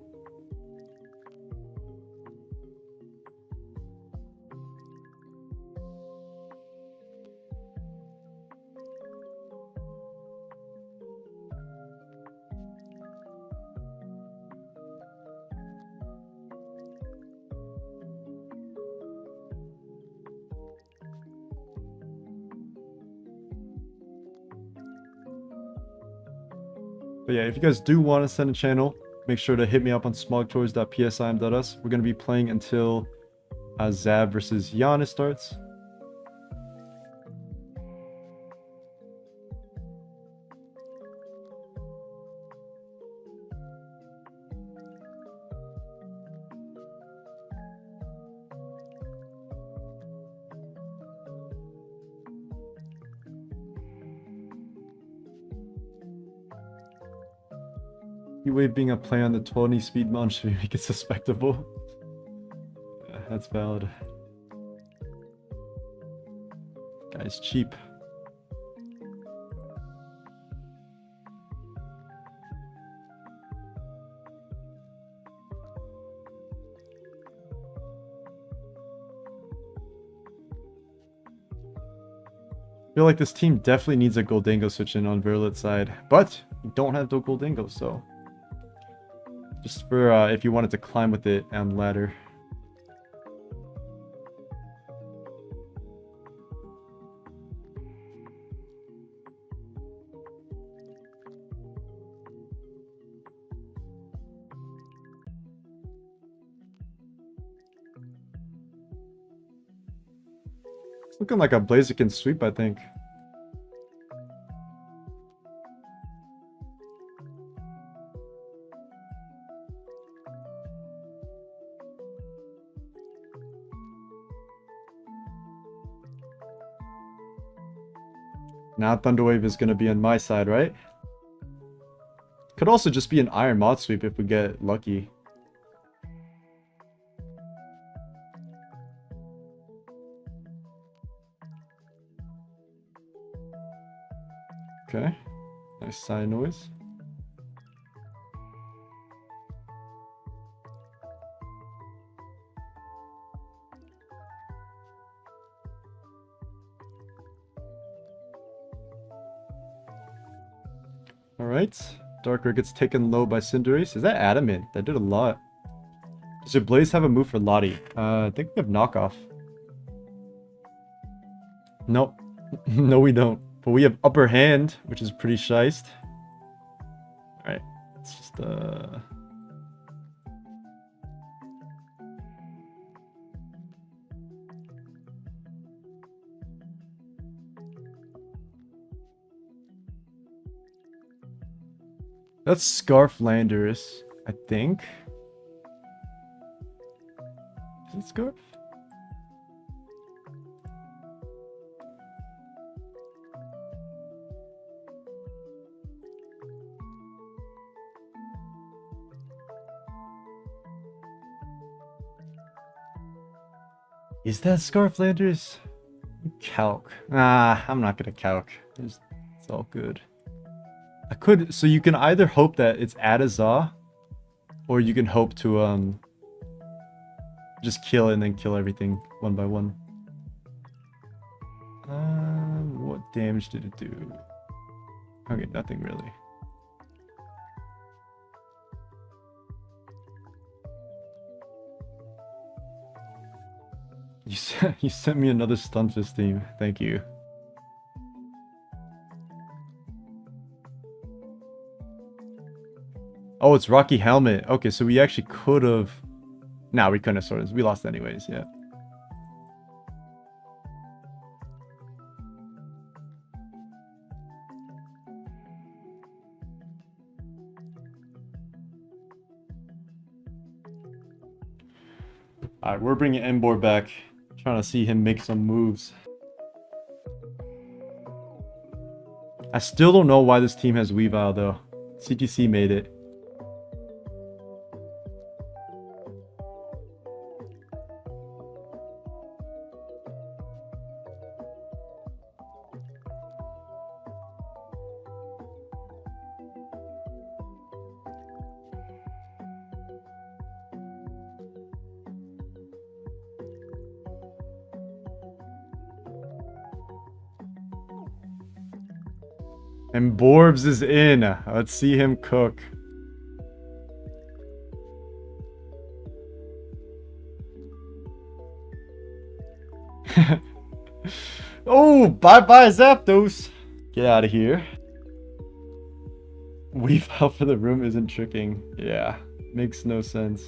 But yeah, if you guys do want to send a channel, make sure to hit me up on smogtoys.psim.us. We're going to be playing until Zav versus Giannis starts. Wave being a play on the 20 speed mount should make it suspectable. Yeah, that's valid. Guy's cheap. I feel like this team definitely needs a Goldango switch in on Verlet's side, but we don't have the Goldango, so just for if you wanted to climb with it on ladder. Looking like a Blaziken sweep, I think. Now Thunderwave is going to be on my side, right? Could also just be an Iron Mod sweep if we get lucky. Okay. Nice side noise. Alright. Darker gets taken low by Cinderace. Is that Adamant? That did a lot. Does your Blaze have a move for Lottie? I think we have knockoff. Nope. No, we don't. But we have upper hand, which is pretty shiced. Alright. Let's just that's Scarf Landorus, I think. Is it Scarf? Is that Scarf Landorus? Calc. Ah, I'm not gonna calc. It's all good. I could, so you can either hope that it's Adaza, or you can hope to just kill and then kill everything one by one. What damage did it do? Okay, nothing really. You sent me another Stunfisk team. Thank you. Oh, it's Rocky Helmet. Okay, so we actually could have... Nah, we couldn't have sorted. We lost anyways, yeah. Alright, we're bringing Embor back. Trying to see him make some moves. I still don't know why this team has Weavile, though. CTC made it. And Borbs is in. Let's see him cook. Oh, bye-bye Zapdos. Get out of here. Weave out for the room isn't tricking. Yeah, makes no sense.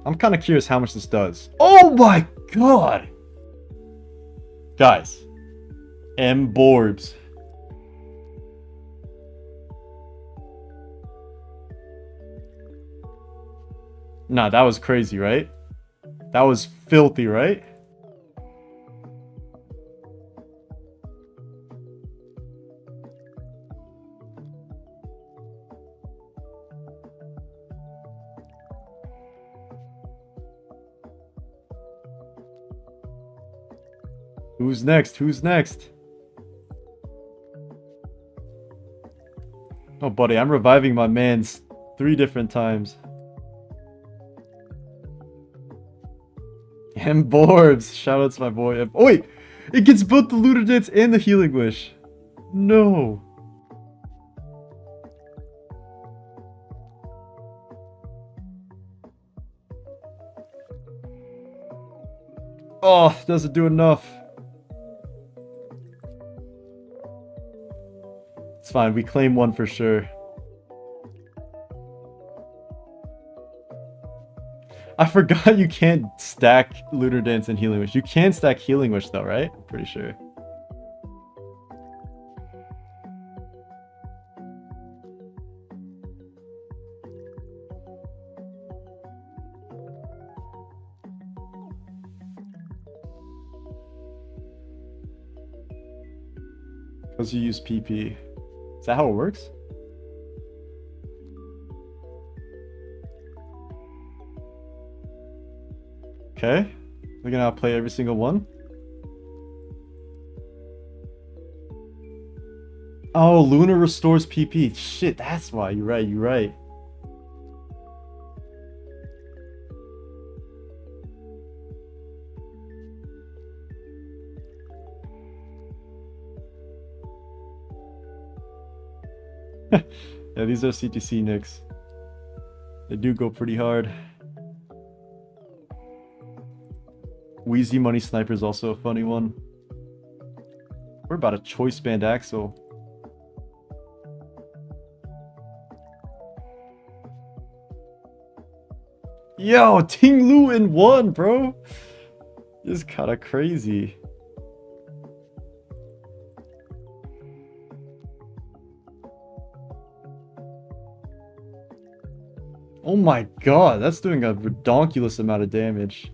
I'm kind of curious how much this does. Oh my god! Guys. Borbs. Nah, that was crazy, right? That was filthy, right? Who's next? Who's next? Oh, buddy, I'm reviving my mans 3 different times. And Borbs. Shoutouts to my boy. Oh, wait! It gets both the Looter Dance and the Healing Wish. No. Oh, doesn't do enough. It's fine, we claim one for sure. I forgot you can't stack Lunar Dance and Healing Wish. You can stack Healing Wish though, right? I'm pretty sure. Because you use PP. Is that how it works? Okay. We're gonna play every single one. Oh, Luna restores PP. Shit, that's why. You're right, you're right. Yeah, these are CTC nicks. They do go pretty hard. Wheezy Money Sniper is also a funny one. We're about a Choice Band Axle. Yo, Ting Lu in one, bro. This is kind of crazy. Oh my god, that's doing a redonkulous amount of damage.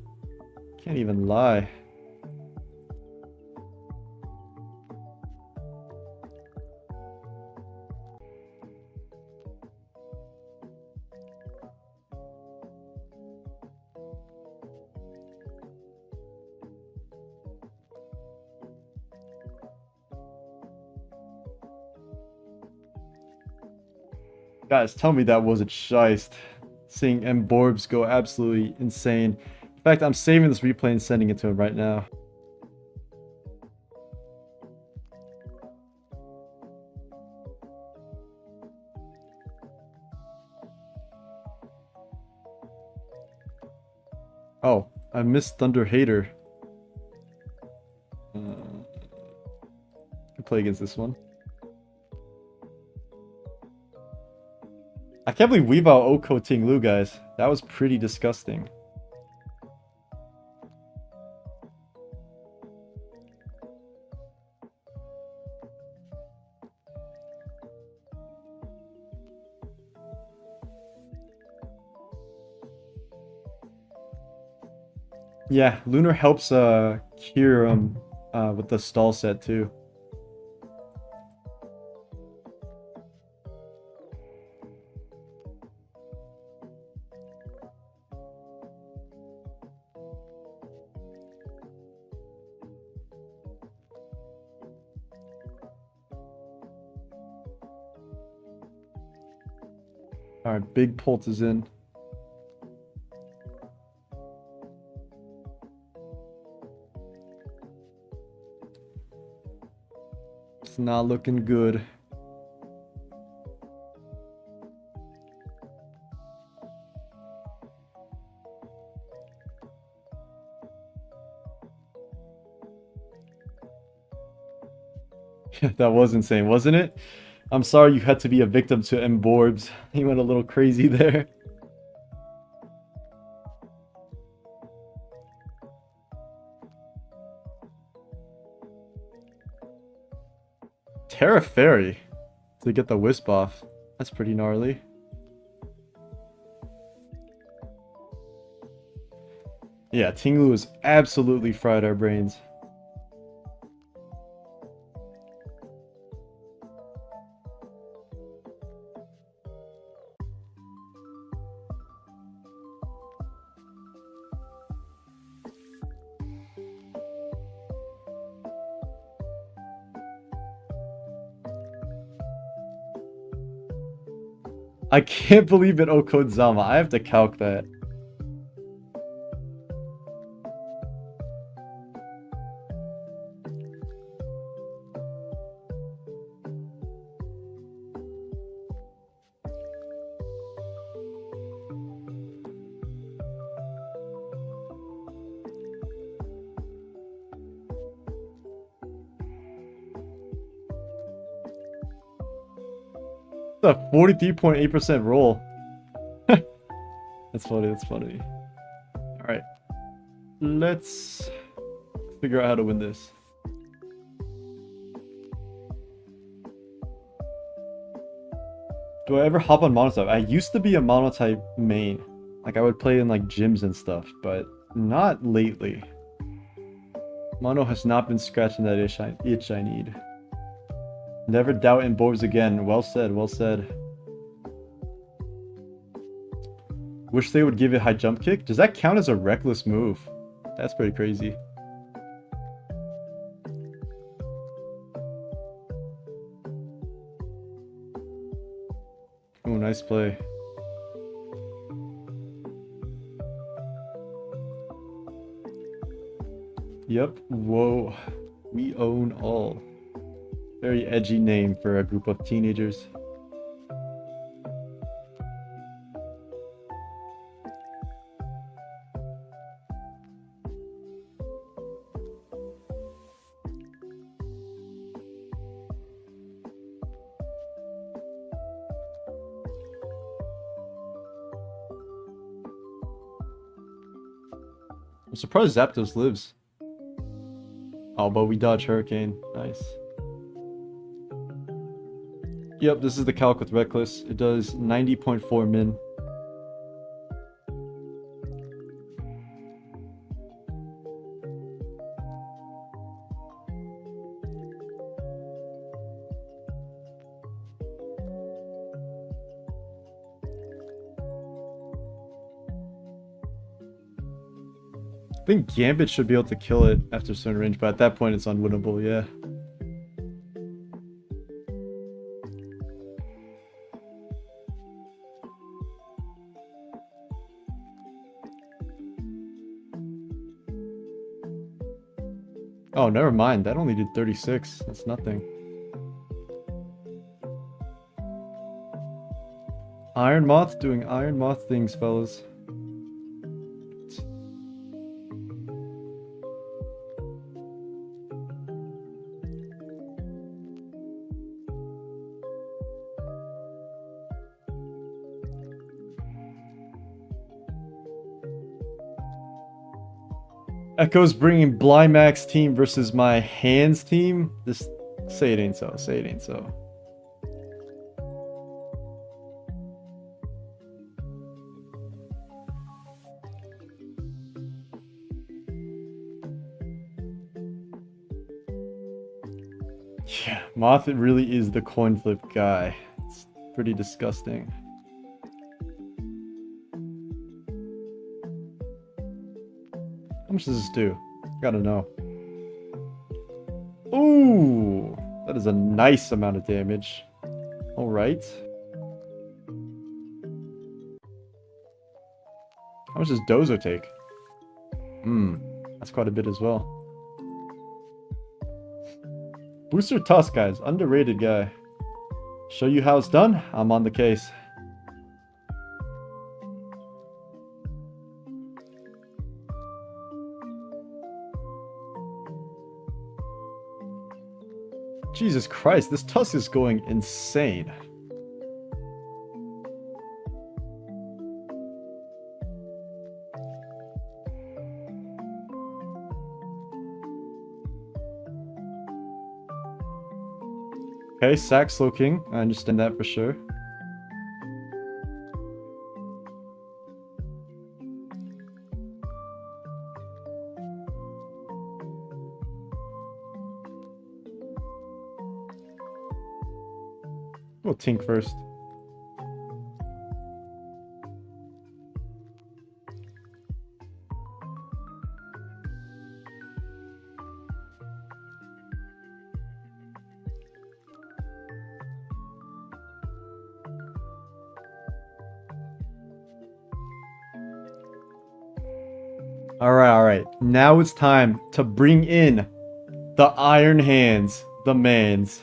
Can't even lie. Guys, tell me that wasn't shiced. Seeing Mborbs go absolutely insane. In fact, I'm saving this replay and sending it to him right now. Oh, I missed Thunder Hater. Can play against this one. I can't believe we out Oko Ting Lu, guys. That was pretty disgusting. Yeah, Lunar helps cure with the stall set too. Alright, big Pult is in. It's not looking good. That was insane, wasn't it? I'm sorry you had to be a victim to Mborbs. He went a little crazy there. Terra Fairy to get the Wisp off. That's pretty gnarly. Yeah, Tinglu has absolutely fried our brains. I can't believe it, Okodzama. I have to calc that. It's a 43.8% roll. That's funny, that's funny. let's figure out how to win this. Do I ever hop on monotype? I used to be a monotype main. Like I would play in like gyms and stuff, but not lately. Mono has not been scratching that itch I need. Never doubt in boards again. Well said, well said. Wish they would give it high jump kick. Does that count as a reckless move? That's pretty crazy. Oh, nice play. Yep. Whoa. We own all. Very edgy name for a group of teenagers. I'm surprised Zapdos lives. Oh, but we dodge Hurricane. Nice. Yep, this is the calc with Reckless. It does 90.4 min. I think Gambit should be able to kill it after a certain range, but at that point it's unwinnable, yeah. Oh, never mind. That only did 36. That's nothing. Iron Moth doing Iron Moth things, fellas. Echo's bringing Blymax team versus my hands team. This, say it ain't so. Say it ain't so. Yeah, Moth really is the coin flip guy. It's pretty disgusting. How much does this do? Gotta know. Ooh, that is a nice amount of damage. All right. How much does Dozo take? That's quite a bit as well. Booster Tusk, guys. Underrated guy. Show you how it's done? I'm on the case. Jesus Christ, this Tusk is going insane. Okay, sack Slow King. I understand that for sure. We'll Tink first. All right. Now it's time to bring in the Iron Hands, the mans.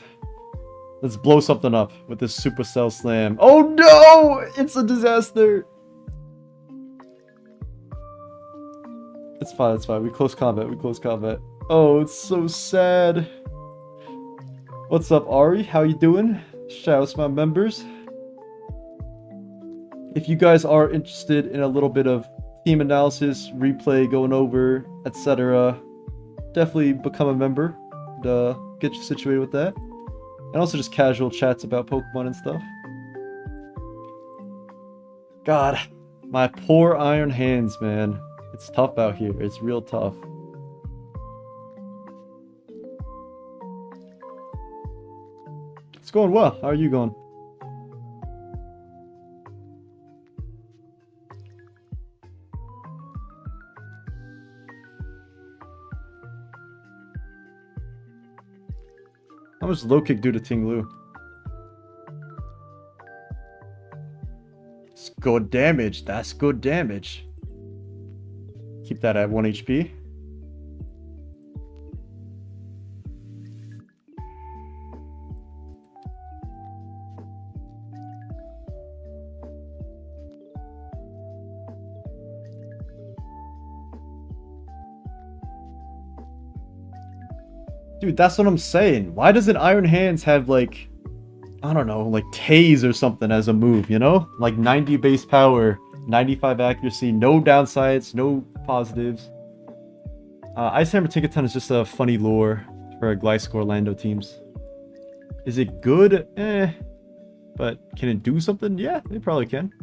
Let's blow something up with this Supercell Slam. Oh no! It's a disaster! It's fine, it's fine. We close combat, we close combat. Oh, it's so sad. What's up, Ari? How you doing? Shouts my members. If you guys are interested in a little bit of team analysis, replay, going over, etc. Definitely become a member to get you situated with that. And also just casual chats about Pokemon and stuff. God, my poor iron hands, man. It's tough out here. It's real tough. It's going well. How are you going? How much low kick do to Tinglu? It's good damage. That's good damage. Keep that at 1 HP. Dude, that's what I'm saying. Why doesn't Iron Hands have, like, I don't know, like Tase or something as a move, you know? Like 90 base power, 95 accuracy, no downsides, no positives. Ice Hammer Tinkaton is just a funny lore for Gliscor Orlando teams. Is it good? Eh. But can it do something? Yeah, it probably can.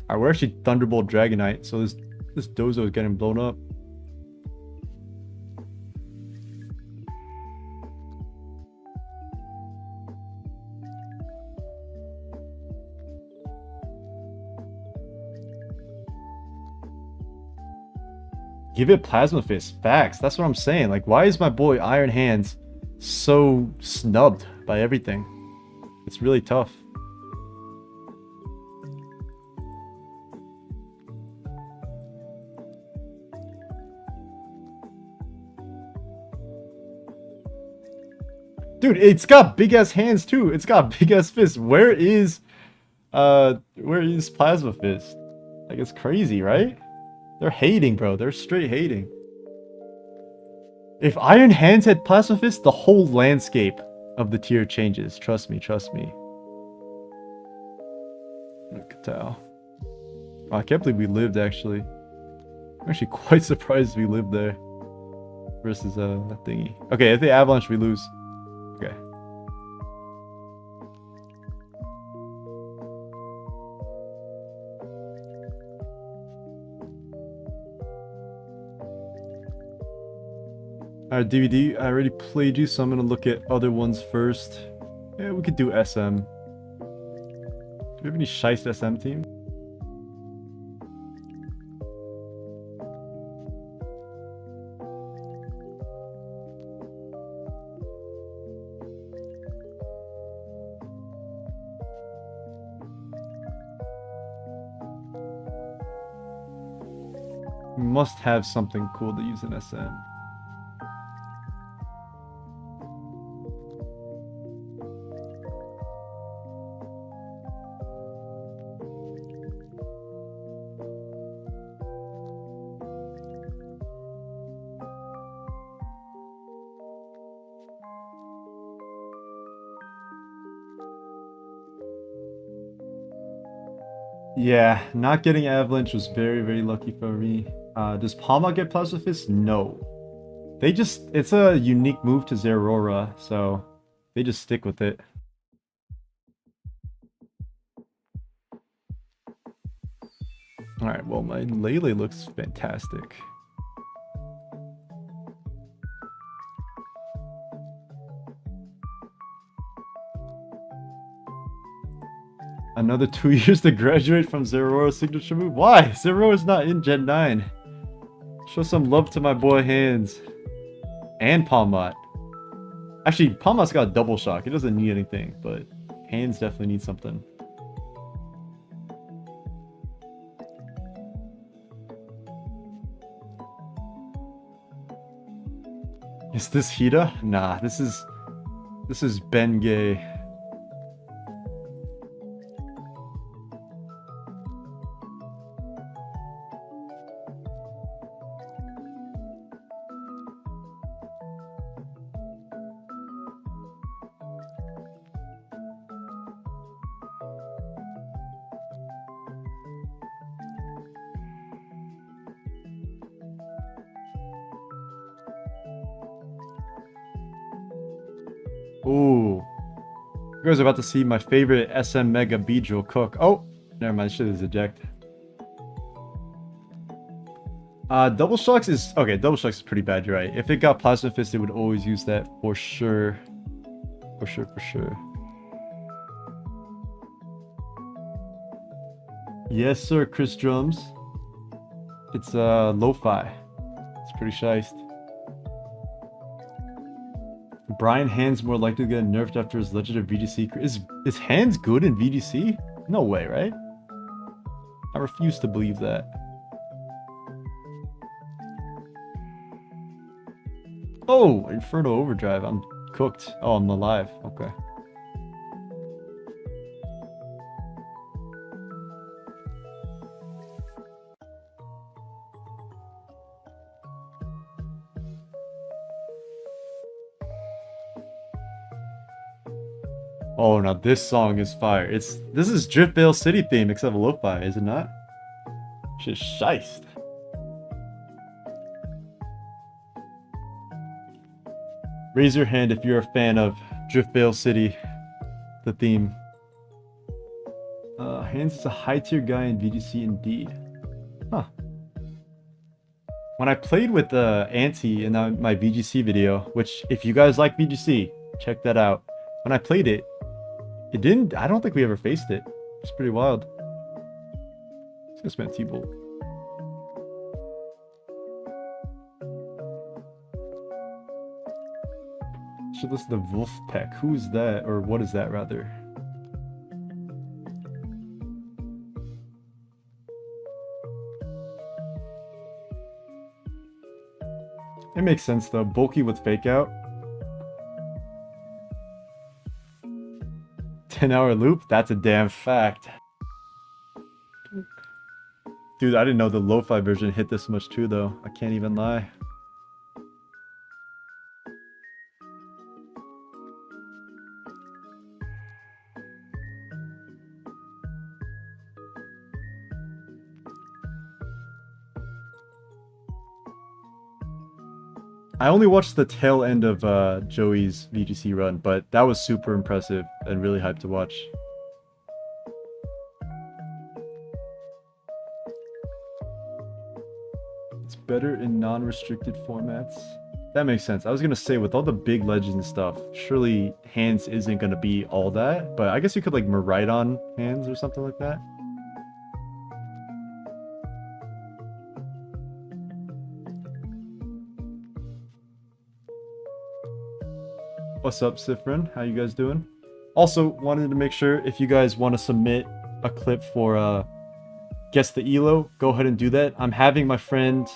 Alright, we're actually Thunderbolt Dragonite, so this Dozo is getting blown up. Give it Plasma Fist. Facts. That's what I'm saying. Like, why is my boy Iron Hands so snubbed by everything? It's really tough. Dude, it's got big ass hands too. It's got big ass fists. Where is Plasma Fist? Like, it's crazy, right? They're hating, bro. They're straight hating. If Iron Hands had Plasma Fist, the whole landscape of the tier changes. Trust me, trust me. Look at that. Oh, I can't believe we lived, actually. I'm actually quite surprised we lived there. Versus that thingy. Okay, if they Avalanche, we lose. Okay. Alright, DVD, I already played you, so I'm gonna look at other ones first. Yeah, we could do SM. Do we have any Shiest SM team? We must have something cool to use in SM. Yeah, not getting Avalanche was very, very lucky for me. Does Palma get Plasma Fist? No. It's a unique move to Zeraora, so they just stick with it. Alright, well, my Lele looks fantastic. Another 2 years to graduate from Zeraora's signature move? Why? Zeraora's not in Gen 9. Show some love to my boy Hands. And Palmot. Actually, Palmot's got double shock. He doesn't need anything, but Hands definitely needs something. Is this Hida? Nah, this is Bengay. Ooh. You guys are about to see my favorite SM Mega Beedrill cook. Oh, never mind. Shit is eject. Double Shocks is... Okay, Double Shocks is pretty bad, you're right. If it got Plasma Fist, it would always use that for sure. For sure, for sure. Yes, sir, Chris Drums. It's, lo-fi. It's pretty shiced. Brian Hands more likely to get nerfed after his Legend of VGC. Is Hands good in VGC? No way, right? I refuse to believe that. Oh, Inferno Overdrive. I'm cooked. Oh, I'm alive. Okay. Oh, now this song is fire. This is Driftvale City theme except lo-fi, is it not? Just shiced. Raise your hand if you're a fan of Driftvale City, the theme. Hands is a high tier guy in VGC indeed. Huh. When I played with Auntie in my VGC video, which if you guys like VGC, check that out. When I played it, I don't think we ever faced it. It's pretty wild. Let's go spam T-Bolt. Should listen to Wolfpack. Who's that? Or what is that, rather? It makes sense, though. Bulky with Fake Out. 10-hour loop? That's a damn fact. Dude, I didn't know the lo-fi version hit this much, too, though. I can't even lie. I only watched the tail end of Joey's VGC run, but that was super impressive and really hyped to watch. It's better in non-restricted formats. That makes sense. I was gonna say, with all the big legends and stuff, surely Hands isn't gonna be all that, but I guess you could like Miraidon Hands or something like that. What's up, Sifrin? How you guys doing? Also, wanted to make sure if you guys want to submit a clip for Guess the Elo, go ahead and do that. I'm having my friend,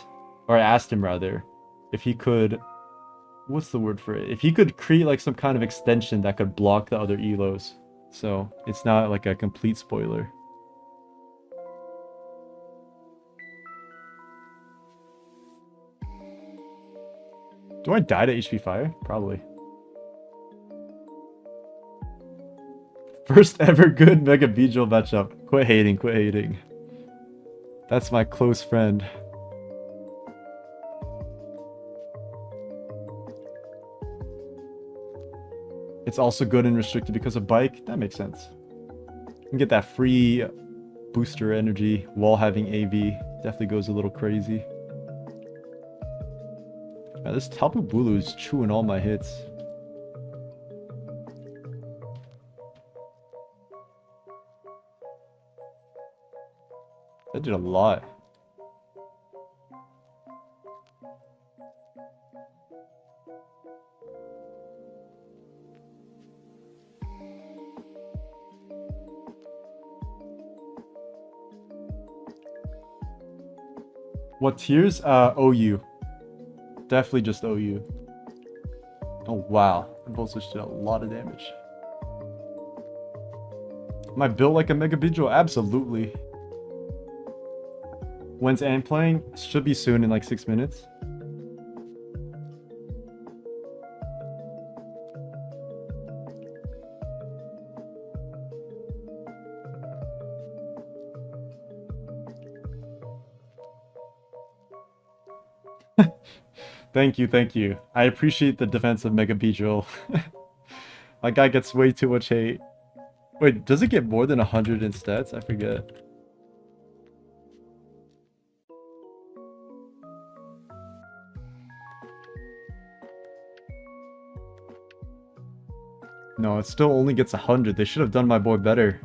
or I asked him rather, if he could, what's the word for it? If he could create like some kind of extension that could block the other Elos. So it's not like a complete spoiler. Do I die to HP Fire? Probably. First ever good Mega Beedrill matchup. Quit hating, quit hating. That's my close friend. It's also good and restricted because of Bike. That makes sense. You can get that free booster energy while having AV. Definitely goes a little crazy. Man, this Tapu Bulu is chewing all my hits. That did a lot. What tiers? OU. Definitely just OU. Oh wow. Volt Switch did a lot of damage. Am I built like a Mega Beedrill? Absolutely. When's Ann playing? Should be soon in like 6 minutes. Thank you, thank you. I appreciate the defense of Mega Beedrill. My guy gets way too much hate. Wait, does it get more than 100 in stats? I forget. No, it still only gets 100. They should have done my boy better.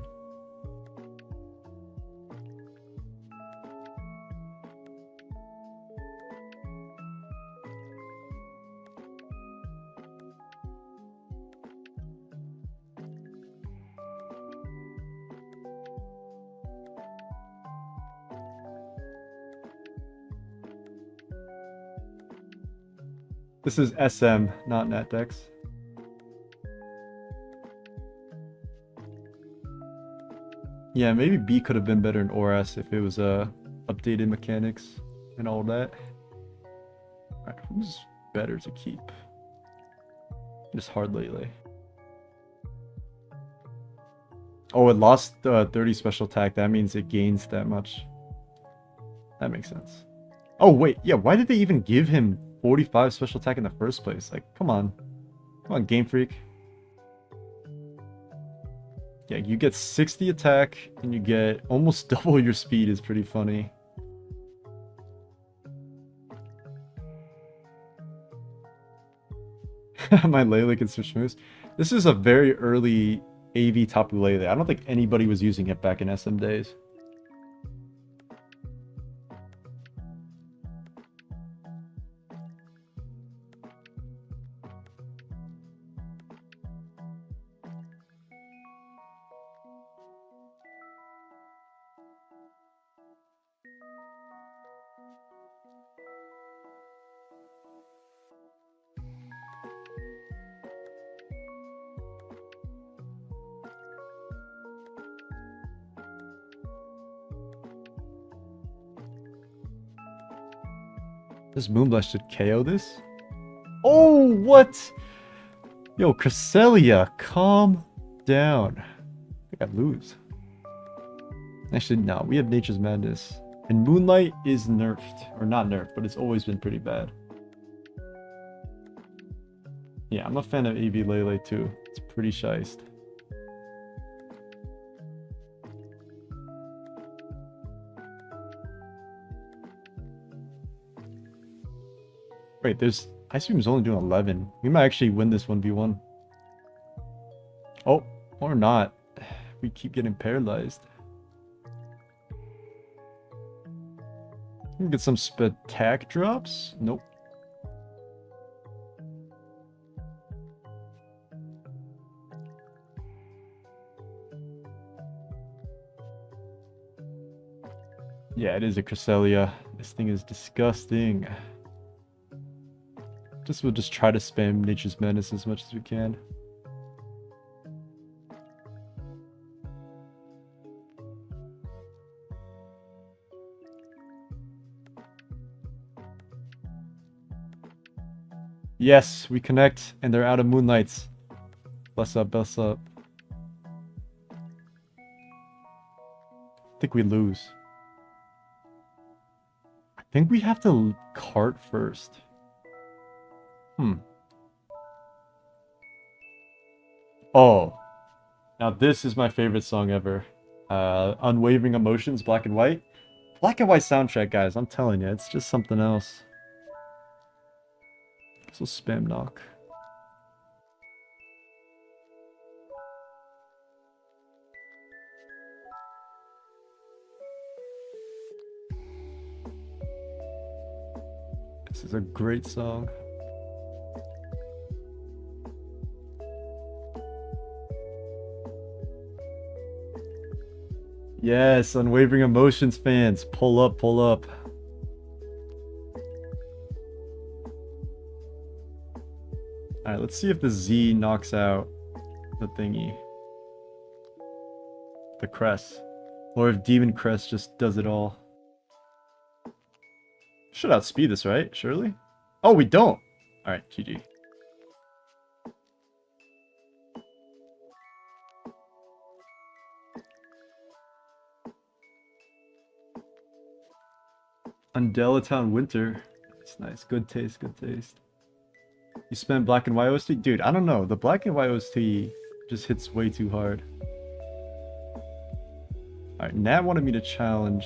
This is SM, not NetDex. Yeah, maybe B could have been better in ORS if it was updated mechanics and all that. Alright, who's better to keep? Just hard lately. Oh, it lost 30 special attack. That means it gains that much. That makes sense. Oh, wait. Yeah, why did they even give him 45 special attack in the first place? Like, come on. Come on, Game Freak. Yeah, you get 60 attack and you get almost double your speed is pretty funny. My Lele can switch moves. This is a very early AV Tapu Lele. I don't think anybody was using it back in SM days. This Moonblast should KO this? Oh, what? Yo, Cresselia, calm down. I think I lose. Actually, no, we have Nature's Madness. And Moonlight is nerfed. Or not nerfed, but it's always been pretty bad. Yeah, I'm a fan of AV Lele too. It's pretty shiced. Wait, there's... Ice Beam's only doing 11. We might actually win this 1v1. Oh, or not. We keep getting paralyzed. We can get some Spatak drops? Nope. Yeah, it is a Cresselia. This thing is disgusting. We'll just try to spam Nature's Madness as much as we can. Yes, we connect, and they're out of Moonlights. Bless up, bless up. I think we lose. I think we have to cart first. Oh. Now this is my favorite song ever. Unwavering Emotions, Black and White. Black and White soundtrack, guys. I'm telling you, it's just something else. So spam knock. This is a great song. Yes, Unwavering Emotions fans, pull up, pull up. Alright, let's see if the Z knocks out the thingy. The Crest. Or if Demon Crest just does it all. Should outspeed this, right? Surely? Oh, we don't! Alright, GG. Undelatown Winter. It's nice. Good taste, good taste. You spent black and white OST? Dude, I don't know. The black and white OST just hits way too hard. Alright, Nat wanted me to challenge.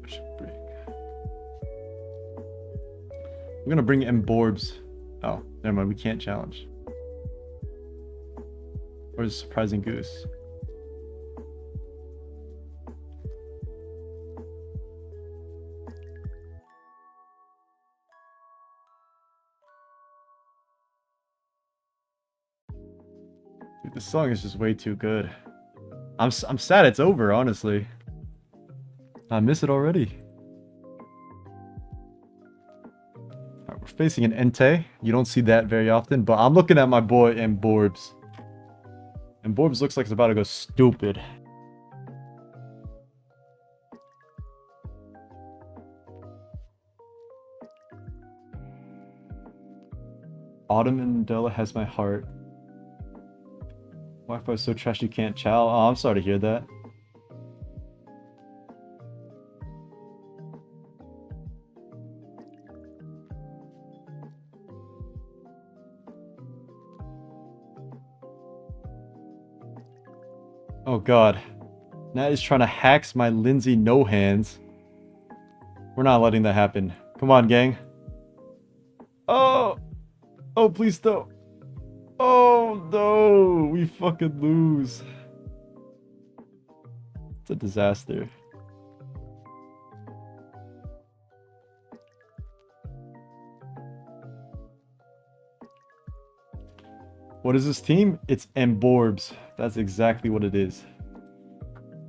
I should bring. I'm gonna bring Emborbs. Oh, never mind, we can't challenge. Or is Surprising Goose? Dude, this song is just way too good. I'm sad it's over, honestly. I miss it already. Alright, we're facing an Entei. You don't see that very often, but I'm looking at my boy Emborbs. Emborbs looks like it's about to go stupid. Autumn and Della has my heart. Wi-Fi is so trash you can't chow. Oh, I'm sorry to hear that. Oh god. Nat is trying to hacks my Lindsay no hands. We're not letting that happen. Come on, gang. Oh! Oh, please don't. Oh no, we fucking lose. It's a disaster. What is this team? It's Emborbs. That's exactly what it is.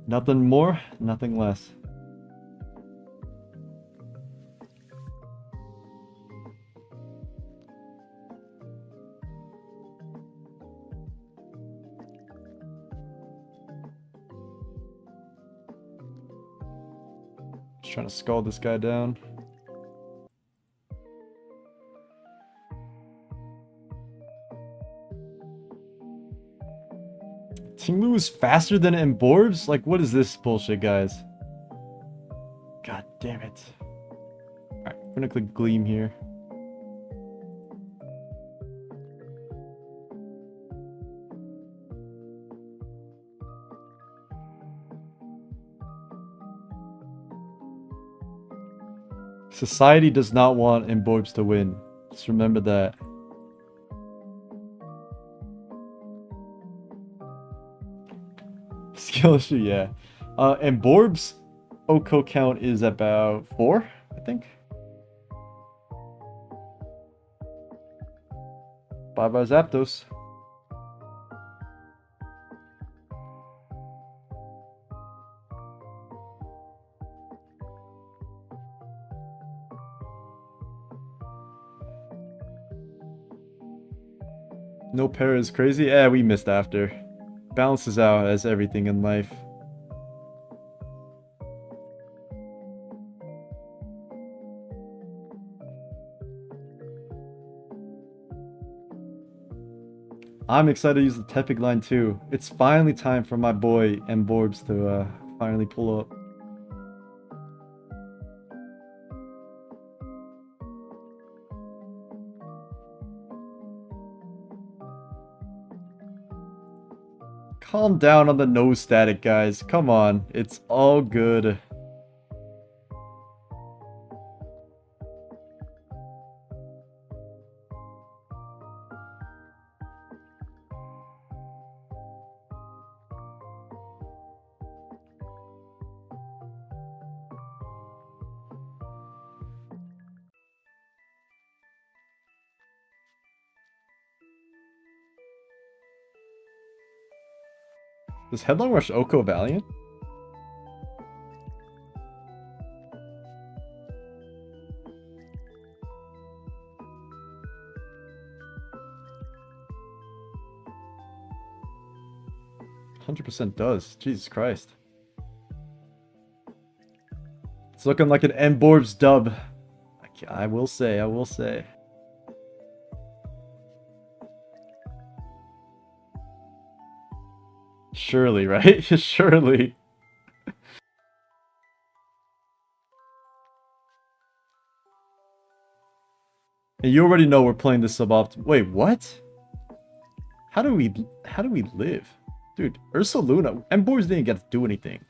Nothing more, nothing less. Just trying to skull this guy down. Tinglu is faster than Emborbs? Like, what is this bullshit, guys? God damn it. Alright, we're gonna click Gleam here. Society does not want Emborbs to win. Just remember that. Skill issue, yeah. Emborbs Oko count is about 4, I think. Bye bye Zapdos. No pair is crazy? Eh, we missed after. Balances out as everything in life. I'm excited to use the Tepic line too. It's finally time for my boy Emborbs to finally pull up. Calm down on the no static, guys. Come on. It's all good. Does Headlong Rush Oko Valiant? %100% does. Jesus Christ. It's looking like an Emborbs dub. I will say, I will say. Surely, right? Surely. And you already know we're playing this suboptimal. Wait, what? How do we live? Dude, Ursaluna. And boys didn't get to do anything.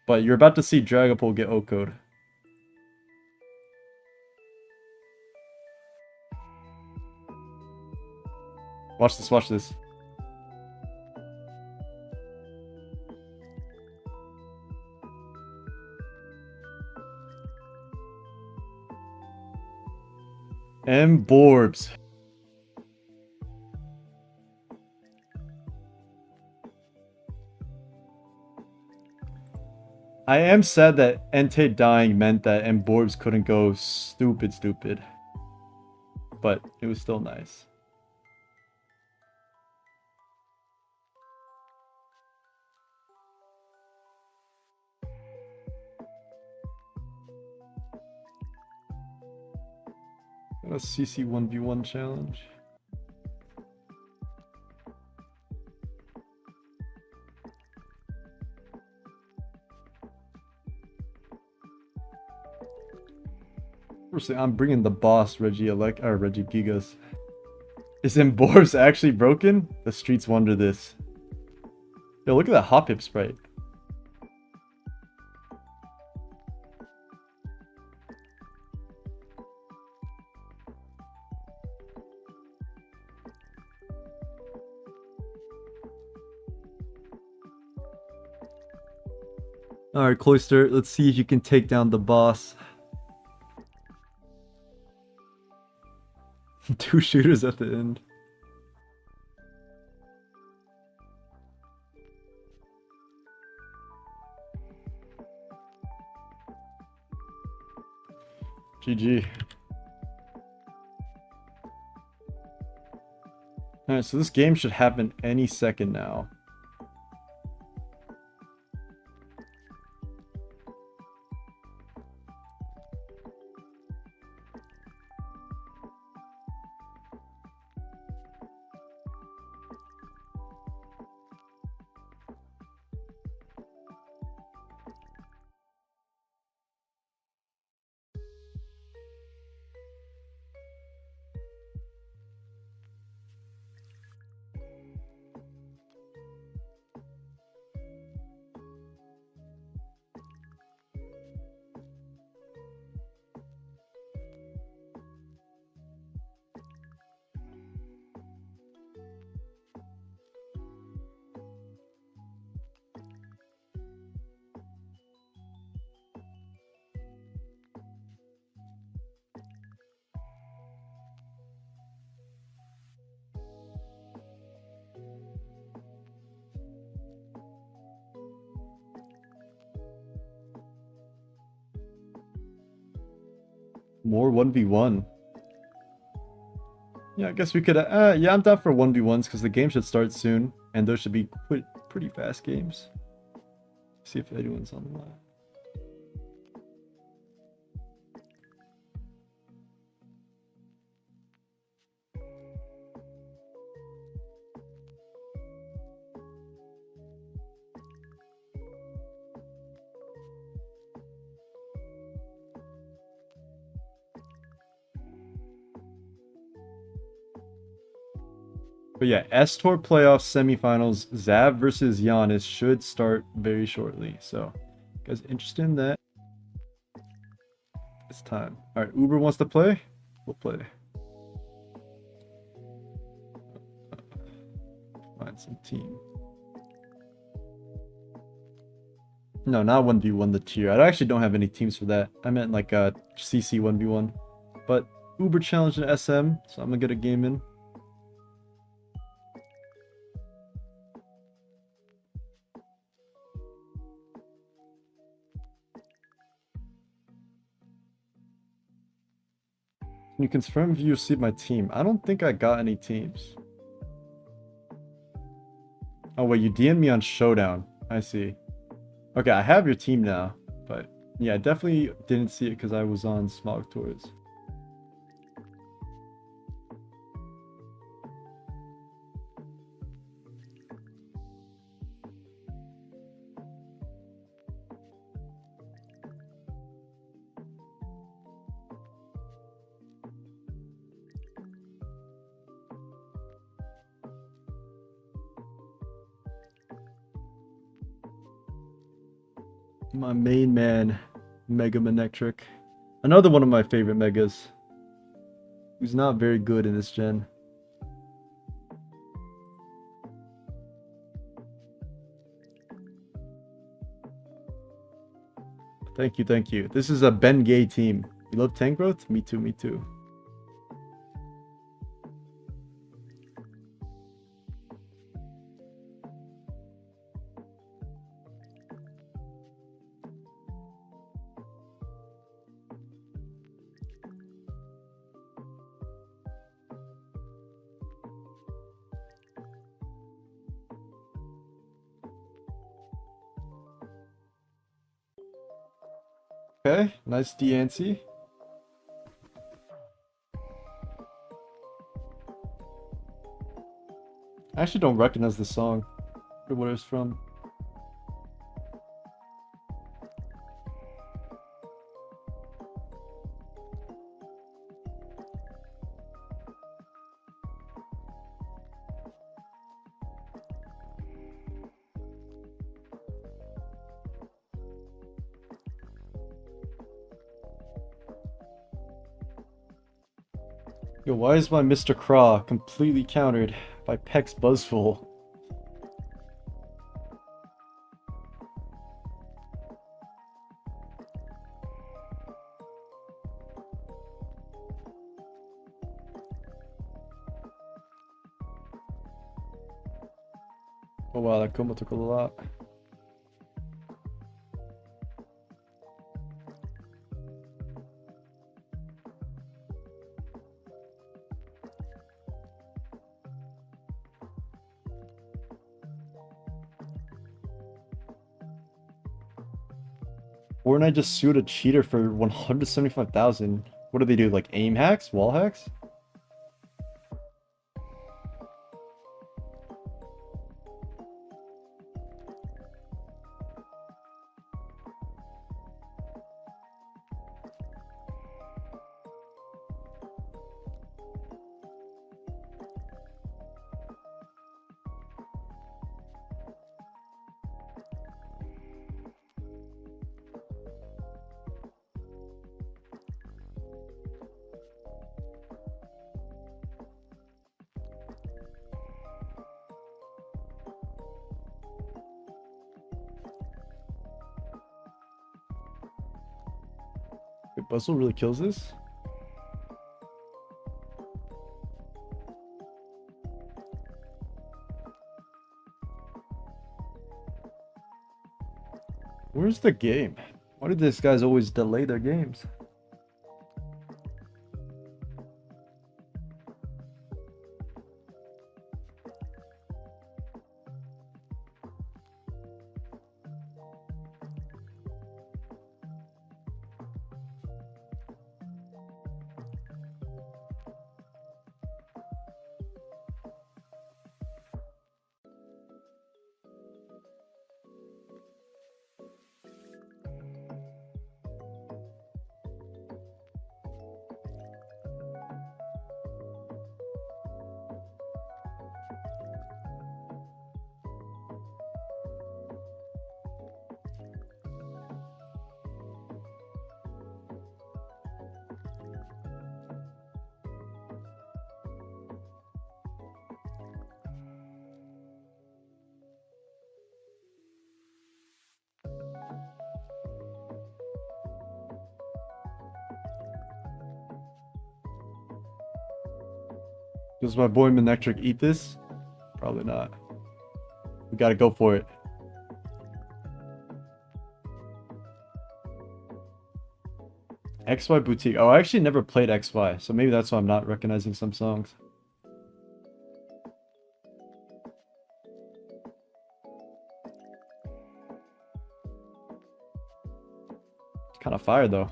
But you're about to see Dragapult get OHKO'd. Watch this, watch this. And Borbs. I am sad that Entei dying meant that Borbs couldn't go stupid. But it was still nice. A CC 1v1 challenge. Firstly, I'm bringing the boss, Reggie Gigas. Is Borbs actually broken? The streets wonder this. Yo, look at that Hoppip sprite. Alright, Cloyster, let's see if you can take down the boss. 2 shooters at the end. GG. Alright, so this game should happen any second now. More 1v1. Yeah, I guess we could... yeah, I'm down for 1v1s because the game should start soon. And those should be pretty fast games. See if anyone's on the line. But yeah, STOUR playoffs semifinals, Zav versus Giannis should start very shortly. So, you guys interested in that? It's time. All right, Uber wants to play? We'll play. Find some team. No, not 1v1 the tier. I actually don't have any teams for that. I meant like a CC 1v1. But Uber challenge in SM, so I'm gonna get a game in. Can you confirm if you received my team? I don't think I got any teams. Oh wait, you DM'd me on Showdown. I see. Okay, I have your team now. But yeah, I definitely didn't see it because I was on Smog Tours. My main man, Mega Manectric. Another one of my favorite Megas. Who's not very good in this gen. Thank you, thank you. This is a Ben Gay team. You love tank growth? Me too, me too. Okay, nice DNC. I actually don't recognize this song. I wonder what it's from. Yo, why is my Mr. Craw completely countered by Peck's Buzzful? Oh wow, that combo took a lot. Fortnite just sued a cheater for 175,000. What do they do? Like aim hacks? Wall hacks? Wait, Buzzle really kills this? Where's the game? Why do these guys always delay their games? Does my boy Manectric eat this? Probably not. We gotta go for it. XY Boutique. Oh, I actually never played XY, so maybe that's why I'm not recognizing some songs. It's kind of fire though.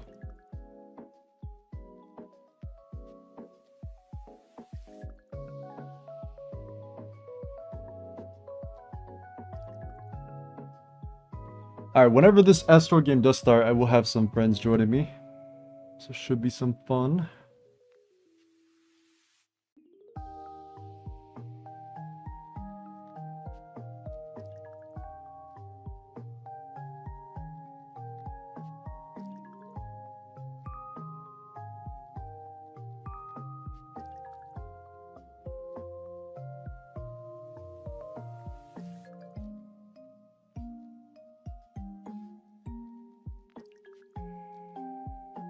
Alright, whenever this STOUR game does start, I will have some friends joining me. So should be some fun.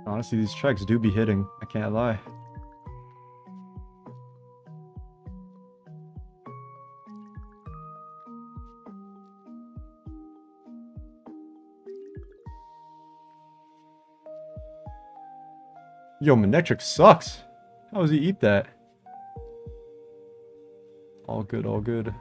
Honestly, these tracks do be hitting. I can't lie. Yo, Manectric sucks. How does he eat that? All good, all good.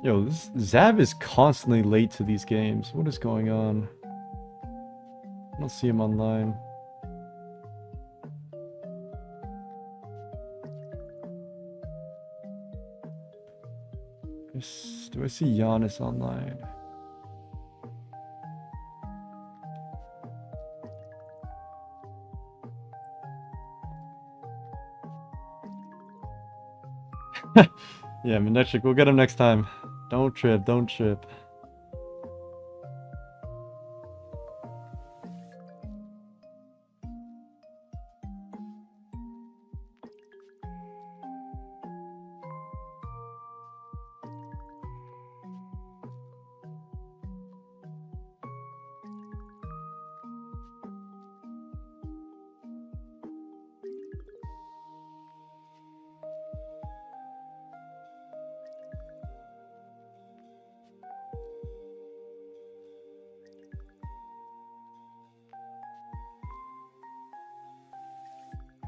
Yo, this Zav is constantly late to these games. What is going on? I don't see him online. Do I see Giannis online? Yeah, Manectric, we'll get him next time. Don't trip, don't trip.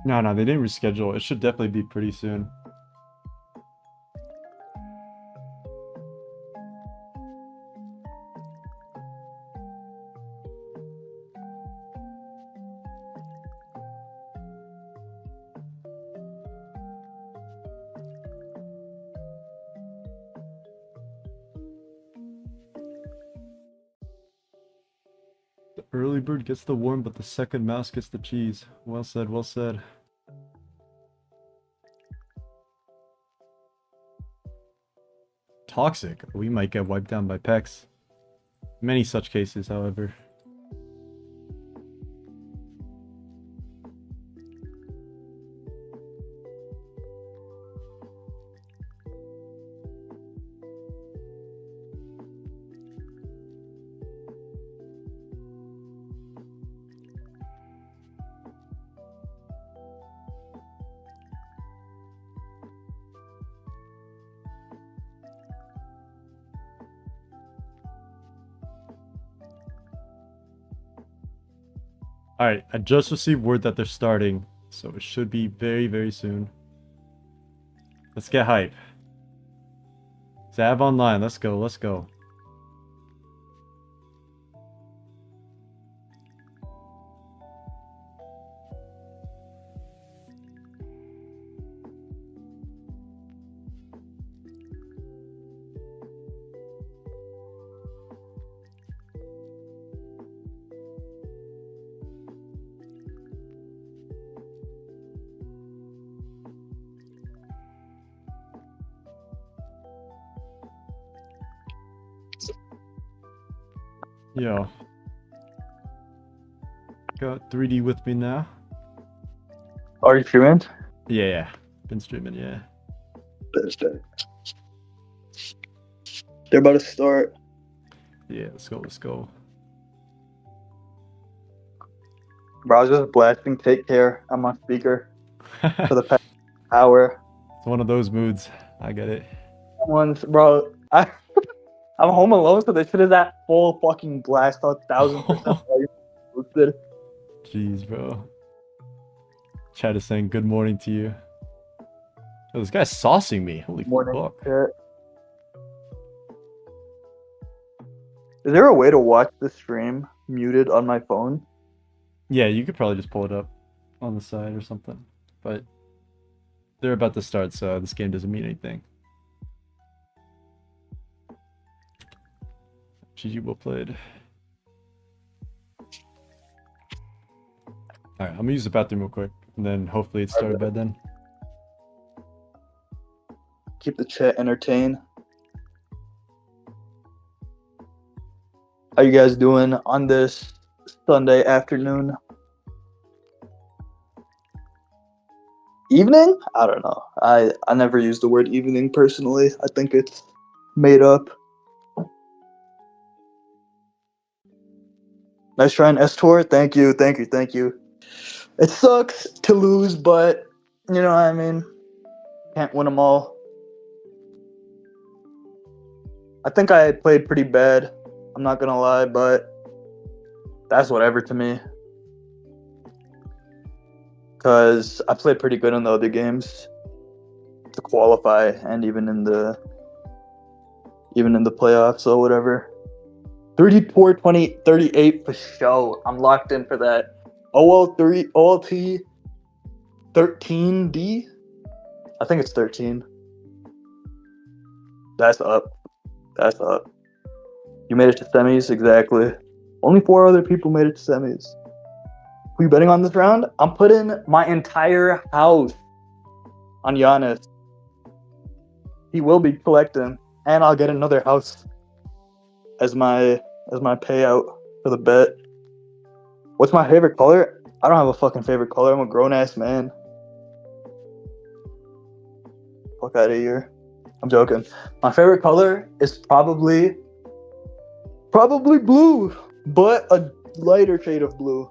No, they didn't reschedule. It should definitely be pretty soon. The early bird gets the worm, but the second mouse gets the cheese. Well said, well said. Toxic. We might get wiped down by Pex. Many such cases, however. Alright, I just received word that they're starting, so it should be very, very soon. Let's get hype. Zav online, let's go, let's go. Yo. Got 3D with me now. Are you streaming? Yeah. Been streaming, yeah. They're about to start. Yeah, let's go, let's go. Bro, I was just blasting Take Care on my speaker for the past hour. It's one of those moods. I get it. Once, bro, I'm home alone, so this shit is at full fucking blast, 1,000% volume boosted. Jeez, bro. Chat is saying good morning to you. Oh, this guy's saucing me. Holy Morning. fuck. Shit. Is there a way to watch the stream muted on my phone? Yeah, you could probably just pull it up on the side or something. But they're about to start, so this game doesn't mean anything. GG, well played. Alright, I'm gonna use the bathroom real quick, and then hopefully it started by then. Keep the chat entertained. How you guys doing on this Sunday afternoon? Evening? I don't know. I never used the word evening personally. I think it's made up. Nice try on STOUR. Thank you. It sucks to lose, but you know what I mean. Can't win them all. I think I played pretty bad. I'm not gonna lie, but that's whatever to me. Because I played pretty good in the other games to qualify, and even in the playoffs or whatever. 34, 20, 38 for show. I'm locked in for that. OL3, OLT 13D? I think it's 13. That's up. You made it to semis, exactly. Only 4 other people made it to semis. Who you betting on this round? I'm putting my entire house on Giannis. He will be collecting, and I'll get another house as my payout for the bet. What's my favorite color? I don't have a fucking favorite color. I'm a grown ass man. Fuck out of here. I'm joking. My favorite color is probably blue, but a lighter shade of blue.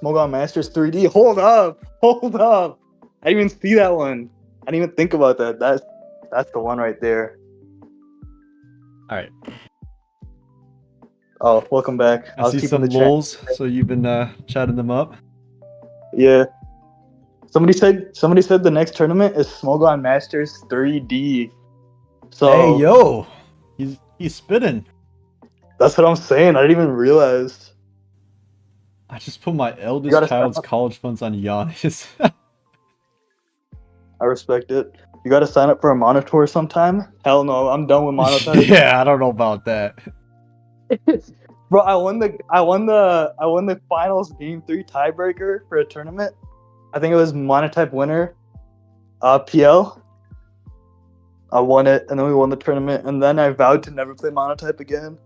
Smogon Masters 3D. Hold up. I didn't even see that one. I didn't even think about that. That's the one right there. All right. Oh, welcome back. I see some lulls, so you've been chatting them up. Yeah. Somebody said the next tournament is Smogon Masters 3D. So hey yo, he's spitting. That's what I'm saying. I didn't even realize. I just put my eldest child's college funds on Giannis. I respect it. You gotta sign up for a monitor sometime. Hell no, I'm done with monetizing. Yeah, I don't know about that. Bro, I won the finals game 3 tiebreaker for a tournament. I think it was Monotype winner, PL. I won it, and then we won the tournament, and then I vowed to never play Monotype again.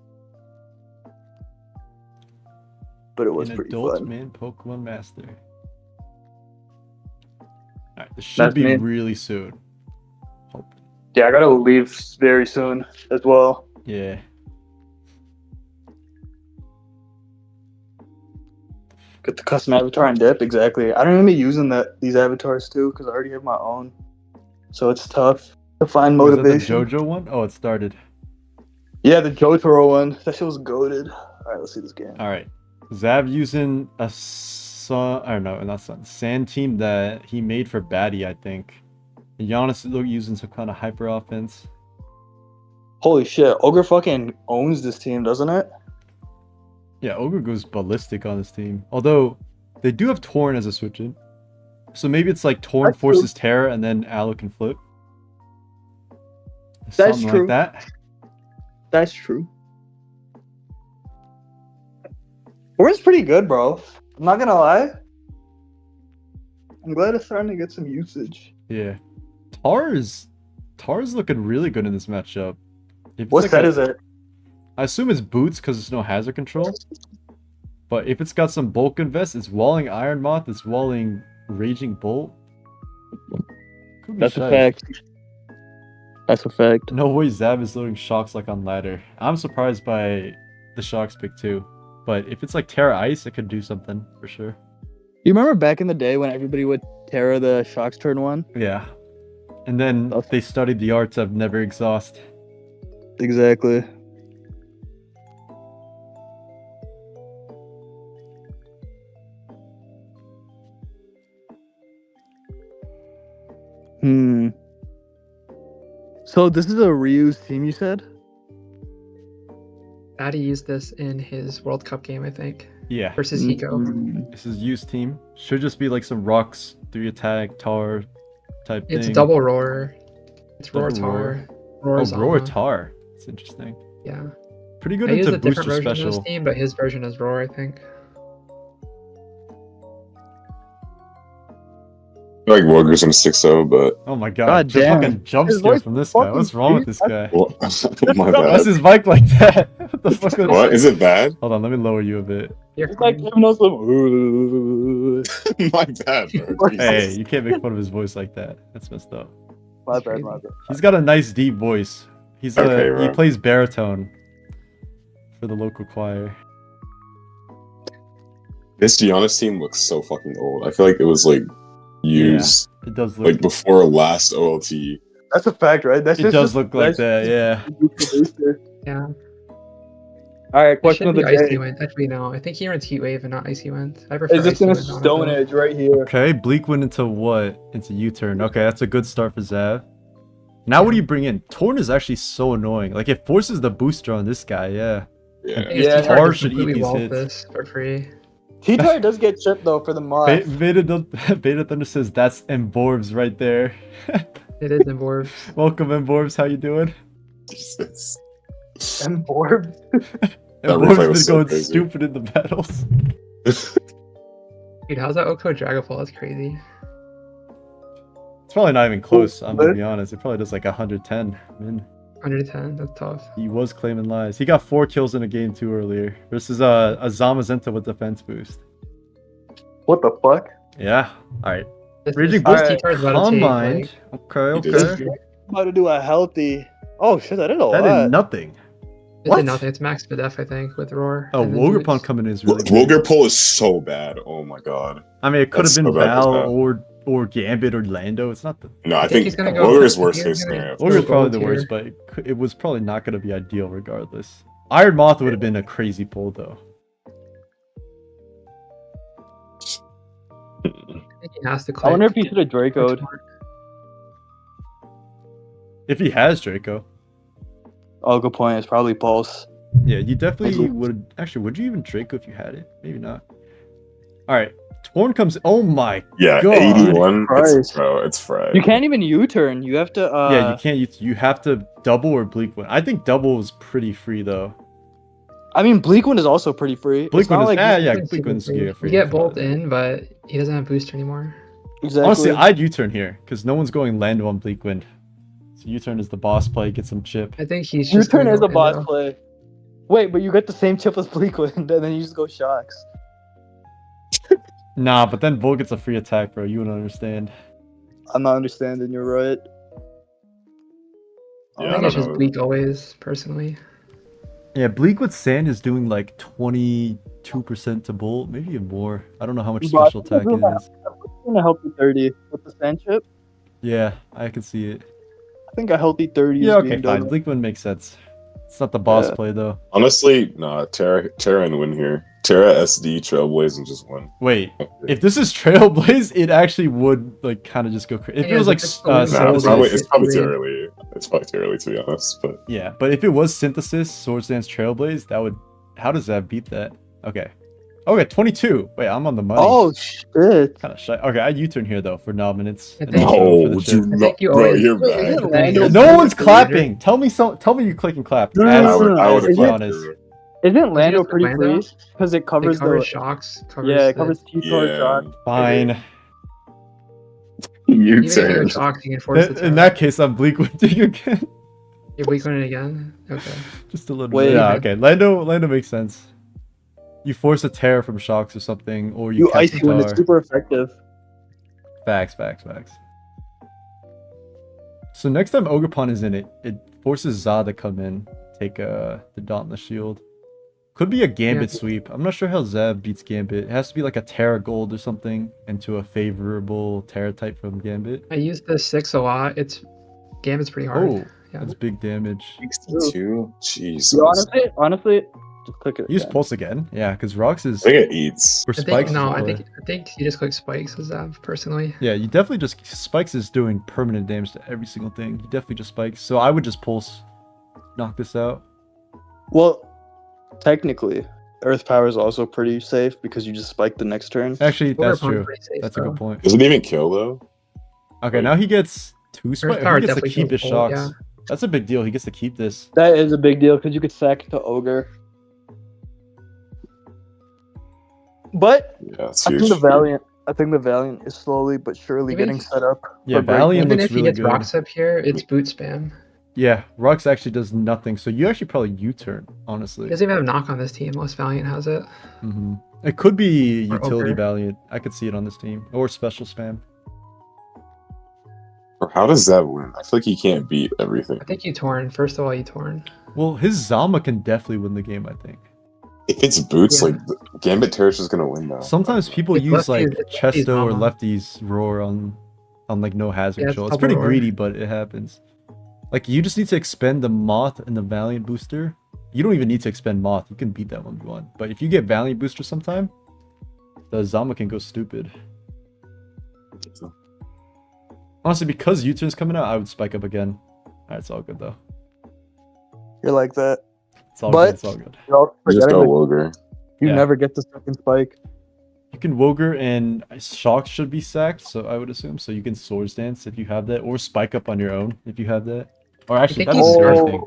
But it was pretty adult fun. Man Pokemon Master. Alright, this should be really soon. Hope. Yeah, I gotta leave very soon as well. Yeah. Get the custom avatar and dip, exactly. I don't even be using these avatars too, because I already have my own. So it's tough to find motivation. Is that the JoJo one? Oh, it started. Yeah, the JoJo one. That shit was goated. Alright, let's see this game. Alright. Zav using a sand team that he made for Batty, I think. And Giannis is using some kind of hyper offense. Holy shit, Ogre fucking owns this team, doesn't it? Yeah, Ogre goes ballistic on this team. Although, they do have Torn as a switch-in. So maybe it's like Torn forces Terra and then Aloe can flip. That's Something true. like that. That's true. Torn's pretty good, bro. I'm not gonna lie. I'm glad it's starting to get some usage. Yeah. Tar's looking really good in this matchup. What set is it? I assume it's boots because there's no hazard control. But if it's got some bulk invest, it's walling Iron Moth, it's walling Raging Bolt. That's a fact. That's a fact. No way Zav is loading shocks like on ladder. I'm surprised by the shocks pick too. But if it's like Terra Ice, it could do something for sure. You remember back in the day when everybody would Terra the shocks turn 1? Yeah. And then they studied the arts of never exhaust. Exactly. So this is a reused team, you said? Batty used this in his World Cup game, I think. Yeah. Versus Hiko. This is used team. Should just be like some rocks, 3 attack, tar type thing. It's double roar. It's Double roar tar. Roar tar. It's interesting. Yeah. Pretty good I use into a different booster version special. of this team, but his version is roar, I think. I like Wargers on 6-0, but... Oh my god, the fucking jump scares from this guy. What's wrong with this guy? Oh my bad. Why's his mic like that? What the fuck? What? Is it bad? Hold on, let me lower you a bit. You're It's like fine. Kevin Oslo. My bad, bro. Hey, Jesus. you can't make fun of his voice like that. That's messed up. My That's bad, my crazy. bad. He's got a nice deep voice. He's Okay, he bro. plays baritone for the local choir. This Giannis team looks so fucking old. I feel like it was like used It does look like before last OLT. That's a fact, right? That's it just does look like that, yeah. Yeah. All right, It question should of be the Icy day. Wind. Actually, no. I think he runs Heat Wave and not Icy Wind. I prefer Is this Icy gonna Wind on Stone it, Edge right here? Okay, Bleak went into what? Into U-turn. Okay, that's a good start for Zav. Now what do you bring in? Torn is actually so annoying. Like it forces the booster on this guy, yeah. Yeah. though. Yeah, T-Tar Tar just should eat completely these walled hits. this for free. T-Tar does get chipped though for the moth. Beta Thunder says that's Emborbs right there. It is in Borbs. Welcome Emborbs, how you doing? Jesus. And Borb. That Emborbs replay been was so going crazy. stupid in the battles. Dude, how's that Oko Dragapult? That's crazy. It's probably not even close, I'm gonna But- be honest. It probably does like 110 min. 110, that's tough. He was claiming lies. He got 4 kills in a game 2 earlier. Versus a Zamazenta with defense boost. What the fuck? Yeah. Alright. This Raging is Bull- T-Tar's about to take, Combined. like, Okay, He did. okay. I'm about to do a healthy. Oh shit, that did a That lot. did nothing. it's What? a nothing. It's max Def, I think, with Roar. Oh, and then Wogerpon Boots. coming in is really good. Roger pull is so bad. Oh my god. I mean, it could have That's been so bad, that's Val bad. or Gambit or Lando. It's not the. No, I think think he's gonna go- Roger is I worst think he's case gonna- scenario. Or- Ogre's probably gold the tier. worst, but it was probably not going to be ideal regardless. Iron Moth would have been a crazy pull though. I think he has to click. I wonder if he should have Draco'd. If he has Draco. Oh, good point. It's probably Pulse. Yeah, you definitely would. Actually, would you even Draco if you had it? Maybe not. All right, Torn comes. Oh my. Yeah, God. 81. Christ. It's, bro, it's fried. You can't even U-turn. You have to. Yeah, you can't. You have to double or Bleak one. I think double is pretty free though. I mean, Bleak one is also pretty free. Bleak It's not one is. like Yeah, It's Bleak one's free. free. You get Bolt in, but he doesn't have boost anymore. exactly. Honestly, I'd U-turn here because no one's going Lando on Bleak Wind. So U-turn is the boss play. Get some chip. I think he's just U-turn gonna is go a boss Lando. play. Wait, but you get the same chip as Bleak Wind, and then you just go Shocks. Nah, but then Bull gets a free attack, bro. You wouldn't understand. I'm not understanding. You're right. I Yeah, think I it's don't just know. Bleak always, personally. Yeah, Bleak with Sand is doing like 22% to Bolt, maybe even more. I don't know how much But I special think attack it's it is. I'm gonna help you 30 with the sand chip. Yeah, I can see it. I think a healthy 30 Yeah, is okay, being fine. done. Bleak Wind makes sense. It's not the boss Yeah. play though. Honestly, nah, Terra and win here. Terra, SD, Trailblaze, and just win. Wait, if this is Trailblaze, it actually would like kind of just go crazy. If it Yeah, was like it's Nah, Synthesis, it's probably too early. It's probably too early to be honest. But yeah, but if it was Synthesis, Swords Dance, Trailblaze, that would. How does that beat that? Okay, okay, 22. Wait, I'm on the money. Oh shit! Kind of shy. Okay, I U-turn here though for dominance. I and think- also for no, the do chip. I not, think you bro. always- You're Wait, bad. isn't Lando- No one's Leader. clapping. Tell me you click and clap. No, no, As- no, no, no. I would as have Isn't- honest. Isn't Lando just pretty Lando? free? Because it It covers covers the. shocks. Covers Yeah, it the- covers T-Tar Yeah. Shock. Fine. You Even if you go turn. shocks, you can force the In turn. that case, I'm Bleak Winding again. You're Bleak Winding again? Okay. Just a little Wait. bit. Yeah, okay. Lando makes sense. You force a tear from shocks or something, or you You catch icy the one. It's tar. super effective. Facts. So next time Ogerpon is in it, it forces Za to come in, take the Dauntless Shield. Could be a Gambit Yeah. sweep. I'm not sure how Zav beats Gambit. It has to be like a Terra Gold or something into a favorable Terra type from Gambit. I use the 6 a lot. Gambit's pretty hard. Oh, Yeah. that's big damage. 62. Jesus. You honestly, just click it. Use again. Pulse again. Yeah, because Rocks is I think it eats. for I think, Spikes. no, is I play. think you just click spikes as Zav, personally. Yeah, you definitely just Spikes is doing permanent damage to every single thing. You definitely just Spikes. So I would just Pulse, knock this out. Well, technically, Earth Power is also pretty safe because you just spike the next turn. Actually, that's Overpon's true. pretty safe, That's a though. good point. Does it even kill though? Okay, now he gets 2 Spikes. Power He gets to definitely keep his kills Bolt, shocks. That's a big deal. He gets to keep this. That is a big deal because you could sack to Ogre. But Yeah, it's I huge. think the Valiant is slowly but surely Even getting if- set up. Yeah, for break. Valiant Even looks if he really gets good. rocks up here, it's boot spam. Yeah, Rux actually does nothing, so you actually probably U-turn, honestly. He doesn't even have knock on this team. Most Valiant has it. Hmm. It could be Or utility Ogre. Valiant. I could see it on this team. Or special spam. Or how does that win? I feel like he can't beat everything. I think you torn. First of all, you torn. Well, his Zama can definitely win the game, I think. If it's boots, Yeah. like Gambit Terrace is gonna win now. Sometimes people It's use lefties- like it's lefties Chesto or Zama. lefties roar on like no hazard Yeah, it's control. It's double pretty roar. greedy, but it happens. Like you just need to expend the Moth and the Valiant booster. You don't even need to expend Moth. You can beat that 1v1. But if you get Valiant booster sometime, the Zama can go stupid. Honestly, because U-turn's coming out, I would spike up again. Alright, it's all good though. You're like that. It's all But- good. It's all good. You're also You just forgetting go that Ogre. you Yeah. never get the second spike. You can Woger and Shock should be sacked, so I would assume. So you can Swords Dance if you have that, or Spike Up on your own if you have that. Or actually, think that's he's a Scar Oh. thing.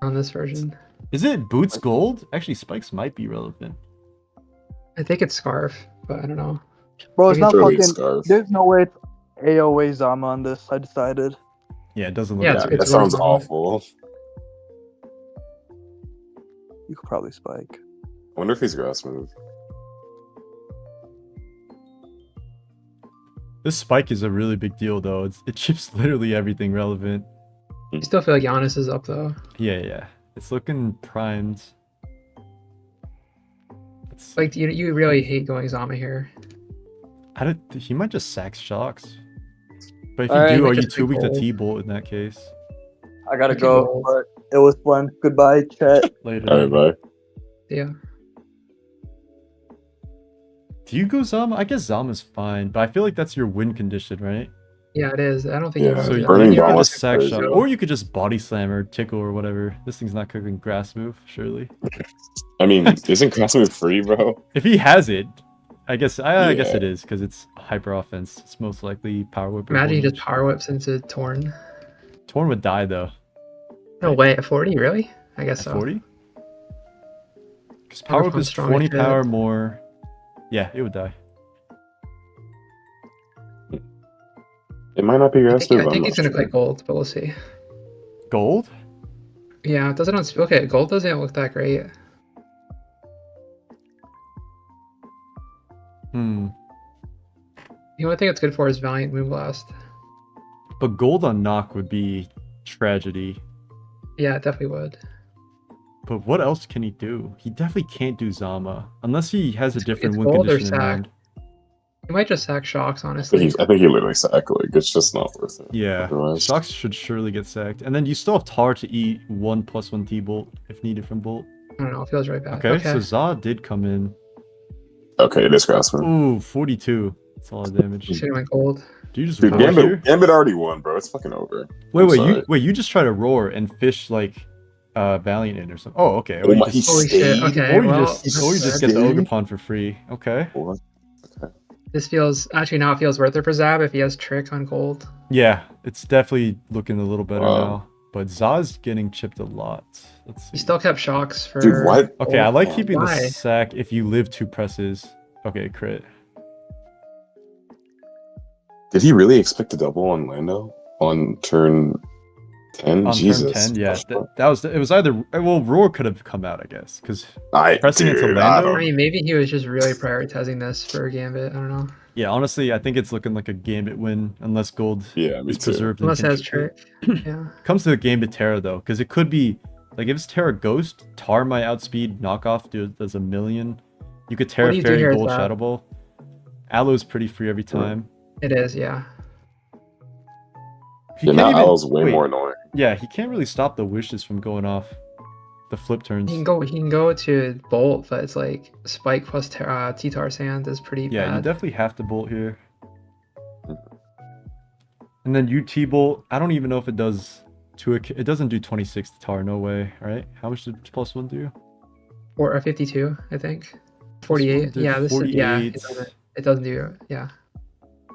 On this version. Is it Boots Gold? Actually, Spikes might be relevant. I think it's Scarf, but I don't know. Bro, it's not Surely fucking. it's Scarf. There's no way it's AOA Zama on this. I decided. Yeah, it doesn't look Yeah, that Yeah, good. that it's sounds really- awful. You could probably spike. I wonder if he's grass move. This Spike is a really big deal, though. It chips literally everything relevant. I still feel like Giannis is up though. Yeah. It's looking primed. It's Like you really hate going Zama here. he might just sack Shocks. But if Alright, you do, might are you just too be weak to gold. T-Bolt in that case? I gotta You can go, roll. but it was fun. Goodbye, chat. Later. Alright, bye. Yeah. Do you go Zama? I guess Zama's fine, but I feel like that's your win condition, right? Yeah, it is. I don't think Yeah, you So want to you do Burning that. could Bomb just was sack crazy, shot, though. or you could just body slam or tickle or whatever. This thing's not cooking grass move, surely. I mean, isn't grass move free, bro? If he has it, I guess Yeah. it is because it's hyper offense. It's most likely power whip. or Imagine he Vortex. just power whips into Torn. Torn would die though. No way, at 40, really? I guess At so. 40? Because power whip from is strong 20 hit. power more. Yeah, it would die. It might not be I grass think, move. I think I'm he's not gonna play sure. gold, but we'll see. Gold? Yeah, it doesn't look at gold doesn't look that great. Hmm. The only thing it's good for is Valiant Moonblast. But gold on knock would be tragedy. Yeah, it definitely would. But what else can he do? He definitely can't do Zama unless he has a different it's win gold or condition in sack. mind. He might just sack Shocks, I honestly. think he literally sack like it's just not worth it. Yeah, Otherwise. Shocks should surely get sacked. And then you still have Tar to eat 1+1 T-Bolt if needed from Bolt. I don't know, it feels right back. Okay, so Za did come in. Okay, it is grass move. Ooh, 42. That's a lot of damage. Should have went gold. Do you just Dude, roar here? Gambit already won, bro. It's fucking over. Wait, I'm sorry. you just try to roar and fish like Valiant in or something. Oh, okay. Oh Or you my, just, he Holy shit, stayed? okay. or you well, just get the stayed? Ogre Pawn for free. Okay. What? This feels actually now it feels worth it for Zab if he has trick on gold. Yeah, it's definitely looking a little better Wow. now. But Za's getting chipped a lot. Let's see. He still kept Shocks for Dude, what? Okay, I like keeping Why? the sack if you live 2 presses. Okay, crit. Did he really expect to double on Lando on turn 10? On Jesus. turn 10, yeah. It was either well, Roar could have come out, I guess, because pressing into dude, Lando? I mean, maybe he was just really prioritizing this for Gambit. I don't know. yeah, honestly, I think it's looking like a Gambit win unless gold Yeah, me is too. preserved. Unless it and has can- trick. Yeah. Comes to the Gambit Terra though, because it could be like if it's Terra Ghost, Tar might outspeed knockoff does a million. You could Terra do you do Fairy here, Gold Zab? Shadow Ball. Aloe's pretty free every time. It is, yeah. He Yeah, can't now even- Owl's way wait, more annoying. Yeah, he can't really stop the wishes from going off the flip turns. He can go to Bolt, but it's like Spike plus T-Tar Sand is pretty Yeah, you bad. definitely have to bolt here. And then you T-Bolt, I don't even know if it does it doesn't do 26 to Tar, no way, right? How much did +1 do? Or a 52, I think. 48. did Yeah, this is yeah. 48. It doesn't do yeah.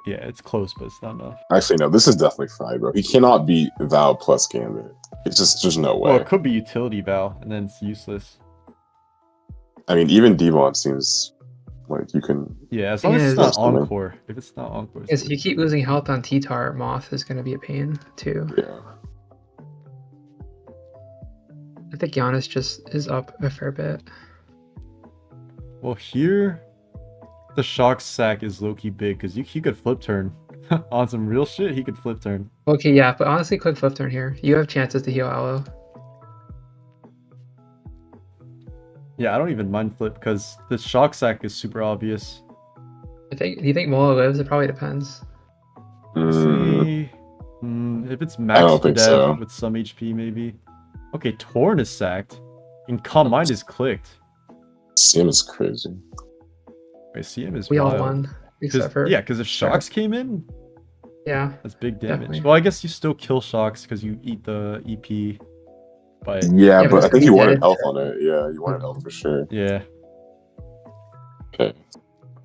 Yeah, it's close, but it's not enough. Actually, no, this is definitely fried, bro. He cannot beat Val plus Gambit. It's just, there's no way. Well, it could be utility Val, and then it's useless. I mean, even Devon seems like you can. Yeah, as long as it's Yeah, not that's fine. Encore. If it's not Encore, it's Because if you keep losing health on T-Tar, Moth is going to be a pain too. Yeah. I think Giannis just is up a fair bit. Well, here, the shock sack is low-key big because he could flip turn. On some real shit, he could flip turn. Okay, yeah, but honestly, quick flip turn here. You have chances to heal Aloe. Yeah, I don't even mind flip because the shock sack is super obvious. Do you think Mola lives? It probably depends. See, if it's max don't think dev so. with some HP, maybe. Okay, Torn is sacked, and Calm Mind is clicked. CM is crazy. Wait, CM is We all wild. won, except for Yeah, because if shocks came in, yeah. that's big damage. Definitely. Well, I guess you still kill shocks because you eat the EP, but Yeah, but but it's I think gonna you be wanted dead. health on it. Yeah, you wanted health for sure. yeah. Okay.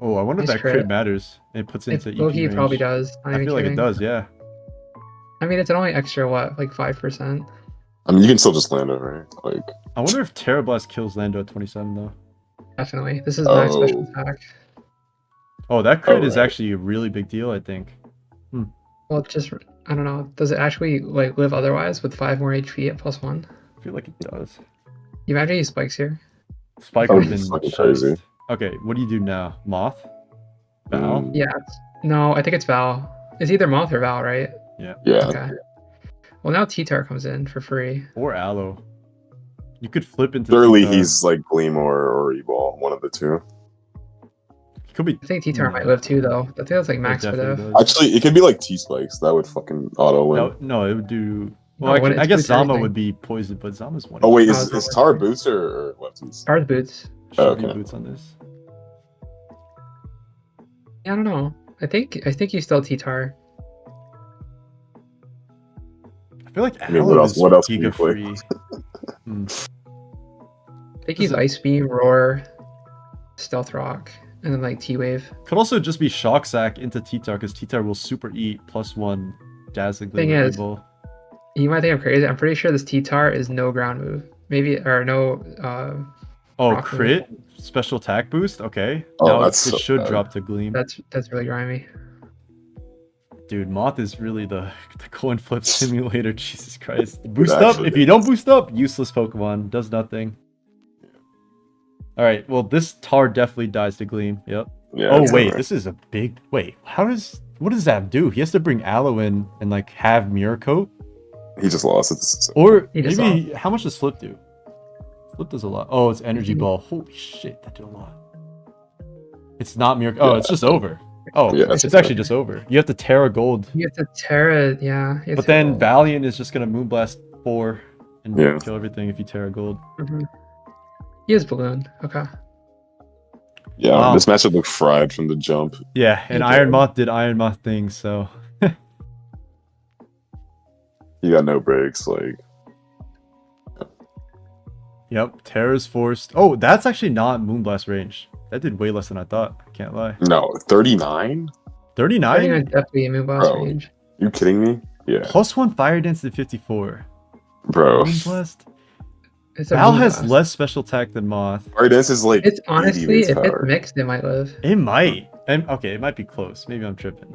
Oh, I wonder if Nice that crit crit. matters. It puts It's into EP Loki range. probably does. Not I even feel like it kidding. does, yeah. I mean, it's only extra what, like 5%. I mean, you can still just land it, right? Like, I wonder if Terra Blast kills Lando at 27 though. Definitely. This is max special Oh. attack. Oh, that crit is right. actually a really big deal, I think. Well, just I don't know. Does it actually like live otherwise with 5 more HP at +1? I feel like it does. You imagine he spikes here. Spike That would would have be been fucking crazy. shiced. Okay, what do you do now? Moth? Val? Yeah. No, I think it's Val. It's either Moth or Val, right? Yeah. Okay. Well, now T-Tar comes in for free. Or Aloe. You could flip into Surely T-Tar. he's like Gleam or E-Ball, one of the two. He could be. I think T-Tar Yeah. might live too, though. I think that's like It max for definitely dev. does. Actually, it could be like T-Spikes. That would fucking auto win. No, it would do. No, Well, when I it's guess boots Zama everything. would be poisoned, but Zama's one. Oh wait, Oh, is it's Tar not boots or lefties? Tar's boots. Should Oh, be okay. boots on this. Yeah, I don't know. I think he's still T-Tar. I feel like I mean, Aloe is what else can you Giga play? free. Hmm. I think he's Ice Beam, Roar, Stealth Rock, and then like T-Wave. Could also just be Shock Sack into T-Tar because T-Tar will super eat +1 Dazzling Thing Gleam is- Able. You might think I'm crazy. I'm pretty sure this T-Tar is no ground move. Maybe, or no, Oh, rock crit? Special attack boost? Okay. Oh, Now that's it so should bad. drop to Gleam. that's really grimy. Dude, Moth is really the coin flip simulator. Jesus Christ. Boost It up. actually If you is. don't boost up, useless Pokemon. Does nothing. Alright, well, this Tar definitely dies to Gleam. Yep. Yeah. Oh, it's wait. over. This is a big... Wait, what does that do? He has to bring Aloe in and, like, have Mirror Coat? He just lost it. Or He just maybe... How much does Flip do? Flip does a lot. Oh, it's Energy Mhm. Ball. Holy shit, that did a lot. It's not Mirror... Oh, Yeah. it's just over. Oh, Yeah, it's it's actually over. just over. You have to Terra Gold. You have to Terra, yeah. you have But to then go. Valiant is just gonna Moonblast 4 and Yeah. kill everything if you Terra Gold. Mhm. He is Balloon. Okay. Yeah, Wow. this matchup looked fried from the jump. Yeah, and He Iron did. Moth did Iron Moth things, so He got no breaks. Like, yep, Terra's forced. Oh, that's actually not Moonblast range. That did way less than I thought. I can't lie. no, 39? 39? I think I'd definitely a Moonblast Bro. range. You kidding me? Yeah, +1 Fire Dance to 54. bro. Moonblast? It's a Val has Moonblast. less special attack than Moth. Fire Dance is like. It's 80 honestly, base if it's power. mixed, it might live. It might. And okay, it might be close. Maybe I'm tripping.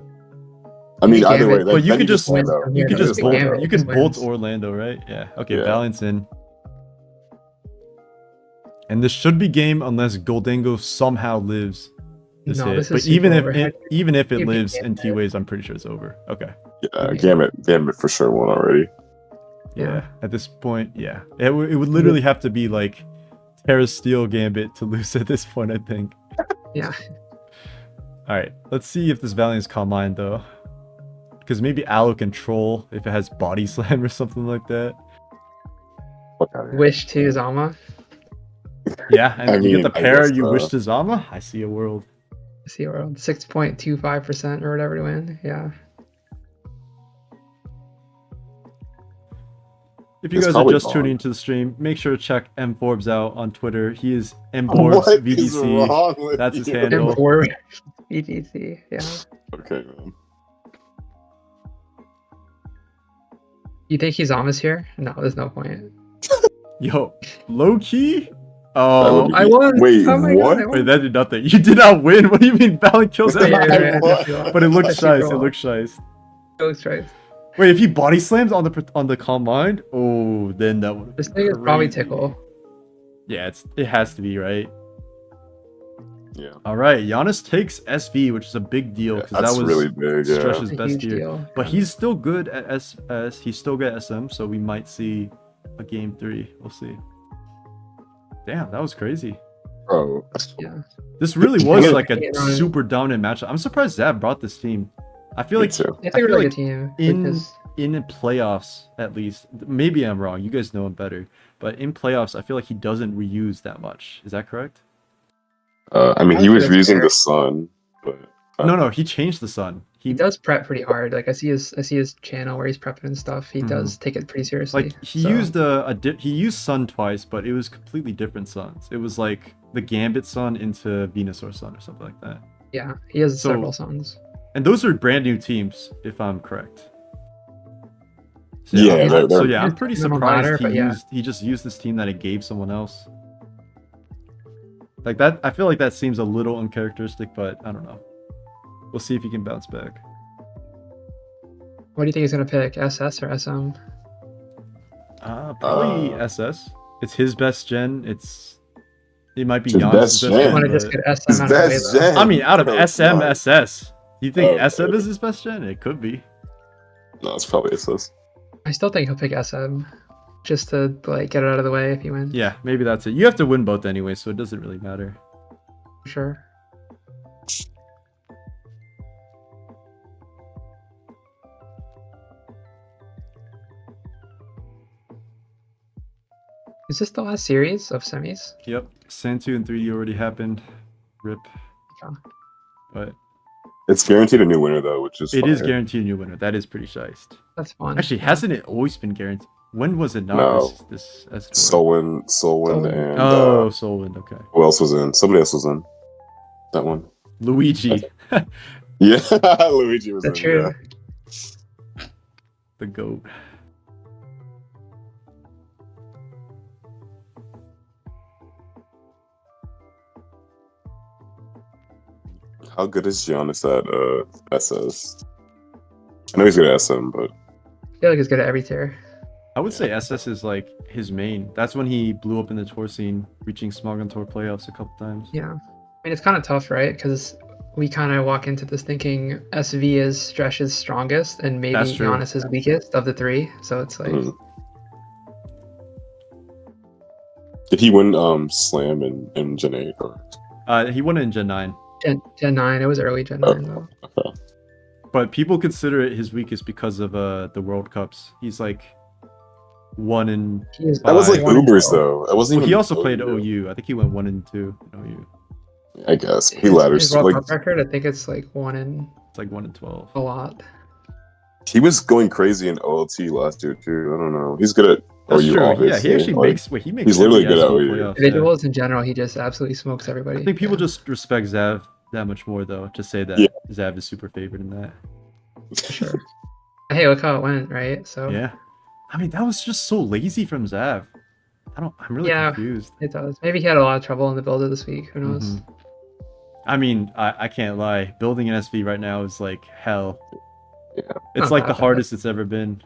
I mean, You can either way, Gambit. Well, you then could just stand out. you could Yeah, just it's bolt. Gambit. You can It bolt wins. Orlando, right? Yeah. Okay, Yeah. Valiant's in. And this should be game unless Goldango somehow lives this No, hit. this is But super even if overhead. even if it You can lives in Gambit. T-Ways, I'm pretty sure it's over. Okay. Yeah, Gambit for sure won already. Yeah. Yeah. At this point, yeah. It would literally have to be like Terra Steel Gambit to lose at this point, I think. Yeah. All right. Let's see if this Valiant's Calm Mind though. Because maybe Aloe can troll if it has Body Slam or something like that. Fuck out of here. Wish to Zama. Yeah, and I you mean, get the I pair, guess, you wish to Zama. I see a world. See around 6.25% or whatever to win. Yeah. If you It's guys are probably just gone. tuning into the stream, make sure to check M Forbes out on Twitter. He is M What Forbes is VDC. wrong with That's his you? handle. M4 BGC. Yeah. Okay, man. You think he's Zama's here? No, there's no point. Yo, low key. That Oh, would be- I won. Wait, Oh my what? God, I won. wait, that did nothing. You did not win. What do you mean? Valiant kills Yeah, everything. I definitely won. But it looks I shice. super It won. looks shice. Ghost strikes. Wait, if he body slams on the calm mind, oh, then that would. This thing is probably Tickle. Yeah, it has to be, right. Yeah. All right, Giannis takes SV, which is a big deal because That's that was really big. Yeah. Stretch's A best huge year. deal. But he's still good at SS. He's still good at SM, so we might see a game 3. We'll see. Damn, that was crazy. Bro. Yeah. This really was like a Yeah. super dominant matchup. I'm surprised Zab brought this team. I feel Me like too. It's I a feel really like good team. in because- in playoffs at least. Maybe I'm wrong. You guys know him better. But in playoffs, I feel like he doesn't reuse that much. Is that correct? I mean, I he think was that's using fair. the sun, but No, he changed the sun. He does prep pretty hard. Like I see his channel where he's prepping and stuff. He does take it pretty seriously. Like he so- used he used sun twice, but it was completely different suns. It was like the Gambit sun into Venusaur sun or something like that. Yeah, he has So- several sons. And those are brand new teams, if I'm correct. So, Yeah, they're- I'm pretty Minimal surprised matter, but yeah. he just used this team that he gave someone else. Like that, I feel like that seems a little uncharacteristic, but I don't know. We'll see if he can bounce back. What do you think he's gonna pick? SS or SM? Probably SS. It's his best gen. It might be His Giannis' best gen. I gen. want to just but- get SM His out of the way best though. gen. I mean, out of No, SM, no. SS. Do you think Oh, SM okay. is his best gen? It could be. No, it's probably SS. I still think he'll pick SM, just to like get it out of the way if he wins. Yeah, maybe that's it. You have to win both anyway, so it doesn't really matter. For sure. Is this the last series of semis? Yep. Santo and 3D already happened. Rip. Okay. But It's guaranteed a new winner though, which is it is fire. guaranteed a new winner. That is pretty shiced. That's fun. Actually, hasn't it always been guaranteed? When was it not No. this S4? Solwyn, Solwyn. and Oh, Solwind, okay. who else was in? Somebody else was in that one. Luigi, Yeah, Luigi was That's in. true. Yeah. the GOAT. How good is Giannis at SS? I know he's good at SM, but I feel like he's good at every tier. I would say SS is like his main. That's when he blew up in the tour scene, reaching Smogon Tour playoffs a couple times. Yeah. I mean, it's kind of tough, right? Because we kind of walk into this thinking SV is Stresh's strongest and maybe That's true. Giannis is weakest of the three. So it's like, mhm. Did he win Slam in Gen 8 or He won it in Gen 9. Gen 9. It was early Gen 9, though. okay. But people consider it his weakest because of the World Cups. He's like 1 in. He is That was like one in Uber's 12. though. It wasn't Well, even he also played OU. I think he went 1 and 2 in OU. I guess he His ladders World like Cup record, I think it's like 1 in It's like 1 and 12. a lot. he was going crazy in OLT last year too. I don't know. He's good at That's OU. true. Yeah, Obviously. he actually Like, makes. Wait, he makes. he's literally good at SEC OU. playoffs, yeah. Individuals in general, he just absolutely smokes everybody. I think people Yeah. just respect Zav that much more, though, to say that Yeah. Zav is super favored in that. Sure. Hey, look how it went, right? So Yeah. I mean, that was just so lazy from Zav. I'm really Yeah. confused. it does. Maybe he had a lot of trouble in the builder this week. Who knows? Mhm. I mean, I can't lie. Building an SV right now is like hell. Yeah. It's Not like that the bad. hardest it's ever been.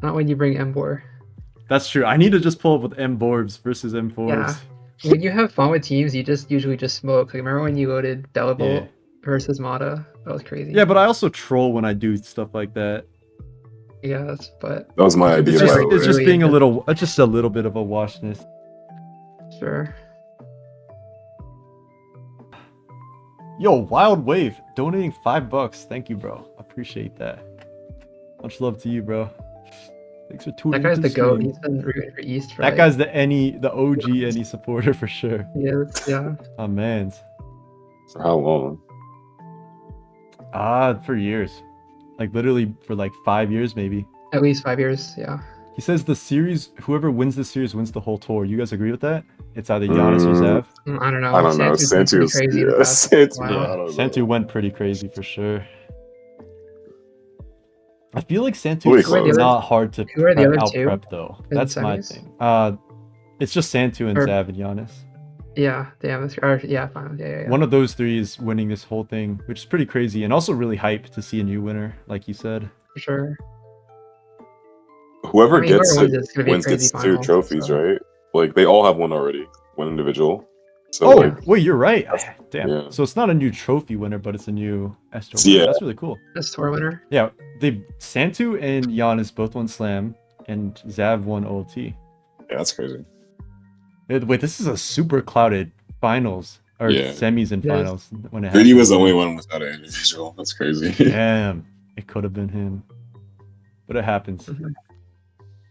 Not when you bring Embor. That's true. I need to just pull up with M Borbs versus M Forbs. Yeah. When you have fun with teams, you just usually just smoke. Like, remember when you loaded Delabolt Yeah. versus Mata? That was crazy. Yeah, but I also troll when I do stuff like that. Yes, but that was my idea. It's by just, the way. it's just Really being a into- little, it's just a little bit of a washness. sure. Yo, Wild Wave donating $5. Thank you, bro. Appreciate that. Much love to you, bro. Thanks for tuning That guy's into the GOAT. stream. He's been rooting for East for That like, guy's the OG any supporter for sure. years. Yeah. Oh man. For how long? For years. Like literally for like 5 years maybe. At least 5 years. Yeah. He says the series, whoever wins the series wins the whole tour. You guys agree with that? It's either Giannis or Zav. I don't know. I don't know. Santo's been pretty Santo's crazy the yeah. past Santo, while. yeah, I don't know. Santo went pretty crazy for sure. I feel like Santo Who are is the other- not hard to who are the other out two prep though. in That's my semis? thing. It's just Santo and Or- Zav and Giannis. Yeah. Damn. That's, or, yeah. Fine. Yeah. One of those three is winning this whole thing, which is pretty crazy and also really hype to see a new winner, like you said. for sure. Whoever I mean, whoever gets wins it it's gonna be a wins crazy gets two final. trophies, So. right? Like they all have one already, one individual. So Oh, like, wait, you're right. Damn. yeah. So it's not a new trophy winner, but it's a new STOUR So, winner. yeah. That's really cool. That's tour winner. Yeah, Santo and Giannis both won Slam, and Zav won OLT. yeah, that's crazy. Wait, this is a super clouded finals or Yeah. semis and It is. finals when it 3D happened. was the only one without an individual. That's crazy. Damn, it could have been him, but it happens.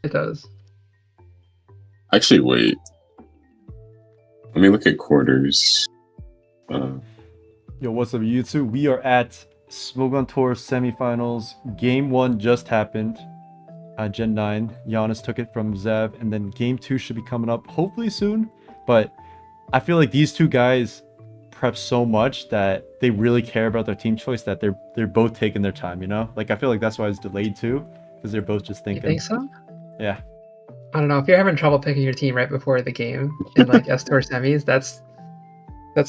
It does. Actually, wait. Let me look at quarters. Yo, what's up, YouTube? We are at Smoke on Tour semifinals. Game 1 just happened. Gen 9. Giannis took it from Zav, and then Game 2 should be coming up hopefully soon. But I feel like these two guys prep so much that they really care about their team choice that they're both taking their time, you know? Like, I feel like that's why it's delayed too, because they're both just You thinking. think so? Yeah. I don't know. If you're having trouble picking your team right before the game in like S-Tour semis, that's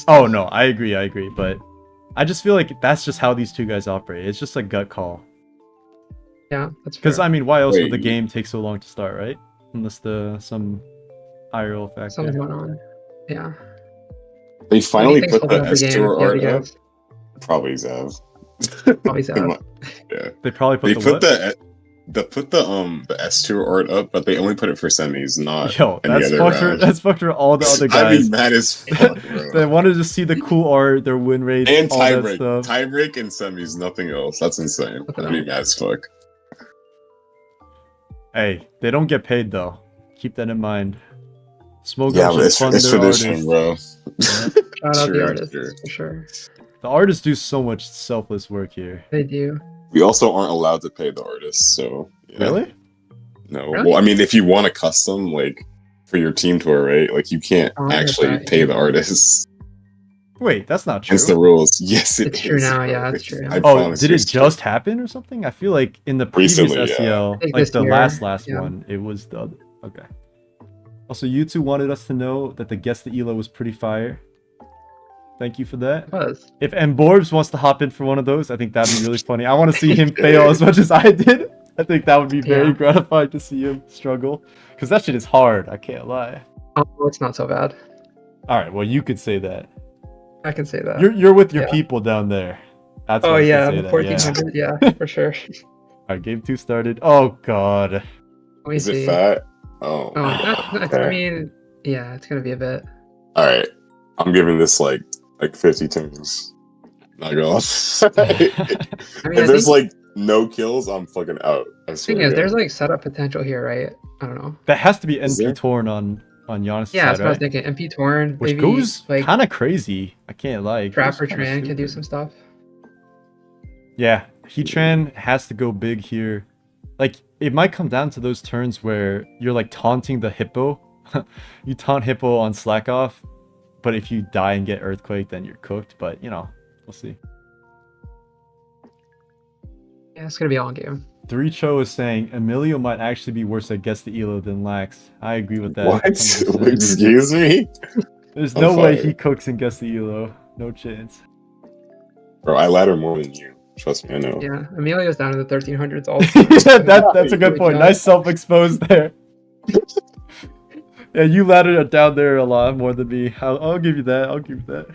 Oh tough. no, I agree, but I just feel like that's just how these two guys operate. It's just a gut call. Yeah, that's Because fair. I mean, why else would the Wait. game take so long to start, right? Unless some IRL factor. Something's going on. Yeah. They finally Anything's put the holding up the game, S-Tour if you had art to up. guess. Probably Zav. Probably Zav. Yeah. They probably They put put the the S-Tour art up, but they only put it for semis, what? not Yo, any that's other fucked for round. that's fucked for all the other I'd guys. be mad as fuck, bro. They wanted to see the cool art, their win rates, And all that tiebreak. stuff. Tiebreak and semis, nothing else. That's insane. I'd be mad as fuck. Hey, they don't get paid though. Keep that in mind. Smoke Yeah, should but it's fund their tradition, artists. bro. Shout out the Sure, artists sure. for sure. The artists do so much selfless work here. They do. We also aren't allowed to pay the artists, so yeah. Really? No. Really? Well, I mean, if you want a custom, like for your team tour, right? Like you can't Oh, I get actually that, pay yeah. the artists. Wait, that's not true. It's the rules. Yes, It's true now, yeah, it's true. I Oh, promise did you it it's true. just happen or something? I feel like in the previous Recently, yeah. SEL, Like like this the year, last yeah. one, it was the other. Okay. Also, you two wanted us to know that the guess the ELO was pretty fire. Thank you for that. It was. If Mborbs wants to hop in for one of those, I think that'd be really funny. I want to see him fail as much as I did. I think that would be very Yeah. gratifying to see him struggle. Because that shit is hard, I can't lie. Oh, it's not so bad. Alright, well, you could say that. I can say that. You're with your Yeah. people down there. That's Oh why you yeah, can say the that, 1400. Yeah, for sure. Alright, game 2 started. Oh, God. Let me Is see. it fat? Oh. Oh, I okay. mean, yeah, it's gonna be a bit. All right. I'm giving this like 50 turns. Not gonna lie. I mean, If I there's think like no kills, I'm fucking out. I the swear thing to is, God. there's like setup potential here, right? I don't know. That has to be Is NP there? torn on Giannis' Yeah, that's side, what I was right? thinking. MP Torn, Which maybe goes like kind of crazy. I can't lie. It goes Trapper kinda Tran can do stupid. some stuff. Yeah, Heatran has to go big here. Like, it might come down to those turns where you're like taunting the hippo. You taunt hippo on slack off, but if you die and get earthquake, then you're cooked. But you know, we'll see. Yeah, it's gonna be all game. Cho is saying Emilio might actually be worse at guess the elo than Lax. I agree with that. What? 100%. Excuse me? There's I'm no way fired. he cooks and guess the elo. No chance. Bro, I ladder more than you. Trust me, I know. Yeah, Emilio's down in the 1300s all the time. That's a good point. Nice self-exposed there. Yeah, you laddered it down there a lot more than me. I'll give you that. I'll give you that.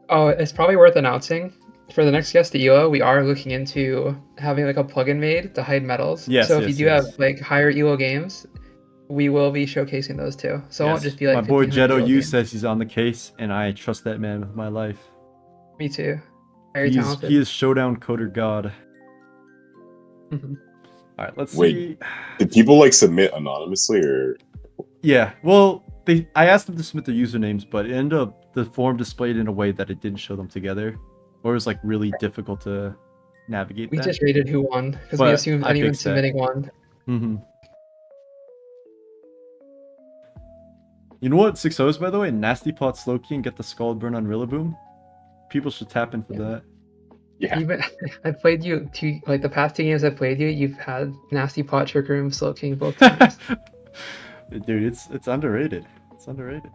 Oh, it's probably worth announcing. For the next guest to ELO, we are looking into having like a plugin made to hide medals. Yes, so if yes, you do yes. have like higher ELO games, we will be showcasing those too. So it won't Yes. just be like My boy 1500 Jetto ELO U games. says he's on the case, and I trust that man with my life. Me too. Very He talented. is Showdown Coder God. Mhm. All right, let's Wait. see. Did people like submit anonymously or? Yeah, well, I asked them to submit their usernames, but it ended up the form displayed in a way that it didn't show them together, or it was like really difficult to navigate. We that. just rated who won because we But assumed I anyone fixed that. submitting won. Mm-hmm. You know what 6-0 is, by the way? Nasty Pot Slowkey and get the Scald Burn on Rillaboom. People should tap in for that. Yeah. Even I played you two like the past 2 games I played you. You've had Nasty Pot, Trick Room, Slow King both times. Dude, it's underrated. It's underrated.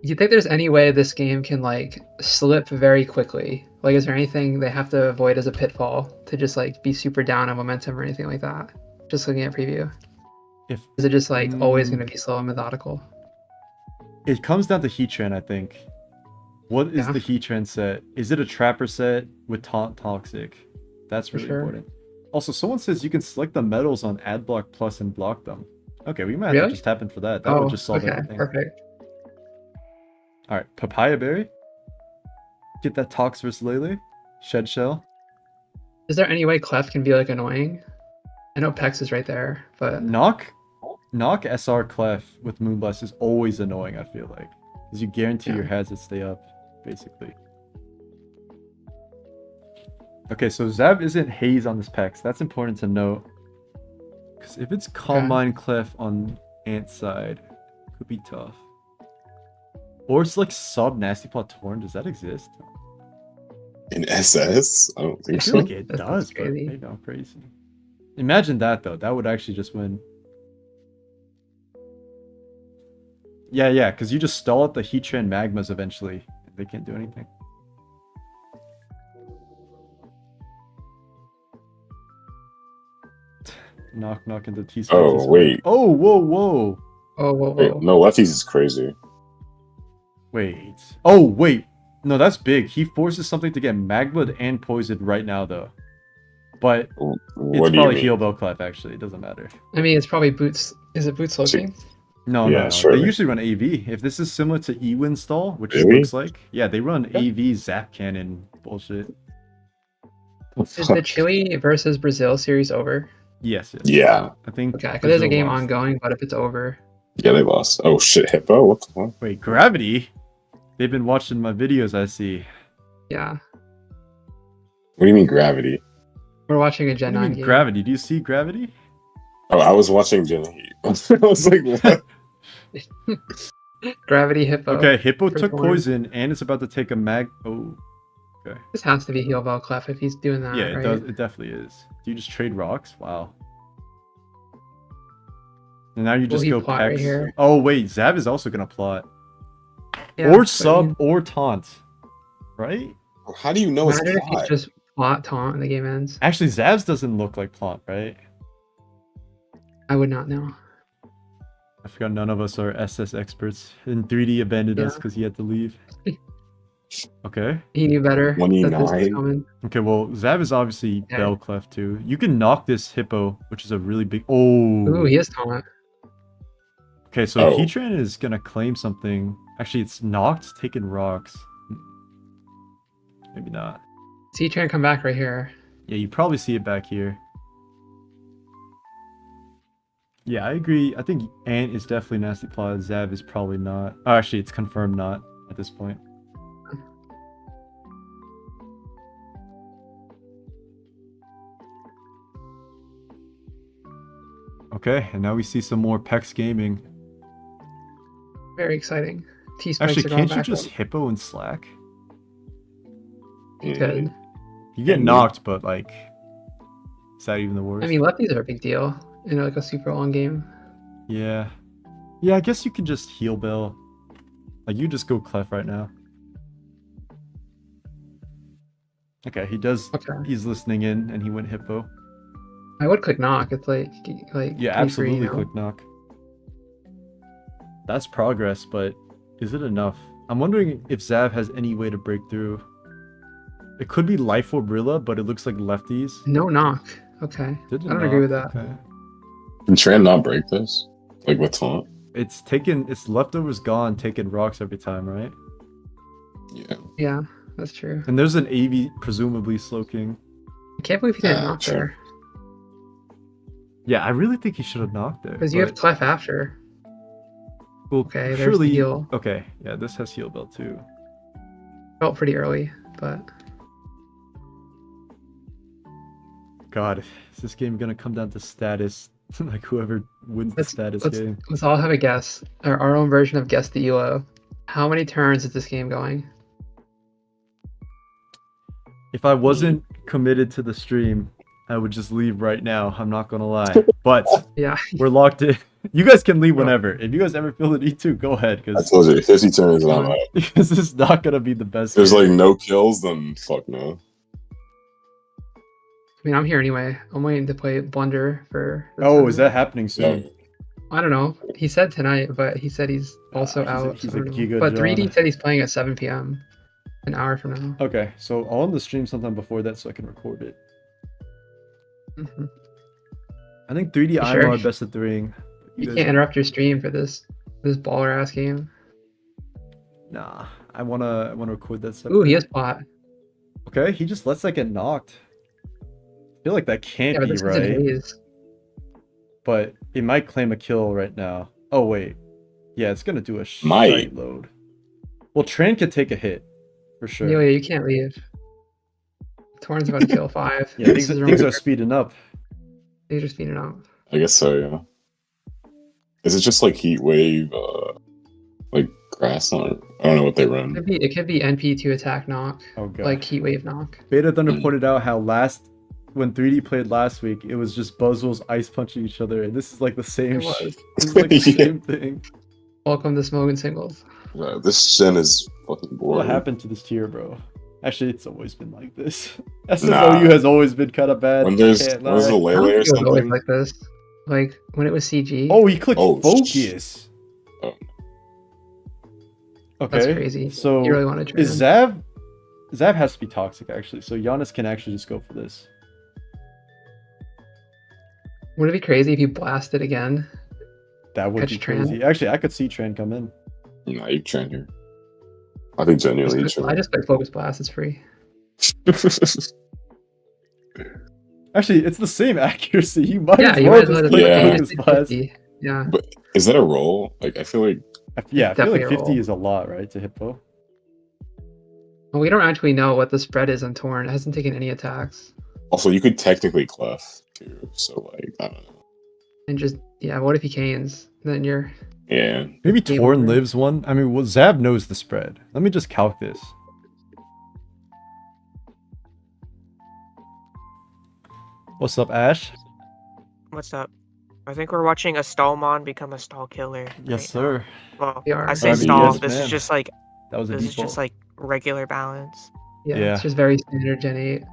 Do you think there's any way this game can like slip very quickly? Like, is there anything they have to avoid as a pitfall to just like be super down on momentum or anything like that? Just looking at preview. If Is it just like always going to be slow and methodical? it comes down to Heatran, I think. What is Yeah. the Heatran set? Is it a Trapper set with Taunt Toxic? That's For really sure. important. Also, someone says you can select the metals on Ad Block Plus and block them. Okay, we might have to Really? just tap in for that. That would just solve okay, everything. perfect. All right, Papaya Berry. Get that Tox versus Lele. Shed Shell. Is there any way Clef can be like annoying? I know Pex is right there, but Knock SR Clef with Moonblast is always annoying, I feel like. Because you guarantee Yeah. your hazards stay up, basically. Okay, so Zab isn't Haze on this Pex. That's important to note. Because if it's Calm Okay. Mind Clef on Ant's side, it could be tough. Or it's like sub Nasty Plot Torn. Does that exist? In SS? I don't I think feel so. like it That's does, but crazy. maybe I'm crazy. Imagine that though. That would actually just win. Yeah, because you just stall at the Heatran Magmas eventually. They can't do anything. Knock into T. Oh, wait. Oh, whoa. oh whoa. Wait, no, lefties is crazy. Wait. Oh, wait. No, that's big. He forces something to get Magma'd and poisoned right now, though. But What it's do you probably mean? Heal Bell Clef, actually. It doesn't matter. I mean, it's probably boots. Is it boots looking? No. Yeah, They surely. usually run AV. If this is similar to Ewin stall, which it Really? looks like, yeah, they run AV Zap Cannon bullshit. Is the Chile versus Brazil series over? Yes. Yeah. I think. Okay, because there's a Brazil game lost. ongoing, but if it's over, Yeah, they lost. Oh shit, Hippo? What the fuck? Wait, Gravity? They've been watching my videos, I see. yeah, What do you mean gravity? we're watching a What Gen do you 9 mean, game. Gravity? Do you see Gravity? Oh, I was watching Jenna Heat. I was like, what? Gravity Hippo. Okay, Hippo First took one. poison and it's about to take a mag. Oh, okay. This has to be Heal Bell Clef if he's doing that, Yeah, it right? does. It definitely is. Do you just trade rocks? Wow. And now you just he go plot right Pex. here? Oh wait, Zav is also gonna plot. Yeah, Or but sub I mean, or taunt. Right? How do you know it's imagine if he plot? just plot taunt and the game ends. Actually, Zav's doesn't look like plot, right? I would not know. I forgot none of us are SS experts. And 3D abandoned us Yeah. because he had to leave. Okay. He knew better that this was 29. coming. Okay, well, Zav is obviously Yeah. Bell Clef too. You can knock this Hippo, which is a really big... Oh! Ooh, he is taunt. Okay, so Oh. Heatran is gonna claim something. Actually, it's knocked, taking rocks. Maybe not. See Tran come back right here. Yeah, you probably see it back here. Yeah, I agree. I think Ant is definitely Nasty Plot. Zav is probably not. Oh, actually, it's confirmed not at this point. Okay, and now we see some more Pex Gaming. Very exciting. T-spikes Actually, are going can't you back just up. Hippo and Slack? Good. You get Mhm. knocked, but like, is that even the worst? I mean, lefties are a big deal in like a super long game. Yeah. Yeah, I guess you can just heal Bell. Like, you just go Clef right now. Okay, he does. Okay. He's listening in, and he went Hippo. I would click knock. It's like Yeah, free, absolutely you know? click knock. That's progress, but is it enough? I'm wondering if Zav has any way to break through. It could be Life Orb Rilla, but it looks like lefties. No knock. Okay. Did it I don't agree with knock? that. Okay. Can Tran not break this? Like with taunt? It's taken. Its leftovers gone, taking rocks every time, right? Yeah. Yeah, that's true. And there's an AV, presumably Slowking. I can't believe he didn't knock sure. there. Yeah, I really think he should have knocked there. Because you have but- Clef after. Well, Okay, there's surely. the heal. Okay, yeah, this has heal bell too. Felt pretty early, but God, is this game gonna come down to status? Like whoever wins the status game. let's all have a guess. Our own version of guess the ELO. How many turns is this game going? If I wasn't committed to the stream, I would just leave right now. I'm not gonna lie. But Yeah, we're locked in. You guys can leave whenever. If you guys ever feel the need to, go ahead. I told you, 50 turns and I'm out. Because this is not gonna be the best. There's game. like no kills, then fuck no. I mean, I'm here anyway. I'm waiting to play Blunder for. the Oh, is that tournament. happening soon? Yeah. I don't know. He said tonight, but he said he's also out. he's so I a don't know. Giga But 3D John. said he's playing at 7 p.m. an hour from now. Okay, so I'll end the stream sometime before that so I can record it. Mhm. I think 3D You I'm sure? our best at 3ing. You can't interrupt your stream for this baller ass game. Nah, I wanna record that stuff. Ooh, he has pot. Okay, he just lets that get knocked. I feel like that can't Yeah, but be this is in right. haze. But it might claim a kill right now. Oh wait, yeah, it's gonna do a Might. shite load. Well, Tran could take a hit for sure. Yeah, you can't leave. Torn's about to kill 5. Yeah, things are speeding up. Things are speeding up. I guess so, yeah. Is it just like heat wave, like grass? I don't know what they run. It could be NP to attack knock, Oh god. like heat wave knock. Beta Thunder pointed out how when 3D played last week, it was just Buzzwolves ice punching each other, and this is like the same It was. This is like the Yeah. same thing. Welcome to Smoking Singles. This gen is fucking boring. What happened to this tier, bro? Actually, it's always been like this. SSOU Nah. has always been kind of bad. When there's Can't a lie. I don't Lele or think it was always something? like this. Like when it was CG. Oh, he clicked Oh, focus. Oh. Okay. That's crazy. So You really want to try is Zav has to be toxic actually. So Giannis can actually just go for this. Would it be crazy if you blasted again? That would Catch be Tran. crazy. Actually, I could see Tran come in. Nah, you train here. I think genuinely you I just play Focus Blast. It's free. Actually, it's the same accuracy. You might Yeah, as you well might as well just just click Yeah. focus blast. 50. Yeah. But is that a roll? Like, I feel like Yeah, I feel like Definitely a 50 roll. is a lot, right, to Hippo? Well, we don't actually know what the spread is on Torn. It hasn't taken any attacks. also you could technically clef too. So like, I don't know. And just, yeah, what if he canes? Then you're. Yeah, Maybe Game Torn over. lives one. I mean, well, Zav knows the spread. Let me just calc this. What's up, Ash? What's up? I think we're watching a Stallmon become a stall killer. Yes, right sir. now. Well, We are. I say I mean, stall. yes, this man. is just like That was a this is default. just like regular balance. Yeah, Yeah. it's just very standard Gen 8.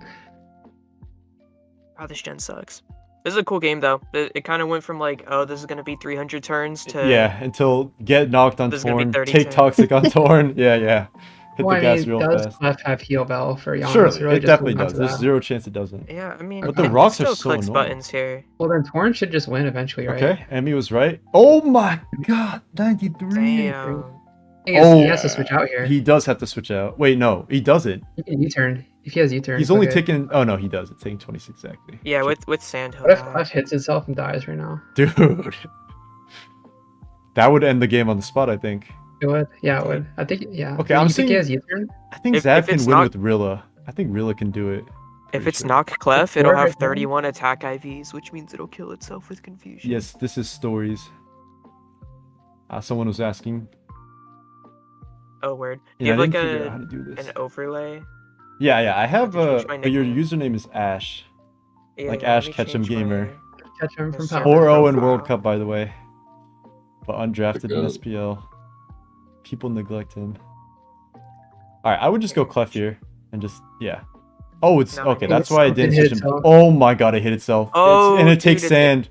Oh, this gen sucks. This is a cool game though. It kind of went from like, oh, this is gonna be 300 turns to Yeah, until get knocked on This is gonna be Torn, 30 take turns. toxic on Torn. Yeah. Hit Well, the gas real does fast. Clef have heal bell for Giannis? Surely, really it just definitely comes does. down to There's that. zero chance it doesn't. Yeah, I mean, But the it rocks are still so clicks annoying. buttons here. Well, then Torn should just win eventually, right? Okay, Emmy was right. Oh my god, 93. Damn. He has Oh, to switch out here. He does have to switch out. Wait, no, he doesn't. He can U-turn. If he has U-turn. He's it's only okay. taking. Oh no, he does. It's taking 26 exactly. Yeah, with Santo. What if now. Clef hits itself and dies right now? Dude, that would end the game on the spot. I think. It would. Yeah, it would. I think. Yeah. Okay, Wait, I'm you think he seeing- has U-turn? I think If Zav can it's win not- with Rilla. I think Rilla can do it. If Pretty it's sure. knock clef, it'll have Corviknight. 31 attack IVs, which means it'll kill itself with confusion. Yes, this is stories. Someone was asking. Oh, word. Do Yeah, you I have didn't like figure out how to do an this. overlay? Yeah. I have. Did you change my Your nickname? username is Ash. Yeah, Like yeah, Ash let me Ketchum change my- Gamer. Catch him from Yes, power. sir. 4-0 in World Wow. Cup, by the way. But undrafted in Good. SPL. People neglect him. Alright, I would just go Clef here. And just, yeah. Oh, it's, No, okay, it that's hit why I itself. didn't It hit switch him. itself. Oh my god, it hit itself. Oh, and it dude, takes it did. sand.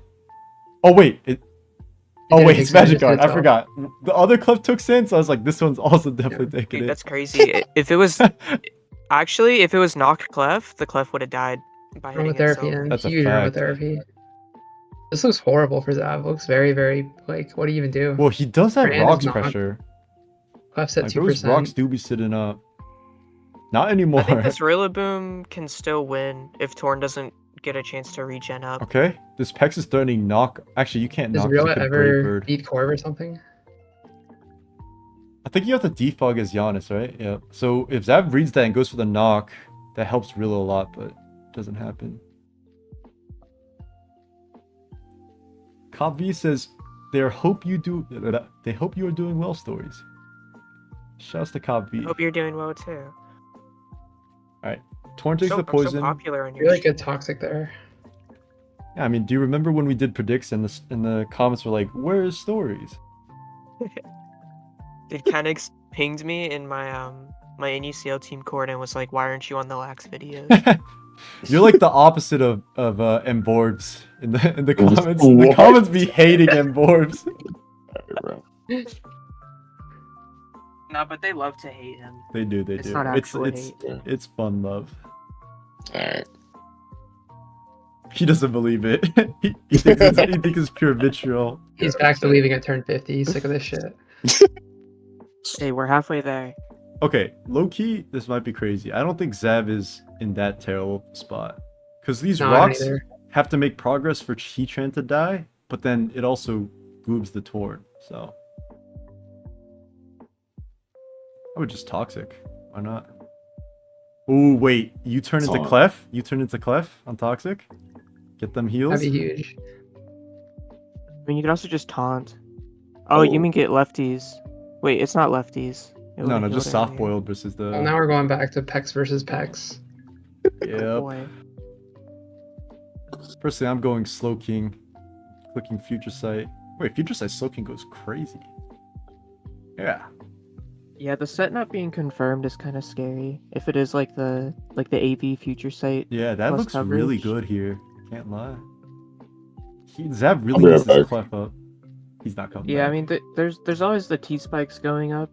Oh wait, oh Yeah, wait, it it's takes sand, Magic it Guard. hits I itself. forgot. The other Clef took sand, so I was like, this one's also definitely taking Dude, it. that's crazy. If it was actually, if it was knock clef, the clef would have died by hitting Aromatherapy itself. and That's a huge fact. aromatherapy. This looks horrible for Zav. It looks very, very like. What do you even do? Well, he does have Brand is rocks not- pressure. Clef's at Like, those 2%. rocks do be sitting up. Not anymore. I think this Rillaboom can still win if Torn doesn't get a chance to regen up. Okay, this Pex is threatening knock. Actually, you can't Does knock. 'cause you Rilla could Brave ever Bird. beat Corv or something? I think you have to defog as Giannis, right? Yeah. So if Zav reads that and goes for the knock, that helps Rilla a lot, but it doesn't happen. Kavi says they hope you are doing well. Stories. Shouts to Kavi. Hope you're doing well too. Torn takes So, the I'm so poison. popular on your Really stream. good toxic there. Yeah, I mean, do you remember when we did predicts and the comments were like, "Where's stories?" Did Kenix pinged me in my NUCL team court and was like, "Why aren't you on the lax videos?" You're like the opposite of Mborbs in the comments. The What? comments be hating Mborbs. Bro. No, but they love to hate him. They do. It's not actual hate. It's fun love. Alright. He doesn't believe it. he thinks it's pure vitriol. He's back to leaving at turn 50. He's sick of this shit. Hey, we're halfway there. Okay, low key, this might be crazy. I don't think Zav is in that terrible spot because these No, I don't rocks either. have to make progress for Heatran to die, but then it also goobs the Torn. So I would just Toxic. Why not? Oh wait, you turn into Taunt. Clef? You turn into Clef on Toxic? Get them heals? That'd be huge. I mean, you could also just taunt. Oh, you mean get lefties? Wait, it's not lefties. It No, would've no, healed just it soft earlier. boiled versus the. Well, now we're going back to Pex versus Pex. Yep. Boy. Personally, I'm going Slow King, clicking Future Sight. Wait, Future Sight Slow King goes crazy. Yeah. Yeah, the set not being confirmed is kind of scary. If it is like the AV future sight. Yeah, that Plus looks really coverage. good here. Can't lie. Zav I'll really be needs right this back. Clef up. He's not coming Yeah, I back. mean, there's always the T spikes going up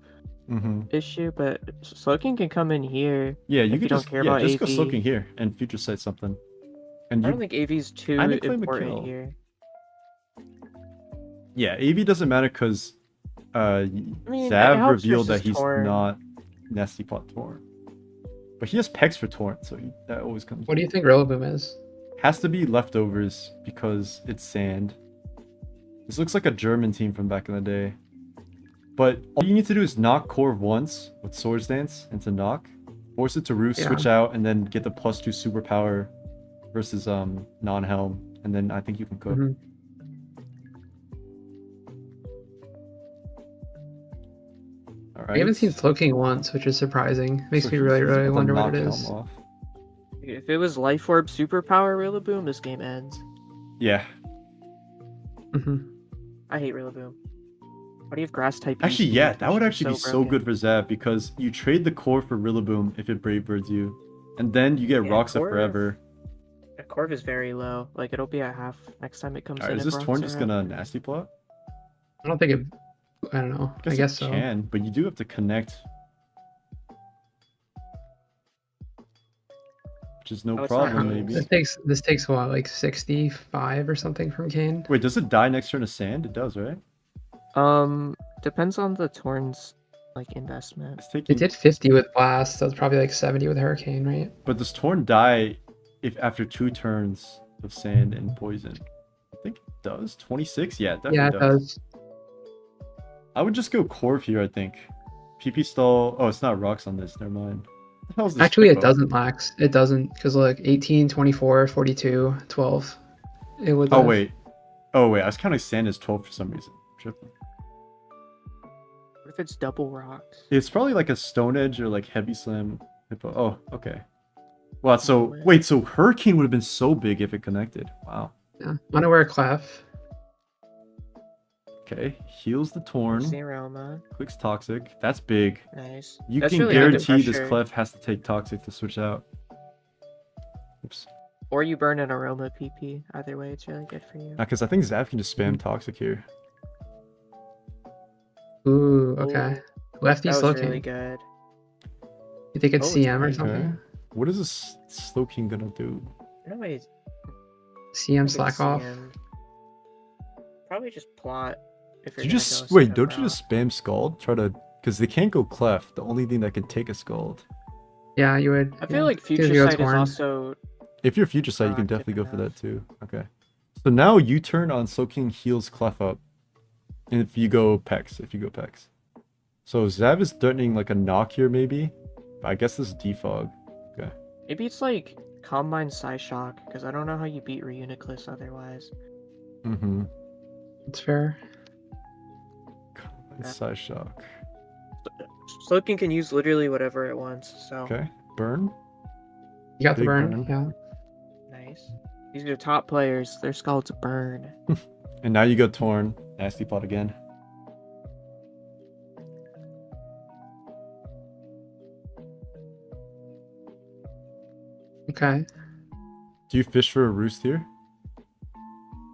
Mm-hmm. issue, but Slowking can come in here. Yeah, you If could you don't just care yeah, about just go AV. Slow King here and Future Sight something. And I you don't think AV's too I didn't claim a important kill. here. yeah, AV doesn't matter because mean, it Zav helps revealed that versus he's Torn. not Nasty Plot Torn. But he has Pex for Torn, so that always comes. What do you think Rillaboom is? Has to be leftovers because it's sand. This looks like a German team from back in the day. But all you need to do is knock Corv once with Swords Dance into knock, force it to roost, Yeah. switch out, and then get the +2 superpower versus non-helm, and then I think you can cook. Mhm. Alright. We haven't seen Slowking once, which is surprising. Makes So me he's really, got really the wonder what knock it helm is. off. If it was Life Orb superpower Rillaboom, this game ends. Yeah. Mhm. I hate Rillaboom. Why do you have Grass type? Actually, EV, yeah, which that would is actually be so broken? good for Zav because you trade the core for Rillaboom if it Brave Birds you, and then you get Yeah, Roxa Corv- forever. The Corv is very low. Like it'll be at half next time it comes Alright, in. is if this Torn rocks just are gonna Nasty Plot? I don't think it. I don't know. I guess it so. can, but you do have to connect. Which is no Oh, it's not problem, Ruffles. maybe. This takes what, like 65 or something from Kane? Wait, does it die next turn to sand? It does, right? Depends on the Torn's like investment. It's It taking. did 50 with Blast, so it's probably like 70 with Hurricane, right? But does Torn die if after 2 turns of sand and poison? I think it does. 26? Yeah, it definitely Yeah, it does. I would just go Corv here, I think. PP stall. Oh, it's not rocks on this. Never mind. What the hell is this? Actually, it Hippo? doesn't lax. It doesn't, because look, 18, 24, 42, 12. It would. Oh, wait. Oh, wait. I was counting sand as 12 for some reason. Tripping. What if it's double rocks? It's probably like a Stone Edge or like Heavy Slam Hippo. Oh, okay. Well, so wait, so Hurricane would have been so big if it connected. Wow. Yeah. Unaware Clef. Okay, heals the Torn, The Aroma. clicks Toxic. That's big. Nice. You That's can really under guarantee this pressure. Clef has to take Toxic to switch out. Oops. Or you burn an Aroma PP. Either way, it's really good for you. Because I think Zav can just spam Toxic here. Ooh, okay. Lefty That Slow was really King. good. You think it's Oh, it's CM or fine. something? Okay. What is this Slow King gonna do? No way. CM slack off. Probably just plot. If you're You gonna just go wait. second Don't you route. just spam Scald? Try to, because they can't go Clef. The only thing that can take a Scald. Yeah, you would. I feel yeah. like Because Future you go Sight is Torn. also. If you're Future Sight, you can Proactive definitely go for enough. that too. Okay. So now you turn on Slow King heals Clef up. And if you go Pex, So Zav is threatening like a knock here maybe. I guess this is defog. Okay. Maybe it's like Combine Psyshock, because I don't know how you beat Reuniclus otherwise. Mm-hmm. It's fair. Side shock. Slowking can use literally whatever it wants, so Okay. Burn. You got the Big burn. burn. Yeah. nice. These are top players. Their scalds burn. And now you go Torn. Nasty pot again. Okay. Do you fish for a roost here?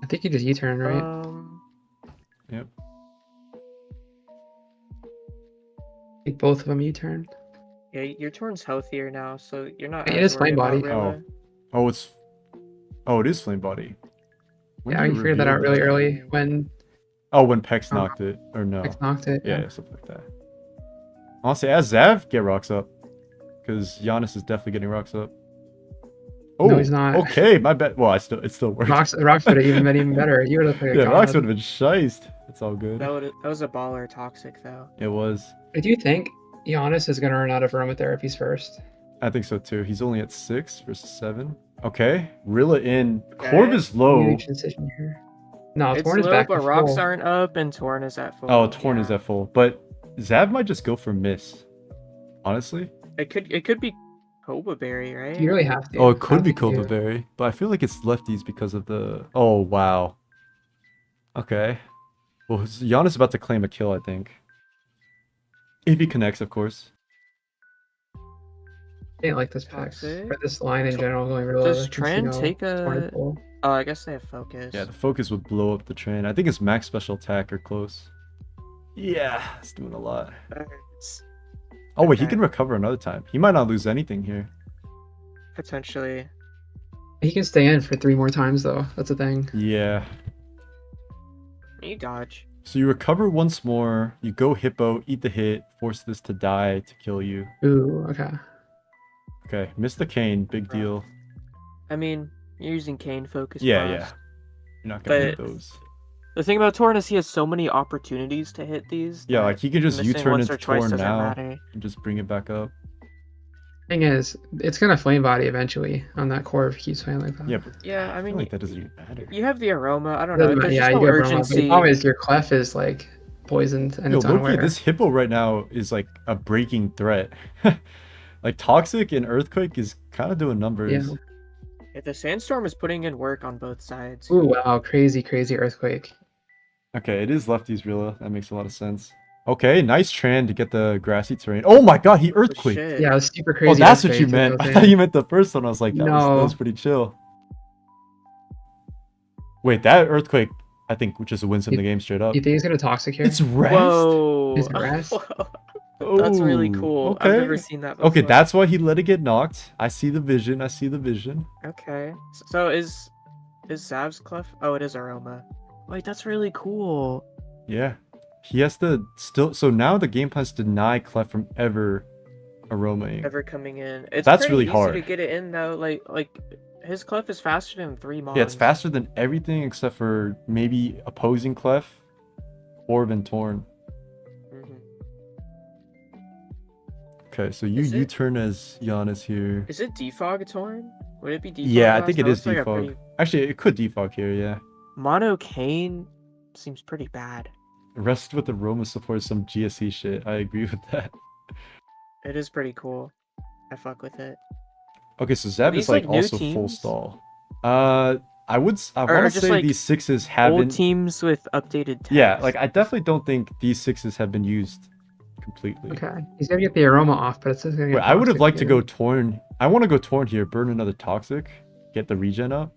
I think you just U-turn, right? Yep. I think both of them U-turn. Yeah, your turn's healthier now, so you're not. It as is flame worried about body. Rilla. Oh, it is flame body. When Yeah, did you it figured that reveal out really early when Oh, when Pex knocked it, or no? X knocked it. Yeah, something like that. Honestly, as Zav, get rocks up, because Giannis is definitely getting rocks up. Oh, No, he's not. Okay, my bad. Well, it still worked. Rocks would have been even better. You would have played a Yeah, rocks god. would have been shiced. It's all good. That was a baller toxic though. It was. I do think Giannis is gonna run out of aromatherapies first. I think so too. He's only at 6 versus 7. Okay, Rilla in. Okay. Corv is low. Huge decision here. No, It's Torn is low, back but to rocks full. aren't up, and Torn is at full. Oh, Torn is yeah. at full, but Zav might just go for miss. Honestly. It could be Cobra Berry, right? You really have to. Oh, it could I be don't think you Cobra Berry, but I feel like it's lefties because of the. Oh wow. Okay. Well, Giannis is about to claim a kill, I think. If he connects, of course. I didn't like this pick. Toxic. For this line in general going really Does low, since, Tran take Torn is a- full. Oh, I guess they have focus. Yeah, the focus would blow up the train. I think it's max special attack or close. Yeah, it's doing a lot. Oh wait, he Okay. can recover another time. He might not lose anything here. Potentially. He can stay in for 3 more times though. That's the thing. Yeah. You dodge. So you recover once more. You go hippo, eat the hit, force this to die to kill you. Ooh, okay. Okay, miss the cane, big deal. I mean, you're using Kane focus. Yeah, buffs. yeah. You're not gonna hit But- those. The thing about Torn is he has so many opportunities to hit these. Yeah, that like he can just missing U-turn once into or twice Torn doesn't now matter. and just bring it back up. Thing is, it's gonna flame body eventually on that core if he keeps playing like that. Yeah, but Yeah, I I mean, feel like that doesn't even matter. you have the aroma. I don't know. Doesn't matter. There's Yeah, just you no get Brahma, but urgency. the problem is your clef is like poisoned and Yo, it's look unaware. this hippo right now is like a breaking threat. Like Toxic and Earthquake is kind of doing numbers. Yeah. Yeah, the sandstorm is putting in work on both sides. Ooh, wow, crazy earthquake. Okay, it is lefties Rilla. That makes a lot of sense. Okay, nice Tran to get the grassy terrain. Oh my god, he Holy Earthquake. shit. Yeah, it was super Oh, crazy. that's what you earthquake, meant. that's I what thought I'm you meant the first one. I was like, that was No. pretty chill. Wait, that Earthquake, I think, just wins him the game straight up. saying. You think he's gonna toxic here? It's rest. Whoa. Is it rest? That's really Ooh, cool. Okay. I've never seen that before. Okay, that's why he let it get knocked. I see the vision. I see the vision. Okay. So is Zav's clef? Oh, it is aroma. Wait, that's really cool. Yeah. He has to still. So now the game plan's deny Clef from ever aromaing. Ever coming in. It's That's pretty really easy hard. to get it in though. Like his clef is faster than 3 mons. Yeah, it's faster than everything except for maybe opposing Clef, Orb, and Torn. Mhm. Okay, so you Is it- U-turn as Giannis here. Is it defog Torn? Would it be defog? Yeah, I last? think it That is looks like a defog. pretty- Actually, it could defog here, yeah. Mono Kane seems pretty bad. Rest with aroma supports some GSE shit. I agree with that. It is pretty cool. I fuck with it. Okay, so Zeb these, is like like, new also full teams? stall. I want Or to just, say like, these 6s Old haven't. teams with updated text. Yeah, like I definitely don't think these 6s have been used completely. Okay, he's gonna get the aroma off, but it's just gonna get Wait, I would have toxic liked to here. go Torn. I want to go Torn here, burn another Toxic, get the regen up.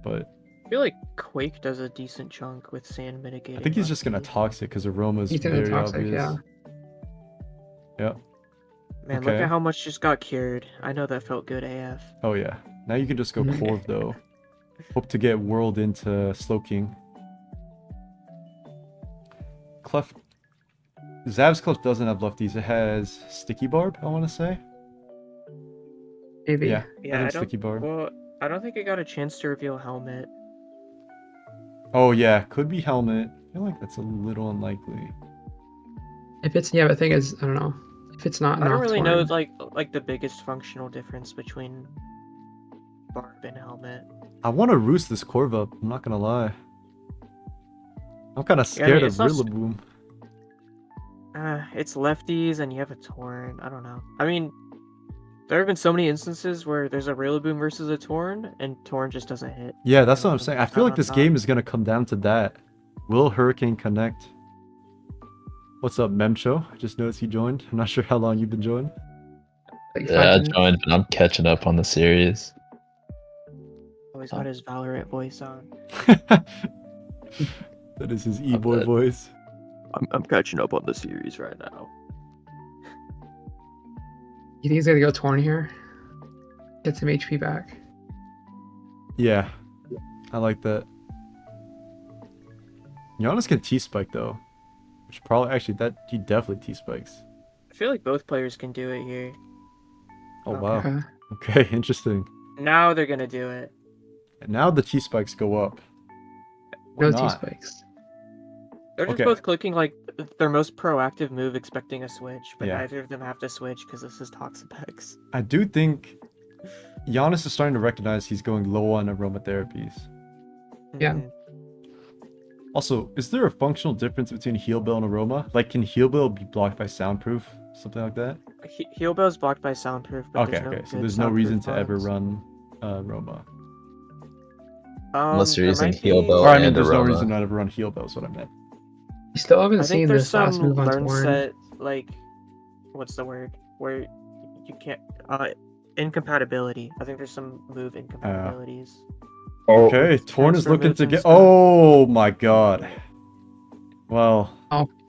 But I feel like Quake does a decent chunk with sand mitigating. I think he's just gonna lefty. Toxic because aroma is He's gonna very toxic, obvious. yeah. Yep. Man, look Okay. at how much just got cured. I know that felt good AF. Oh yeah. Now you can just go Mhm. Corv though. Hope to get World into Slowking. Clef. Zav's Clef doesn't have lefties. It has Sticky Barb, I want to say. Maybe. Yeah. Yeah, I I think don't. Sticky Barb. Well, I don't think it got a chance to reveal helmet. Oh yeah, could be Helmet. I feel like that's a little unlikely. If it's but the thing is, I don't know. If it's not, I don't really know Nocturne- like the biggest functional difference between Barb and helmet. I want to roost this Corv up, I'm not gonna lie. I'm kind of Yeah, I mean, scared it's of not s- Rillaboom. It's lefties and you have a torn. I don't know. I mean, There have been so many instances where there's a Rillaboom versus a Torn, and Torn just doesn't hit. Yeah, that's what I'm saying. I feel Not like on this top. game is gonna come down to that. Will Hurricane connect? What's up, Memcho? I just noticed you joined. I'm not sure how long you've been joined. Like Yeah, I 5 joined, but I'm catching up on the series. Always got his Valorant voice on. That is his e-boy bet. voice. I'm catching up on the series right now. You think he's gonna go Torn here? Get some HP back. Yeah, I like that. Giannis can T-spike though, which probably actually that he definitely T-spikes. I feel like both players can do it here. Oh Okay. wow. Okay. Okay, interesting. Now they're gonna do it. And now the T-spikes go up. Or No not. T-spikes. They're just Okay. both clicking like their most proactive move, expecting a switch, but Yeah. neither of them have to switch because this is Toxapex. I do think Giannis is starting to recognize he's going low on aromatherapies. Yeah. Mhm. Also, is there a functional difference between Heal Bell and Aroma? Like, can Heal Bell be blocked by Soundproof? Something like that? Heal Bell's blocked by Soundproof, but Okay, there's no okay. So good there's no reason soundproof to ever ones. run Aroma. Unless you're There using might Heal be- Bell. Or I mean, and there's no Aroma. reason to ever run Heal Bell is what I meant. You still haven't I seen think there's this last some move on learn Torn. set, like, what's the word? Where you can't, incompatibility. I think there's some move incompatibilities. Oh, Okay, Torn is transfer looking moves to and get. stuff. Oh my god. Well,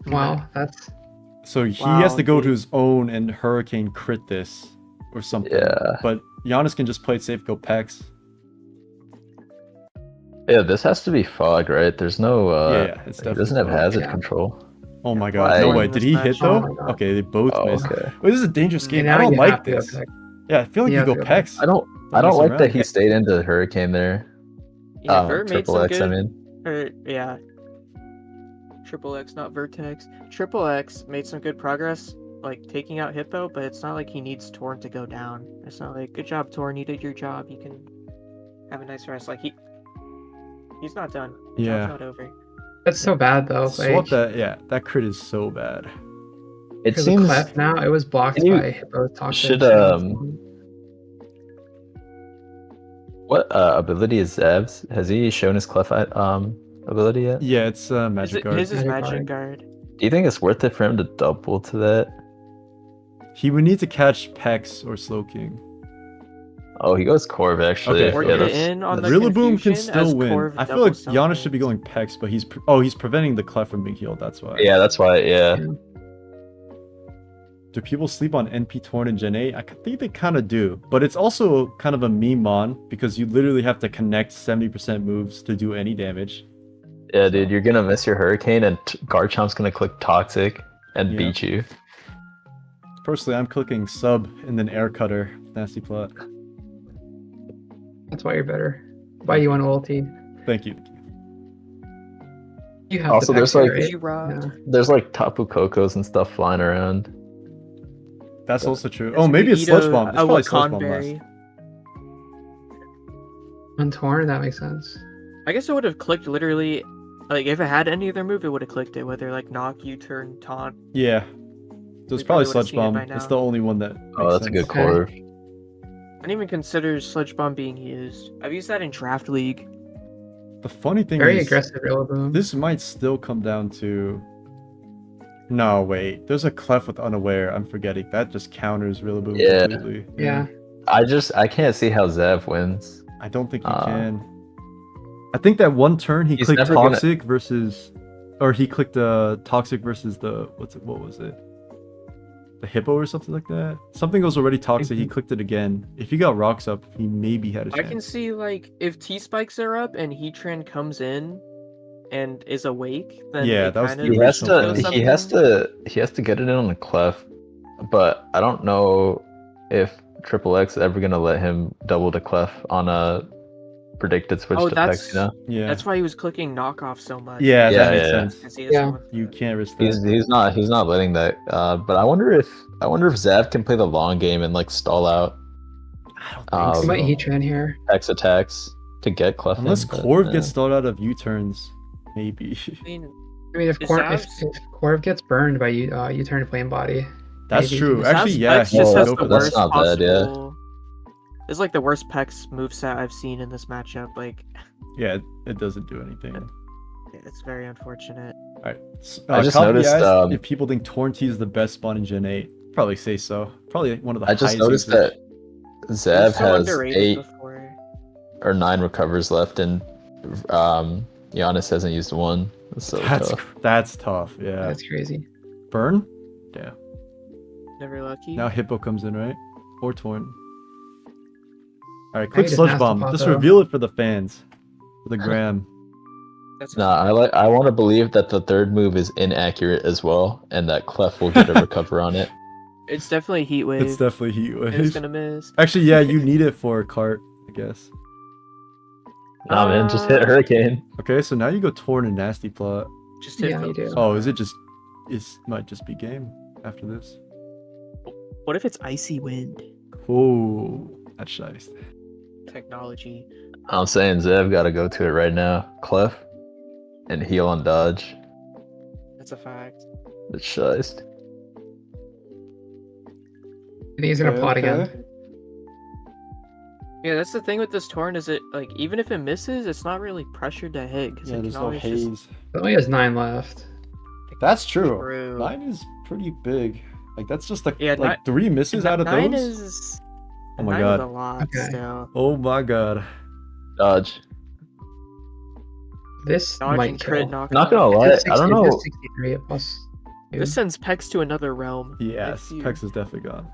Wow, that's so he Wow, has to go to dude. his own and Hurricane crit this or something. Yeah. But Giannis can just play it safe, go Pex. Yeah, this has to be fog, right? There's no. Yeah, it's He definitely doesn't have fog. hazard Yeah. control. Oh my Yeah, god, Why? no Torn way. in Did this he match. hit Oh though? my God. Okay, they both Oh, missed. okay. Wait, this is a dangerous game. now I don't you like have to go this. Pex. Yeah, I feel like You you have go to go Pex. I don't mess like that around. he stayed into Hurricane there. Yeah, Vert made Triple some X, good. I mean. Or yeah, Triple X, not Vertex. Triple X made some good progress, like taking out Hippo, but it's not like he needs Torn to go down. It's not like, good job, Torn, you did your job. You can have a nice rest. Like he's not done. The Yeah. job's not over. That's so bad though. Swap Like, that. Yeah, that crit is so bad. It because seems. of Clef now, it was blocked Can you- by Hippo Toxic. should, What ability is Zab's? Has he shown his Clef ability yet? Yeah, it's Magic Guard. His is Magic Magic Guard. Guard. Do you think it's worth it for him to double to that? He would need to catch Pex or Slowking. Oh, he goes Corv actually. Okay. Or Yeah, get it that's- in on the Rillaboom can confusion still as win. Corv I feel double like Giannis should be self-wins. going Pex, but he's he's preventing the Clef from being healed. That's why. Yeah, that's why. Yeah. Do people sleep on NP Torn and Gen 8? I think they kind of do, but it's also kind of a meme mon because you literally have to connect 70% moves to do any damage. Yeah, dude, you're gonna miss your Hurricane, and Garchomp's gonna click Toxic and Yeah. beat you. Personally, I'm clicking sub and then air cutter. Nasty plot. That's why you're better. Why you want ulti? Thank you. You have Also, the there's, Pex, like- right? You robbed. Yeah. There's like Tapu Kokos and stuff flying around. That's also true. Yes, Oh, you maybe could it's eat Sludge Bomb. It's a probably Sludge Wakan Bomb last. berry. On Torn, that makes sense. I guess it would have clicked literally, like if it had any other move, it would have clicked it. Whether like knock, U-turn, taunt. Yeah. So it's We probably probably would've Sludge seen it Bomb. by It's now. the only one that. Oh, makes that's a sense. good Okay. Corv. I didn't even consider Sludge Bomb being used. I've used that in Draft League. The funny thing Very is, aggressive Rillaboom. this might still come down to. No, wait. There's a Clef with Unaware. I'm forgetting. That just counters Rillaboom Yeah. completely. Yeah. I can't see how Zav wins. I don't think you Uh, can. I think that one turn he He's clicked never gonna- Toxic versus. Or he clicked Toxic versus the. What was it? The Hippo or something like that? Something was already Toxic. He clicked it again. If he got Rocks up, he maybe had a I chance. can see like if T spikes are up and Heatran comes in and is awake, then Yeah, it that was kinda the He has original to. plan. He has to get it in on the Clef, but I don't know if Triple X is ever gonna let him double to Clef on a predicted switch Oh, to that's- Pex. You know, Yeah. That's why he was clicking knockoff so much. Yeah, Yeah, that makes yeah. sense. I see this Yeah. one. You can't risk that. he's not letting that. But I wonder if Zav can play the long game and like stall out I don't Um, think You might so. Heatran here. X attacks to get Clef. Unless in, but, Corv eh. gets stalled out of U-turns, maybe. I mean, I mean, if Is Corv, that- if Corv gets burned by U-turn Flame Body, That's Maybe. true. That's Actually, yeah, Pex he just would has go the for worst that. not bad, yeah. possible. It's like the worst Pex moveset I've seen in this matchup. Like, Yeah, it doesn't do anything. it's very unfortunate. Alright. I just Copy noticed, asked if people think Tornti is the best spawn in Gen 8. Probably say so. Probably one of the I just highest noticed usage. that Zev He's so has underrated 8 before. or 9 recovers left, and Giannis hasn't used 1. That's so tough. That's tough. Yeah. That's crazy. Burn? Yeah. Never lucky. Now Hippo comes in, right? Or Torn. Alright, Now quick he just sludge has to bomb. pop Just out. reveal it for the fans. For the gram. That's Nah, I want to believe that the third move is inaccurate as well, and that Clef will get a recover on it. It's definitely heat wave. It's definitely heat It's wave. gonna miss. Actually, yeah, you need it for a cart, I guess. Nah, man, just hit Hurricane. Okay, so now you go Torn and Nasty Plot. Just hit Yeah, you focus. do. Oh, is it just... It might just be game after this. What if it's icy wind? Oh, that's nice. Technology. I'm saying Zev gotta go to it right now. Clef and heal on dodge. That's a fact. It's shiced. I think he's gonna plot again. Okay. Yeah, that's the thing with this Torn is it like even if it misses, it's not really pressured to hit because Yeah, it there's can no always haze. just It only has 9 left. That's true. True. 9 is pretty big. Like, that's just like, Yeah, like 3 misses out of nine those? is Oh my 9 god. is a lot Okay. still. Oh my god. Dodge. This Dodge might and crit kill. knock. Not gonna lie, I don't know. 63 at plus. This sends Pex to another realm. Yes, If you- Pex is definitely gone.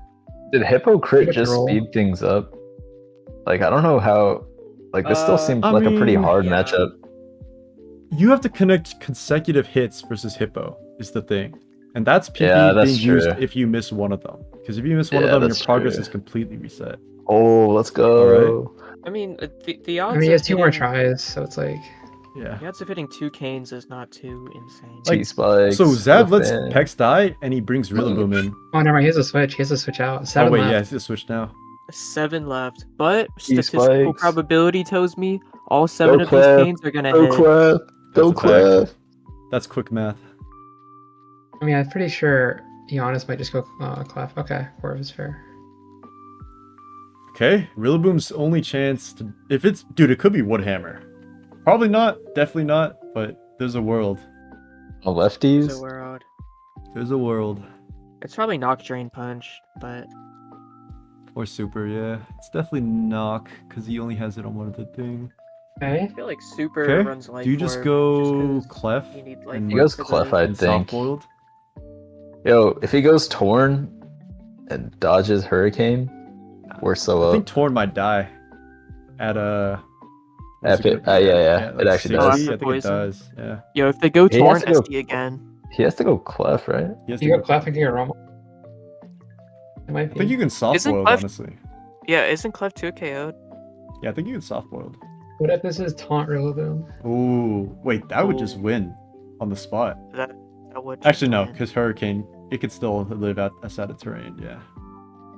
Did Hippo crit Good just roll. speed things up? Like, I don't know how. Like, this still seems I like a pretty mean, hard yeah. matchup. You have to connect consecutive hits versus Hippo, is the thing. And that's PP Yeah, that's being used true. if you miss one of them. Because if you miss one of Yeah, them, your that's progress true. is completely reset. Oh, let's go. I mean, the odds. I mean, he has of 2 more hitting- tries, so it's like. Yeah. The odds of hitting 2 canes is not too insane. Like, T-spikes. So Zav lets Whiffin. Pex die, and he brings Rillaboom in. Oh, never mind. He has a switch. He has to switch out. Oh 7 wait, left. yeah, it's a switch now. 7 left, but These statistical spikes. probability tells me all 7 of Clef. these canes are gonna Go hit. Clef. Go That's a fact. Clef. That's quick math. I mean, I'm pretty sure Giannis might just go Clef. Okay, Corv is fair. Okay, Rillaboom's only chance to... If it's... Dude, it could be Woodhammer. Probably not, definitely not, but there's a world. Oh, lefties. So we're out. There's a world. It's probably knock drain punch, but Or super, yeah. It's definitely knock, because he only has it on one of the thing. Okay. I feel like super Okay, runs light. do you just orb go 'cause Clef you need light and He goes orb for Clef, the- I and think. soft-boiled? Yo, if he goes Torn and dodges Hurricane, we're so I up. think Torn might die. At what's Epic. gonna be? Yeah, it actually does. 60? I think it Poison. does, yeah. Yo, if they go He Torn has to go- SD again, He has to go Clef, right? He has to You go go- Clef and get a Rumble. It might I be. think you can soft-boiled, Clef- honestly. yeah, isn't Clef 2 KO'd? Yeah, I think you can soft-boiled. What if this is Taunt Rillaboom? Ooh, wait, that would just Ooh. win on the spot. That would Actually, no, win. because Hurricane, it could still live outside of terrain, yeah.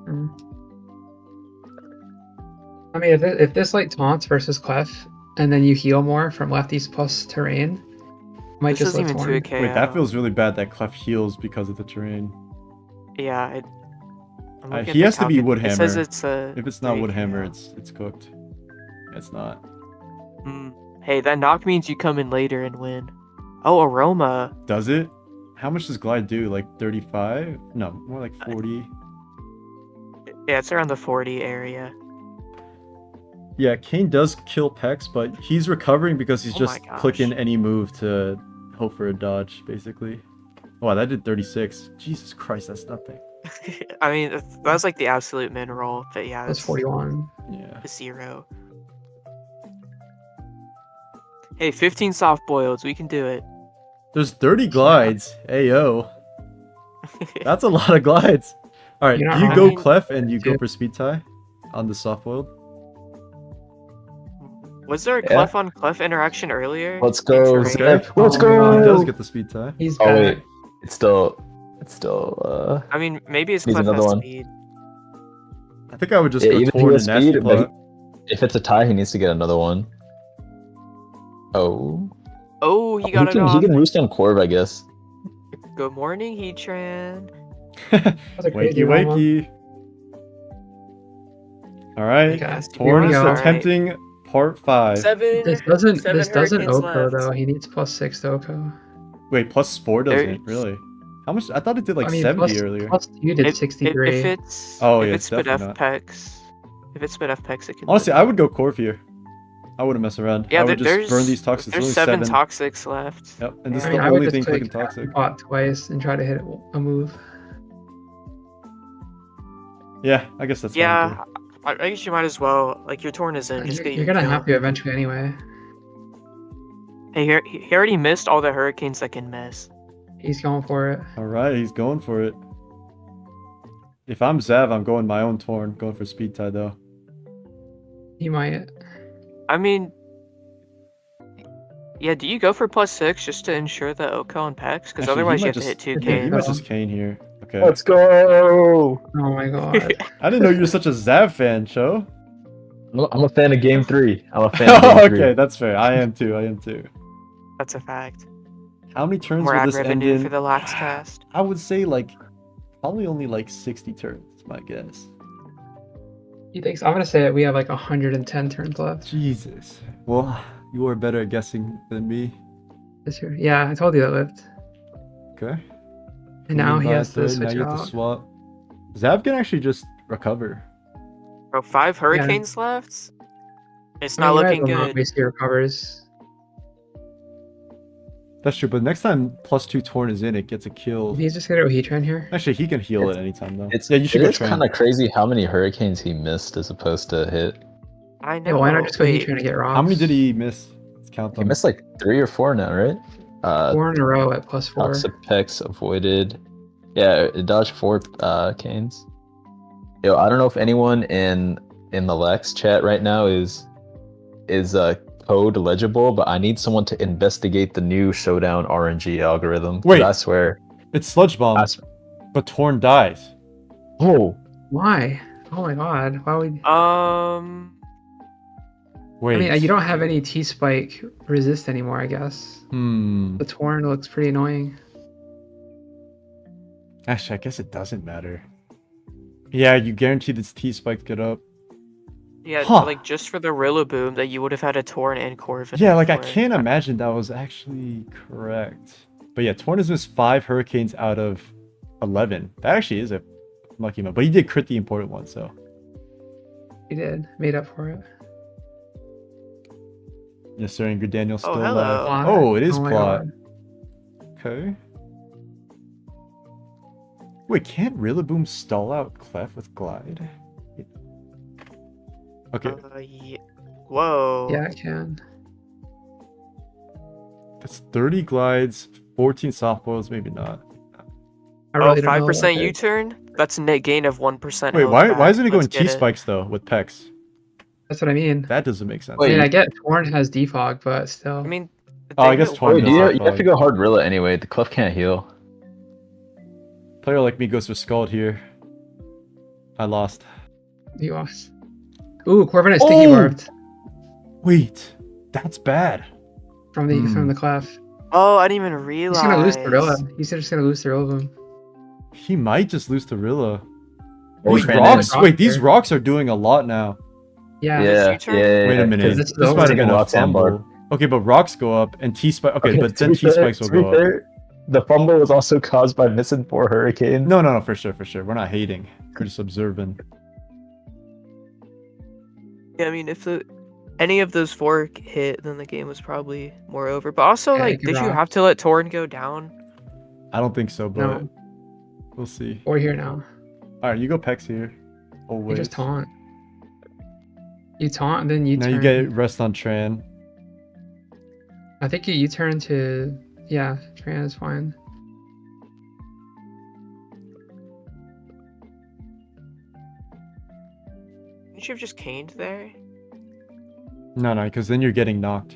Hmm. I mean, if this like taunts versus Clef, and then you heal more from lefties plus terrain, might This just isn't let even Torn. 2 KO. Wait, that feels really bad that Clef heals because of the terrain. Yeah, I'm looking at he the has to be calcu- It says Woodhammer. it's a. If it's not 3 Woodhammer, KO. it's cooked. It's not. Hey, that knock means you come in later and win. Oh, Aroma. Does it? How much does Glide do? Like 35? No, more like 40. Yeah, it's around the 40 area. Yeah, Kane does kill Pex, but he's recovering because he's Oh just my gosh. clicking any move to hope for a dodge, basically. Wow, that did 36. Jesus Christ, that's nothing. I mean, that's like the absolute min roll, but yeah, That's it's 41. Yeah. a 0. Hey, 15 soft boileds, we can do it. There's 30 glides. Ayo. That's a lot of glides. Alright, You're not do you wrong. go I mean- Clef and you go Yeah. for speed tie on the soft boiled? Was there a Yeah. Clef on Clef interaction earlier? Let's go. Terrain? Zev. Let's Oh, go. He does get the speed tie. He's Oh back. wait, it's still. I mean, maybe his Needs Clef another has one. speed. I think I would just Yeah, go even if he Torn has and Nasty speed, but Plot. if it's a tie, he needs to get another one. Oh. Oh, he he got it can off. he can roost on Corv, I guess. Good morning, Heatran. That's a crazy Wakey, roll, man. wakey. All right, Okay, here Torn we is go. attempting part 5. This doesn't Hurricanes Oko left. though. He needs +6 to Oko. Wait, +4 doesn't There's- really. How much? I thought it did like I mean, 70 earlier. +2 did If 63. it's Oh, if yeah, it's it's spit F definitely not. pex, if it's spit F pex, it can. Honestly, live I it. would go Corv here. I wouldn't mess around. Yeah, I would there's just burn these toxics. There's Only 7 7. toxics left. Yep, and this I is mean, the I would only just thing click clicking toxic. bot twice and try to hit a move. Yeah, I guess that's fine. Yeah, I guess you might as well. Like your Torn is in. Just get You're your gonna kill. have to eventually anyway. Hey, he already missed all the hurricanes that can miss. He's going for it. All right, he's going for it. If I'm Zav, I'm going my own Torn. Going for speed tie though. He might. I mean, yeah. Do you go for +6 just to ensure the Oko and pex? Because Actually, he otherwise you might have to hit 2 just- Yeah, you K. might just cane here. Okay. Let's go. Oh my god. I didn't know you were such a Zav fan, Cho. I'm a fan of Game 3. I'm a fan of Game 3. Okay, that's fair. I am too. I am too. That's a fact. How many turns More will ad this end revenue in? for the lax cast. I would say like probably only like 60 turns. My guess. He thinks I'm gonna say we have like 110 turns left Jesus. Well, you are better at guessing than me. this year. Yeah, I told you that lived. Okay. And now he Clean has by to third, switch now you have to out. swap. Zav can actually just recover. Bro, 5 hurricanes left. It's I mean, not you might looking as well not good. waste your recovers. That's true, but next time +2 Torn is in, it gets a kill. He's just gonna go Heatran here. Actually, he can heal at any time though. It's Yeah, you should go It's train. kind of crazy how many hurricanes he missed as opposed to hit. I know. Yeah, why not just go wait. Heatran to get rocks? How many did he miss? Let's count He them. missed like 3 or 4 now, right? 4 in a row at +4. Toxipex avoided. Yeah, it dodged 4 canes. Yo, I don't know if anyone in the Lex chat right now is code legible, but I need someone to investigate the new Showdown RNG algorithm. 'Cause Wait. I swear. It's Sludge Bomb, I s- but Torn dies. Oh, Why? Oh my god. Why would Wait. I mean, you don't have any T-Spike resist anymore, I guess. The Torn looks pretty annoying. Actually, I guess it doesn't matter. Yeah, you guarantee this T-Spike get up. yeah, Huh. like just for the Rillaboom that you would have had a Torn and Corviknight. Yeah, like I for it. can't imagine that was actually correct. But yeah, Torn has missed 5 hurricanes out of 11. That actually is a lucky amount. But he did crit the important one, so. He did. Made up for it. Yes, sir, and Daniel still hello. alive. Plot. Oh, it is Oh my plot. god. Okay. Wait, can't Rillaboom stall out Clef with Glide? Okay, Yeah. Whoa. Yeah, I can. that's 30 glides, 14 softballs, maybe not. I really don't know 5% about it. U-turn? That's a net gain of 1%. Wait, health why back. isn't it going Let's get it. T-spikes though with Pex? That's what I mean. That doesn't make sense. I mean, I get Torn has defog, but still. I mean, Oh, I they guess hit Torn wait, does you have have to fog. go hard Rilla anyway. The Clef can't heal. Player like me goes for Scald here. I lost. You lost. Ooh, Corviknight sticky Oh! barbed Wait, that's bad. from the clef. Oh, I didn't even realize. He's gonna lose the Rilla. He's just gonna lose the Rillaboom. He might just lose to Rilla. Or These Trent rocks, Rock wait, these here. rocks are doing a lot now. Yeah. Yeah, U-turn? Wait a minute, 'cause this this is might have been a rocks and bar. fumble. Okay, but rocks go up and T-spike. Okay, but then to be fair- T-spikes will to be go up. fair, the fumble was also caused by missing 4 hurricanes. No, for sure. We're not hating. We're just observing. Yeah, I mean, if any of those 4 hit, then the game was probably more over. But also, Yeah, like, you can did you rock. have to let Torn go down? I don't think so, but No. we'll see. We're here now. All right, you go Pex here. You Always. just taunt. You taunt, and then you Now turn. you get rest on Tran. I think you turn to. Yeah, Tran is fine. Didn't you have just caned there? No, because then you're getting knocked.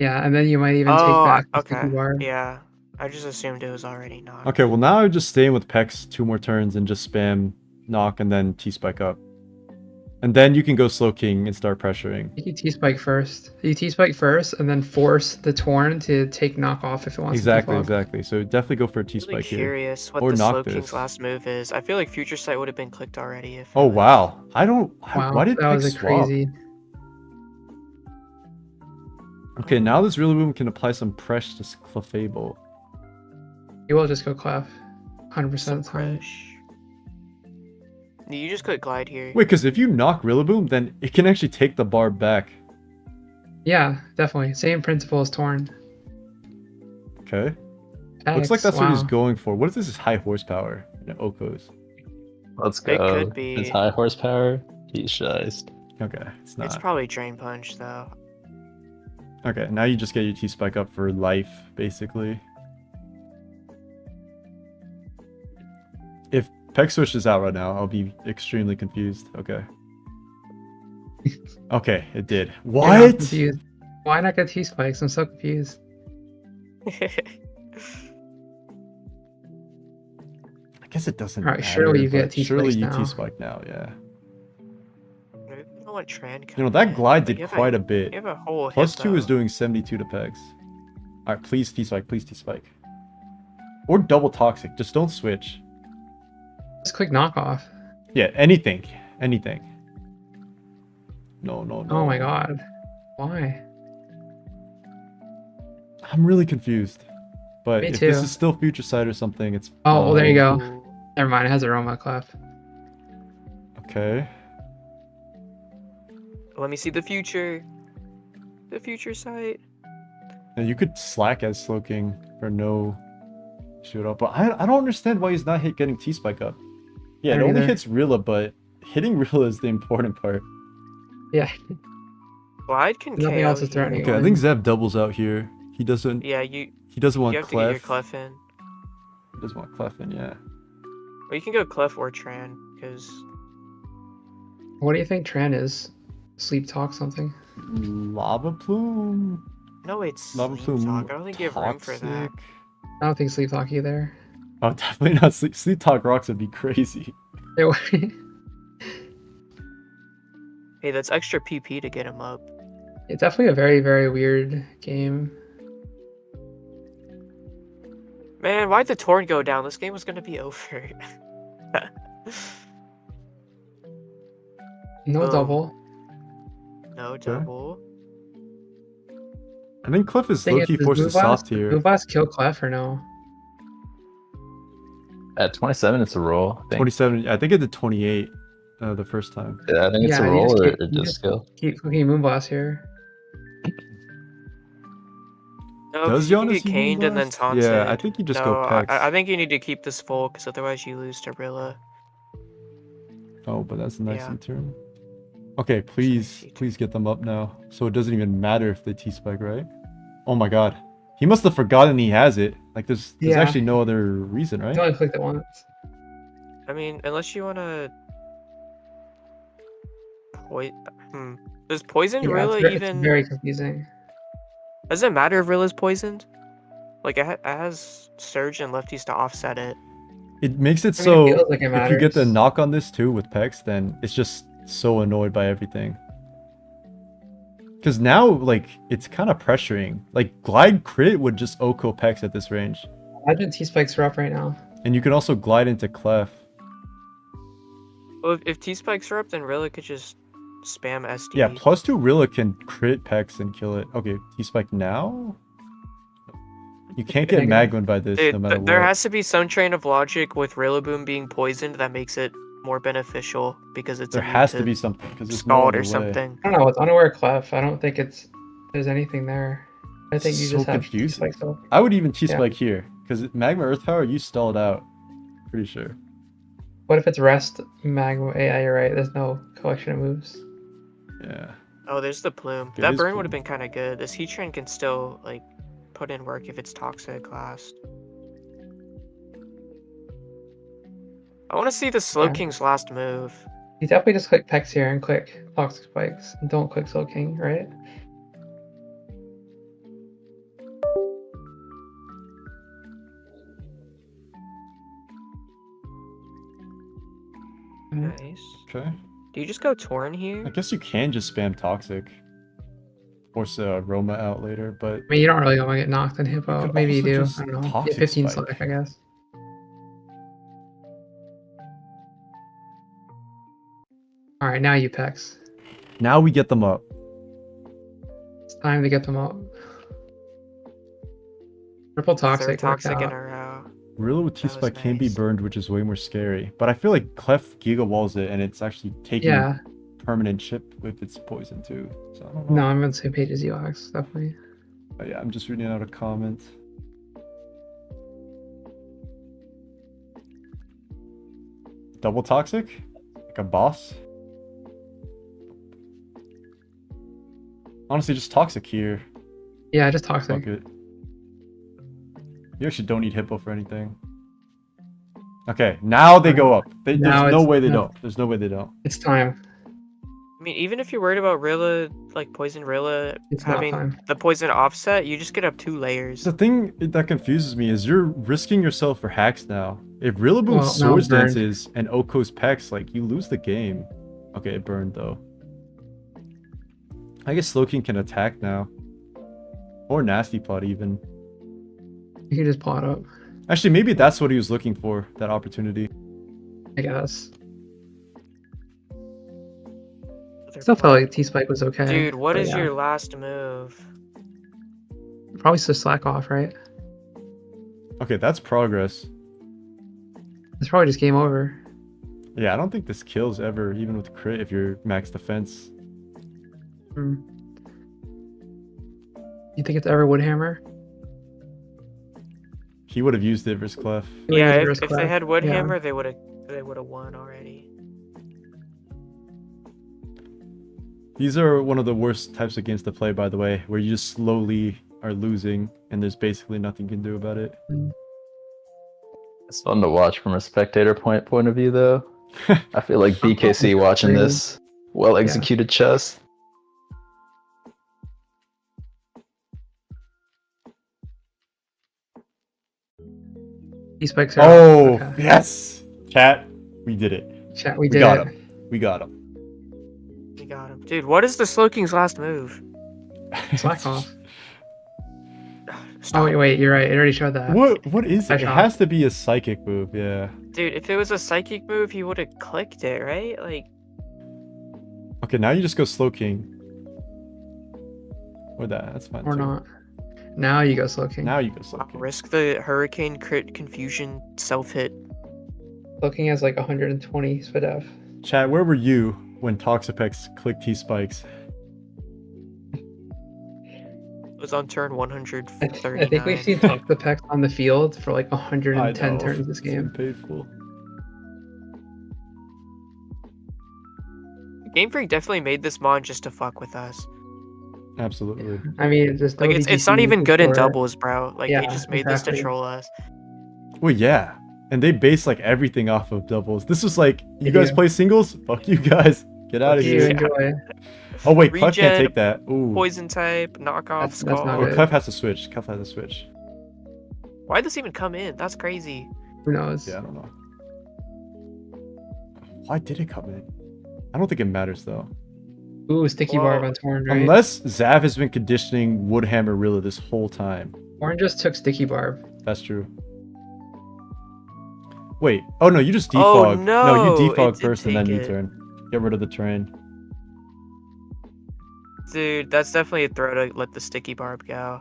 Yeah, and then you might even Oh, take back the okay. sticky barb. Yeah, I just assumed it was already knocked. Okay, well now I'm just staying with Pex 2 more turns and just spam knock and then T-spike up. And then you can go Slow King and start pressuring. You T-Spike first. You T-Spike first, and then force the Torn to take knockoff if it wants Exactly, to defog. exactly. So definitely go for a I'm really T-Spike here. curious what Or the knock Slow King's this. last move is. I feel like Future Sight would have been clicked already if. Oh, wow. I don't... Wow, Why did that was Peck a swap? crazy. Okay, now this Rillaboom can apply some press to Clefable. You will just go Clef. 100% Some of the time. fresh. You just click Glide here. Wait, because if you knock Rillaboom, then it can actually take the bar back. Yeah, definitely. Same principle as Torn. Okay. Looks like X, that's what he's wow. going for. What if this is high horsepower? Oko's. Let's It go. could be. If it's high horsepower, he's shiced. Okay, it's not. It's probably Drain Punch though. Okay, now you just get your T-Spike up for life, basically. If Peck switches out right now, I'll be extremely confused. Okay. Okay, it did. You're not What? confused. Why not get T-Spikes? I'm so confused. I guess it doesn't Alright, matter, surely you get but surely T-Spikes you now. T-Spike now, yeah. I don't want Tran You know, coming that in. glide Like, did you have quite a bit. You have a whole Plus 2 is Hippo. doing 72 to Pegs. Alright, please T-Spike, please T-Spike. Or double Toxic, just don't switch. Just click knockoff. Yeah, anything. Anything. No, no, no. Oh my god. Why? I'm really confused. But Me if this too. is still Future Sight or something, it's Oh, well, there you fine. go. Never mind, it has Aroma Clef. Okay. Let me see the future. The Future Sight. And you could slack as Slowking for no shoot up. But I don't understand why he's not getting T-Spike up. Yeah, I it don't only either. hits Rilla, but hitting Rilla is the important part. Yeah. Glide can Nothing KO else is threatening here. Okay, I think Zev doubles out here. He doesn't Yeah, you want have to get your Clef. Clef in. He doesn't want Clef in, yeah. Or you can go Clef or Tran, because What do you think Tran is? Sleep Talk something? Lava Plume. no, it's Lava Sleep Plume. Talk. I don't think you have room for that. Toxic. I don't think Sleep Talk either. Oh, definitely not Sleep. Sleep Talk Rocks would be crazy. It would- Hey, that's extra PP to get him up. It's definitely a very, very weird game. Man, why'd the Torn go down? This game was gonna be over. No Boom. double. No double. I think Clef is Thing low-key does forced to Move soft Blast- here. Move Blast kill Clef or no? At 27, it's a roll. I think. 27. I think it did 28 the first time. Yeah, I think it's Yeah, a you roll just or keep- you just just- skill. Keep clicking Moonblast here. No, Does 'cause you can Giannis get caned and then Moonblast? taunted. Yeah, I think you just go No, Pex. I think you need to keep this full, because otherwise you lose to Rilla. Oh, but that's a nice Yeah. U-turn. Okay, please, U-turn. please get them up now. So it doesn't even matter if they T-Spike, right? Oh my god. He must have forgotten he has it. Like, there's Yeah. actually no other reason, right? You only clicked it once. I mean, unless you wanna... Does poison Yeah, Rilla it's even... very confusing. Does it matter if Rilla's poisoned? Like, it has Surge and Lefties to offset it. It makes it I mean, so it feels like it if you get the matters. knock on this too with Pex, then it's just so annoyed by everything. Because now, like, it's kind of pressuring. Like, Glide Crit would just Oko Pex at this range. Imagine T-Spikes are up right now. And you can also glide into Clef. Well, if T-Spikes are up, then Rilla could just spam SD. Yeah, +2 Rilla can crit Pex and kill it. Okay, T-Spike now? You can't get Magman by this, no matter There what. has to be some train of logic with Rillaboom being poisoned that makes it more beneficial, because it's There immune has to be something, because there's no scald other or way. something. I don't know, it's unaware Clef. I don't think there's anything there. I think you So just have confusing. T-Spikes up. I would even T-Spike here, because Magma Earth Power, you stalled out. Pretty sure. What if it's Rest, Magma? Yeah, you're right. There's no collection of moves. Yeah. Oh, there's the Plume. It That is burn would have Plume. been kind of good. This Heatran can still, like, put in work if it's Toxic last. I want to see the Slowking's last move. You definitely just click Pex here and click Toxic Spikes. And don't click Soul King, right? Nice. Okay. Do you just go Torn here? I guess you can just spam Toxic. Force Roma out later, but I mean, you don't really want to get knocked on You Hippo. could Maybe you also do. just I don't know. Yeah, Toxic 15 Spike. slack, I guess. All right, now you Pex. now we get them up. It's time to get them up. Triple Toxic. Third worked Toxic in out. a row. Gorilla with That was T-Spike can be nice. burned, which is way more scary. But I feel like Clef Giga Walls it, and it's actually taking Yeah. permanent chip with its poison too. So I don't know. No, I'm on the same page as you, Alex. Definitely. But yeah, I'm just reading out a comment. Double Toxic? Like a boss? Honestly, just Toxic here. Yeah, just Toxic. Fuck it. You actually don't need Hippo for anything. Okay, now they go up. There's Now no it's- way they no. don't. There's no way they don't. It's time. I mean, even if you're worried about Rilla, like Poison Rilla It's not having time. the poison offset, you just get up 2 layers. The thing that confuses me is you're risking yourself for hacks now. If Rillaboom's Well, now Swords it's burned. Dances and Oko's Pex, like, you lose the game. Okay, it burned, though. I guess Slowking can attack now. Or Nasty Plot, even. You can just plot up, Actually, maybe that's what he was looking for, that opportunity. I guess. Other Still felt plot. like T-Spike was okay. Dude, what but is yeah. your last move? Probably just slack off, right? Okay, that's progress. It's probably just game over. Yeah, I don't think this kills ever, even with crit, if you're max defense. Hmm. You think it's ever Woodhammer? He would have used it versus Clef. Yeah, Maybe if risk they clap. had Yeah. Woodhammer, they would have won already. These are one of the worst types of games to play, by the way, where you just slowly are losing, and there's basically nothing you can do about it. It's fun to watch from a spectator point of view, though. I feel like BKC watching Really? this well executed chess. T-Spike's Oh, okay. yes! Chat, we did it. Chat, we We did got it. him. We got him. You got him. Dude, what is the Slowking's last move? Slack off. Stop. Oh, wait, you're right. It already showed that. What is I it? It shot. has to be a psychic move, yeah. Dude, if it was a psychic move, he would have clicked it, right? Like, Okay, now you just go Slow King. Or that, that's fine. Or too. not. Now you go Slow King. Now you go Slow King. risk the Hurricane crit confusion self hit. Slow King has like 120 SPDF. Chat, where were you when Toxapex clicked T-Spikes? It was on turn 139. I think we've seen Toxapex on the field for like 110 I know, turns this it's been game. painful. Game Freak definitely made this mod just to fuck with us. Absolutely. I mean, just Like, it's not ODGC even good in for- doubles, bro. Like, Yeah, they just made this to exactly. troll us. Well, yeah. And they base like everything off of doubles. This was like, you They guys do. play singles? Fuck you guys. Get out of You here. enjoy. Oh wait, Clef can't Regen, take that. Ooh. Poison type, knockoff, That's skull. not Or good. Clef has to switch. Clef has to switch. Why'd this even come in? That's crazy. Who knows? Yeah, I don't know. Why did it come in? I don't think it matters though. Ooh, Sticky Whoa. Barb on Torn, right? Unless Zav has been conditioning Woodhammer Rilla this whole time. Torn just took Sticky Barb. That's true. Wait. Oh no, you just Oh, defog. no, you it defog did first and then take you it. turn. Get rid of the train. Dude, that's definitely a throw to let the sticky barb go.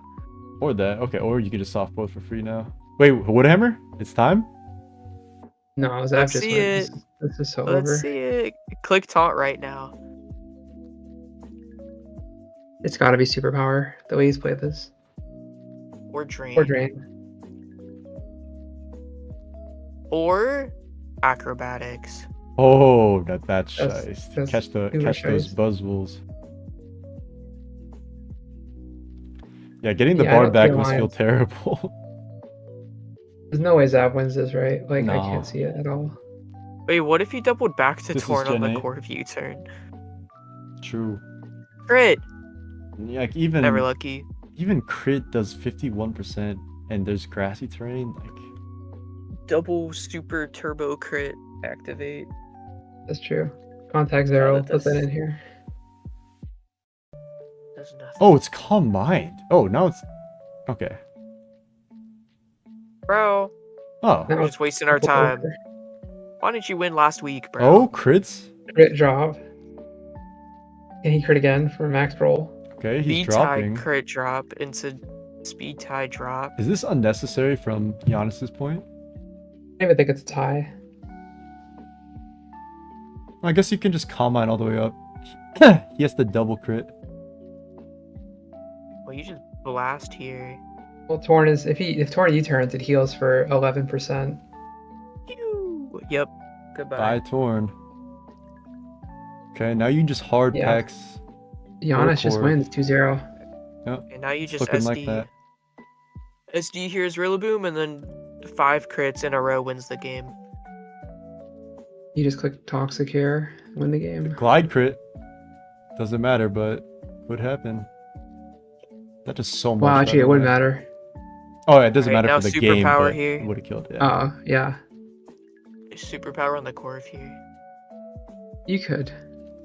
Or that. Okay, or you could just soft both for free now. Wait, Woodhammer? It's time? No, Zap Let's just see went. it. This is so Let's over. see it. Click taunt right now. It's got to be Superpower, the way he's played this. Or drain. Or Drain. Or acrobatics. Oh, that's That's- nice. that's Catch too much those ice. buzzwolves. Yeah, getting the Yeah, I bar don't back see must why feel it's- terrible. There's no way Zap wins this, right? Like, I No. can't see it at all. Wait, what if you doubled back to This is Torn on the Gen 8. core view turn? True. Crit! Yeah, like even Never lucky. even crit does 51% and there's grassy terrain, like Double super turbo crit activate. That's true. Contact zero. that Put that does- in here. There's nothing. Oh, it's Calm Mind. Oh, now it's okay. Bro, Oh, Now we're it's just wasting our triple time. poker. Why didn't you win last week, bro? oh, crits. Crit drop. Can he crit again for max roll? Okay, he's Speed dropping. tie crit drop into speed tie drop. Is this unnecessary from Giannis's point? I even think it's a tie. I guess you can just Calm Mind all the way up. He has to double crit. Well, you just blast here. Well, Torn is if Torn U-turns, it heals for 11%. Pew! Yep. Goodbye. Bye, Torn. Okay, now you just hard Yeah. packs. Giannis just Core. wins 2-0. And now you It's just looking SD. like that. SD here's Rillaboom, and then 5 crits in a row wins the game. You just click Toxic here, win the game. Glide crit. Doesn't matter, but would happen. That does so much. Wow, actually, by it the wouldn't way. matter. Oh, yeah, it doesn't Alright, matter now for the game, superpower but here. it would have killed it. Yeah. Oh, yeah. Superpower on the Corv here. You could.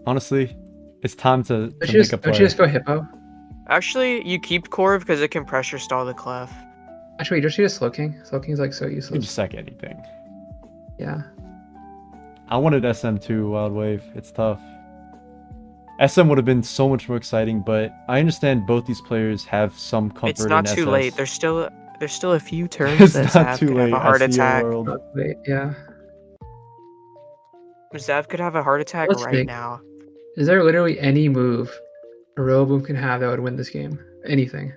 Honestly, it's time to Don't you make a play. just go Hippo? Actually, you keep Corv because it can pressure stall the Clef. Actually, don't you just Slowking? Slowking's like so You can useless. just sack anything. Yeah. I wanted SM2 Wild Wave. It's tough. SM would have been so much more exciting, but I understand both these players have some comfort It's not in too SS. late. There's still a few turns It's that not Zav too could late. have a heart I see your attack. world. Wait, yeah. Zav could have a heart attack Let's right think. now. Is there literally any move a Rillaboom can have that would win this game? Anything?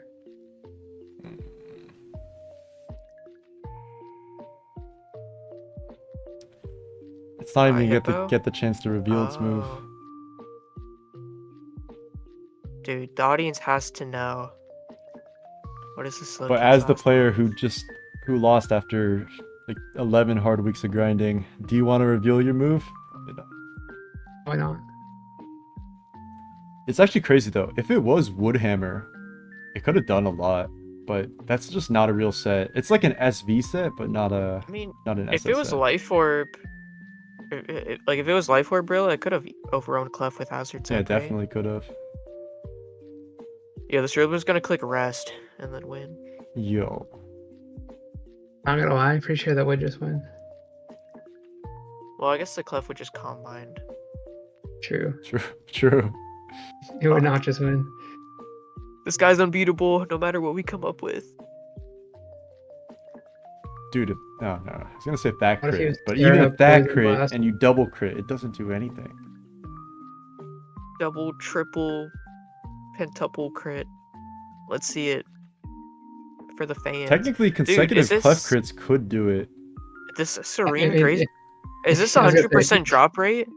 It's not even Hippo? get the chance to reveal its move. Oh. Dude, the audience has to know. What is this? But as the player who lost after like 11 hard weeks of grinding, do you want to reveal your move? Probably not. Why not? It's actually crazy though. If it was Woodhammer, it could have done a lot, but that's just not a real set. It's like an SV set, but not an if SS it was set. Life Orb, like if it was Life Orb Brill, it could have overrun Clef with Hazard Yeah, Tech, definitely could have. Right? Yeah, this Rillaboom's gonna click Rest and then win. Yo. I'm not gonna lie, I'm pretty sure that would just win. Well, I guess the Clef would just Combine. True. True. It would not just win. This guy's unbeatable, no matter what we come up with. Dude, no. I was gonna say if that What if he crit, was but tearing even up if that Poison crit Blast? and you double crit, it doesn't do anything. Double, triple, pentuple crit. Let's see it for the fans. Technically, consecutive is clef this- crits could do it. This Serene If- crazy. Is this I was gonna say, 100% drop rate?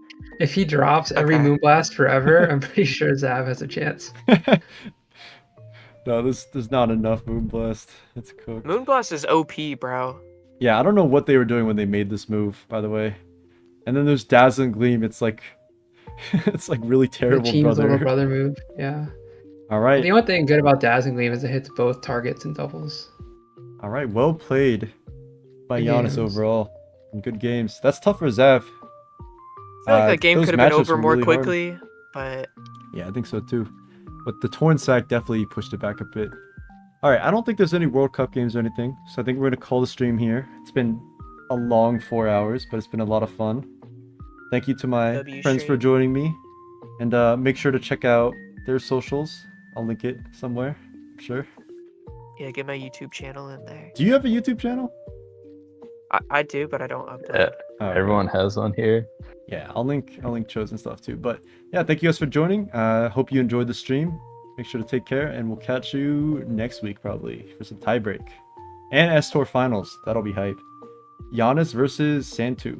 If he drops every Okay. Moonblast forever, I'm pretty sure Zav has a chance. No, there's not enough Moonblast. It's cooked. Moonblast is OP, bro. Yeah, I don't know what they were doing when they made this move, by the way. And then there's Dazzling Gleam. It's like, it's like really The terrible, team's little brother. brother move. Yeah. All right, The only thing good about Dazzling Gleam is it hits both targets and doubles. all right. Well played by Good Giannis games. overall. And good games. That's tough for Zav. I feel like that game those could have been matchups over were more really hard. quickly, but Yeah, I think so too. But the torn sack definitely pushed it back a bit. All right, I don't think there's any World Cup games or anything, so I think we're gonna call the stream here. It's been a long 4 hours, but it's been a lot of fun. Thank you to my W friends for stream. joining me, and make sure to check out their socials. I'll link it somewhere, I'm sure. yeah, get my YouTube channel in there. Do you have a YouTube channel? I do, but I don't upload. Yeah, Oh, okay. everyone has one here. Yeah, I'll link shows and stuff too. But yeah, thank you guys for joining. Hope you enjoyed the stream. Make sure to take care, and we'll catch you next week probably for some tiebreak and STOUR finals. That'll be hype. Giannis versus Santo,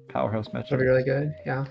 powerhouse matchup. That'll be really good. Yeah.